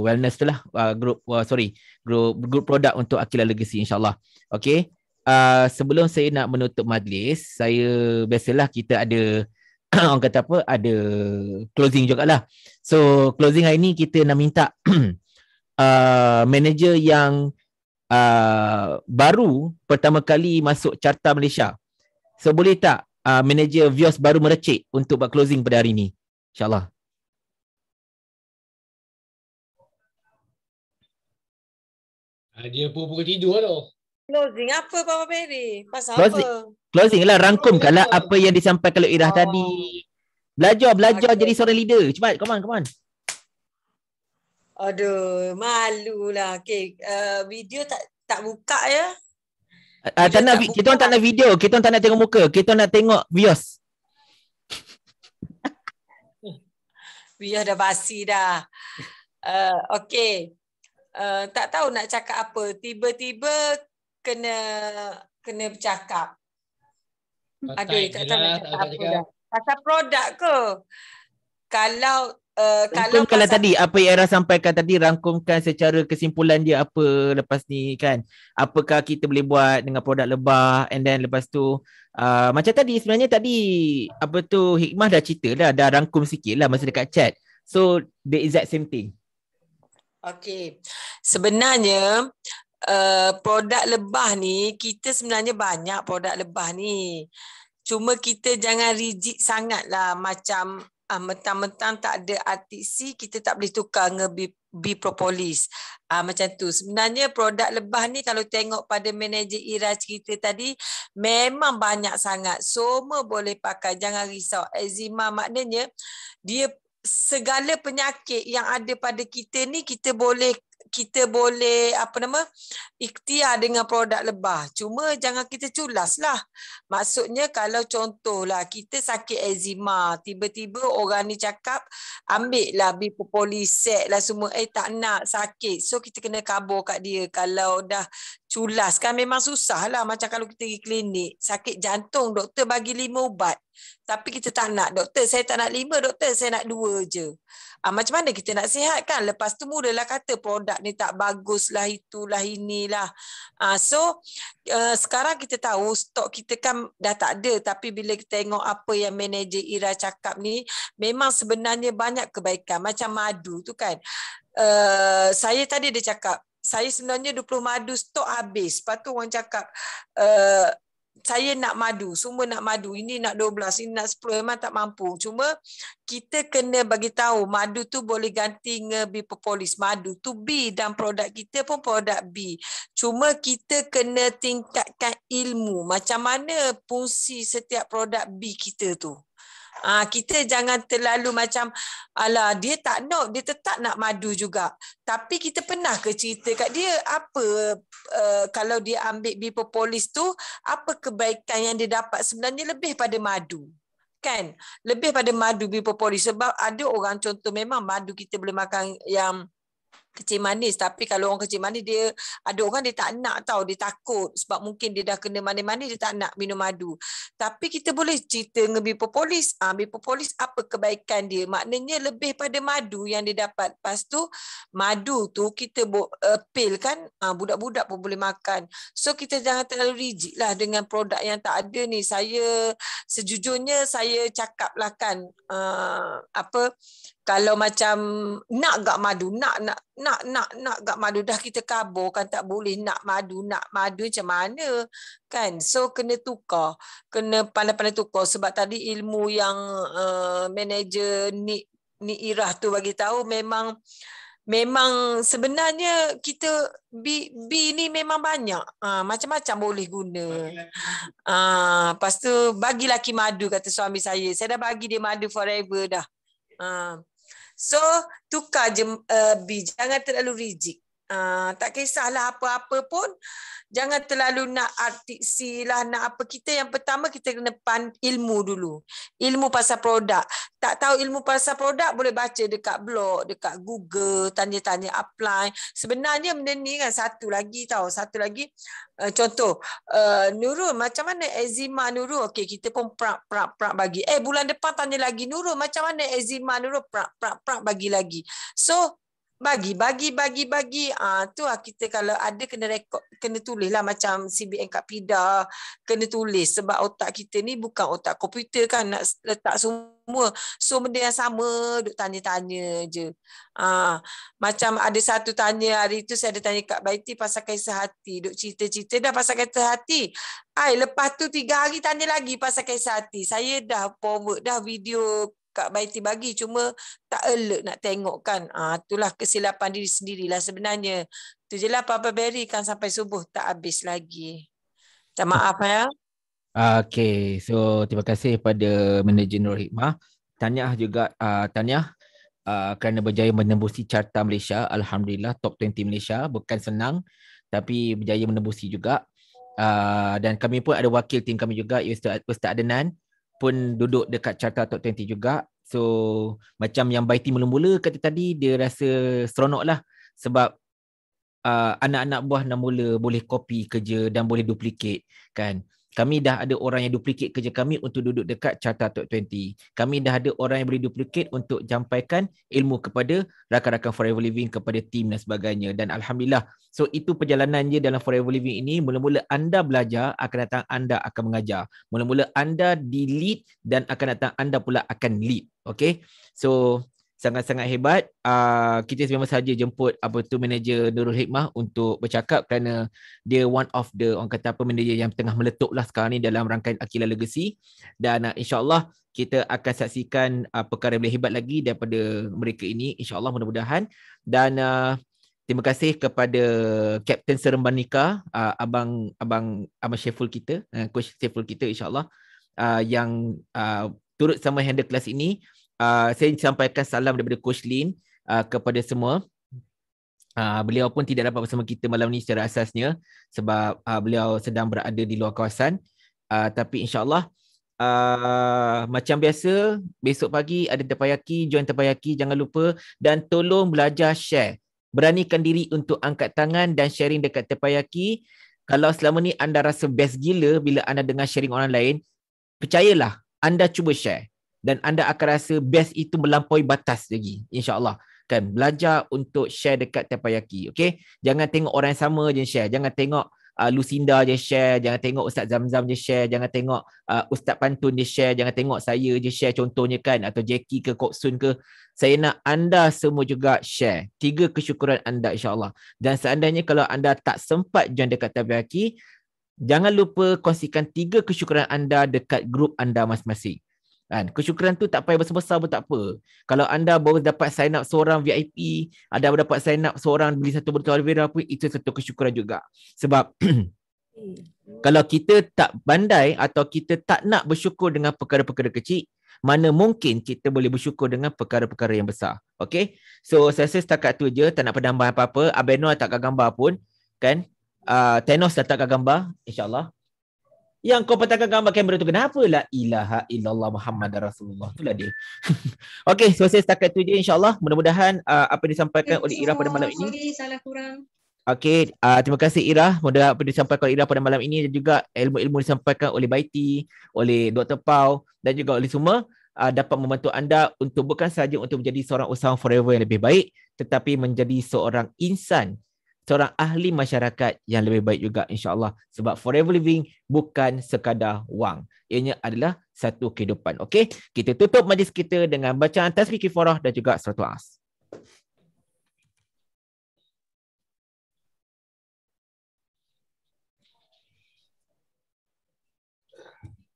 wellness tu lah, grup produk untuk Akila Legacy insyaAllah. Okay. Sebelum saya nak menutup majlis, saya biasalah kita ada orang kata ada closing jugalah. So closing hari ni kita nak minta manager yang baru pertama kali masuk Carta Malaysia. So boleh tak manager Vios baru merecik untuk buat closing pada hari ni? InsyaAllah. Dia pukul tidur tu. Closing apa Papa Peri? Pasal Closing lah, rangkumkanlah apa yang disampaikan oleh Irah tadi. Belajar jadi seorang leader. Cepat, come on. Aduh, malulah. Okay, video tak buka ya. Kita orang tak nak video, kita orang tak nak tengok muka, kita nak tengok viewers. Biar dah basi dah. Okay. Tak tahu nak cakap apa. Tiba-tiba kena bercakap. Aduh, tak tahu nak cakap apa dah. Pasal produk ke? Kalau tadi apa yang Era sampaikan tadi, rangkumkan secara kesimpulan dia apa lepas ni kan. Apakah kita boleh buat dengan produk lebah, and then lepas tu macam tadi sebenarnya apa tu Hikmah dah cerita dah rangkum sikit lah masa dekat chat. So the exact same thing. Okay. Sebenarnya produk lebah ni, kita sebenarnya banyak produk lebah ni. Cuma kita jangan rigid sangat lah, macam mentang-mentang tak ada RTC, kita tak boleh tukar dengan bee propolis. Macam tu. Sebenarnya produk lebah ni kalau tengok pada manager Ira cerita tadi, memang banyak sangat. Semua boleh pakai, jangan risau. Eczema maknanya dia segala penyakit yang ada pada kita ni kita boleh ikhtiar dengan produk lebah. Cuma jangan kita culas lah. Maksudnya kalau contohlah kita sakit eczema, tiba-tiba orang ni cakap ambil lah bee propolis set lah semua, tak nak, sakit. So kita kena kabur kat dia. Kalau dah culas kan memang susah lah. Macam kalau kita pergi klinik, sakit jantung, doktor bagi 5 ubat. Tapi kita tak nak, doktor saya tak nak 5, doktor saya nak 2 je. Macam mana kita nak sihat kan? Lepas tu mulalah kata produk ni tak bagus lah, itulah, inilah. So sekarang kita tahu stok kita kan dah tak ada. Tapi bila kita tengok apa yang manager Ira cakap ni, memang sebenarnya banyak kebaikan. Macam madu tu kan. Saya tadi dia cakap, saya sebenarnya 20 madu stok habis. Lepas tu orang cakap, saya nak madu, semua nak madu. Ini nak 12, ini nak 10, memang tak mampu. Cuma kita kena bagi tahu madu tu boleh ganti dengan bee propolis. Madu tu bee dan produk kita pun produk bee. Cuma kita kena tingkatkan ilmu macam mana fungsi setiap produk bee kita tu. Kita jangan terlalu macam alah dia tak nak, dia tetap nak madu juga. Tapi kita pernah ke cerita kat dia apa kalau dia ambil bee propolis tu, apa kebaikan yang dia dapat sebenarnya lebih pada madu. Kan? Lebih pada madu bee propolis. Sebab ada orang contoh memang madu kita boleh makan yang kecil manis, tapi kalau orang kecil manis dia ada orang dia tak nak tahu, dia takut sebab mungkin dia dah kena manis-manis, dia tak nak minum madu. Tapi kita boleh cerita dengan bee propolis. Bee propolis apa kebaikan dia? Maknanya lebih pada madu yang dia dapat. Lepas tu madu tu kita pil kan, budak-budak pun boleh makan. So kita jangan terlalu rigid lah dengan produk yang tak ada ni. Saya sejujurnya saya cakap lah kan, kalau macam nak gak madu, nak gak madu, dah kita kabur kan tak boleh nak madu macam mana kan. So kena tukar, kena pandai-pandai tukar. Sebab tadi ilmu yang manager ni Irah tu bagi tahu, memang sebenarnya kita bee ni memang banyak, macam-macam boleh guna. Lepas tu bagi laki madu, kata suami saya dah bagi dia madu forever dah. So tukar je bee, jangan terlalu rigid. Tak kisahlah apa-apa pun, jangan terlalu nak artiksi lah, nak apa. Kita yang pertama kita kena ilmu dulu. Ilmu pasal produk. Tak tahu ilmu pasal produk, boleh baca dekat blog, dekat Google, tanya-tanya, apply. Sebenarnya benda ni kan satu lagi, contoh Nurul, macam mana eczema Nurul? Okey, kita pun prak bagi. Bulan depan tanya lagi, Nurul macam mana eczema Nurul? Prak bagi lagi. So bagi. Tu lah kita kalau ada kena rekod, kena tulis lah macam CBN Kak Pida, kena tulis sebab otak kita ni bukan otak komputer kan, nak letak semua. So benda yang sama, duk tanya-tanya je. Macam ada satu tanya hari tu, saya ada tanya Kak Baiti pasal kisah hati, duk cerita-cerita dah pasal kisah hati. Lepas tu 3 hari tanya lagi pasal kisah hati. Saya dah forward dah video Kak Baiti bagi, cuma tak alert nak tengok kan. Itulah kesilapan diri sendirilah sebenarnya. Tu je lah Papa Berry kan sampai subuh tak habis lagi. Minta maaf ya. Okay, so terima kasih pada Manager Nurul Hikmah. Tahniah juga tahniah kerana berjaya menembusi carta Malaysia. Alhamdulillah top 20 Malaysia. Bukan senang tapi berjaya menembusi juga. Dan kami pun ada wakil tim kami juga, Ustaz Adnan pun duduk dekat carta top 20 juga. So macam yang Baiti mula-mula kata tadi, dia rasa seronok lah sebab anak-anak buah nak mula boleh copy kerja dan boleh duplicate kan. Kami dah ada orang yang duplicate kerja kami untuk duduk dekat carta top 20. Kami dah ada orang yang boleh duplicate untuk jampaikan ilmu kepada rakan-rakan Forever Living, kepada tim dan sebagainya. Dan Alhamdulillah, so itu perjalanan je dalam Forever Living ini. Mula-mula anda belajar, akan datang anda akan mengajar. Mula-mula anda di lead dan akan datang anda pula akan lead. Okay, so sangat-sangat hebat. Kita memang saja jemput manager Nurul Hikmah untuk bercakap kerana dia one of the orang kata manager yang tengah meletup lah sekarang ni dalam rangkaian Akila Legacy. Dan insyaAllah kita akan saksikan perkara yang lebih hebat lagi daripada mereka ini, insyaAllah, mudah-mudahan. Dan terima kasih kepada Kapten Serembanika, Abang Syeful kita, Coach Syeful kita, insyaAllah, yang turut sama handle kelas ini. Saya sampaikan salam daripada Coach Lin kepada semua. Beliau pun tidak dapat bersama kita malam ni secara asasnya sebab beliau sedang berada di luar kawasan. Tapi insyaAllah macam biasa, besok pagi ada Terpayaki, join Terpayaki jangan lupa. Dan tolong belajar share. Beranikan diri untuk angkat tangan dan sharing dekat Terpayaki. Kalau selama ni anda rasa best gila bila anda dengar sharing orang lain, percayalah, anda cuba share. Dan anda akan rasa best itu melampaui batas lagi, insyaAllah. Kan, belajar untuk share dekat Terpayaki. Okay, jangan tengok orang yang sama je share. Jangan tengok Lucinda je share. Jangan tengok Ustaz Zamzam je share. Jangan tengok Ustaz Pantun je share. Jangan tengok saya je share contohnya kan. Atau Jackie ke Kok Sun ke. Saya nak anda semua juga share 3 kesyukuran anda, insyaAllah. Dan seandainya kalau anda tak sempat join dekat Terpayaki, jangan lupa kongsikan 3 kesyukuran anda dekat grup anda masing-masing. Kan? Kesyukuran tu tak payah besar-besar pun tak apa. Kalau anda baru dapat sign up seorang VIP, anda baru dapat sign up seorang beli satu botol aloe vera pun, itu satu kesyukuran juga. Sebab kalau kita tak pandai atau kita tak nak bersyukur dengan perkara-perkara kecil, mana mungkin kita boleh bersyukur dengan perkara-perkara yang besar. Okay, so saya rasa setakat tu je, tak nak penambahan apa-apa. Abang Noah tak akan gambar pun kan. Thanos dah tak akan gambar, insyaAllah. Yang kau patahkan gambar kamera tu kenapa? La ilaha illallah Muhammad Rasulullah. Itulah dia. Okey, so saya setakat tu je, insyaAllah. Mudah-mudahan apa yang disampaikan oleh Ira pada malam ini. Sorry, salah kurang. Okey, terima kasih Ira. Mudah apa yang disampaikan oleh Ira pada malam ini dan juga ilmu-ilmu disampaikan oleh Baiti, oleh Dr. Pau dan juga oleh semua dapat membantu anda untuk bukan sahaja untuk menjadi seorang usahawan forever yang lebih baik, tetapi menjadi seorang insan, seorang ahli masyarakat yang lebih baik juga, insyaAllah. Sebab forever living bukan sekadar wang. Ianya adalah satu kehidupan. Okey, kita tutup majlis kita dengan bacaan tasbih kifarah dan juga suratul As.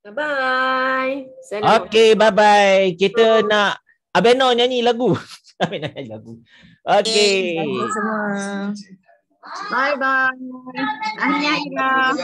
Bye-bye. Okey, bye-bye. Kita nak Abeno nyanyi lagu. Abeno nyanyi lagu. Okey. Semua. Bye-bye. Tahniah Ira.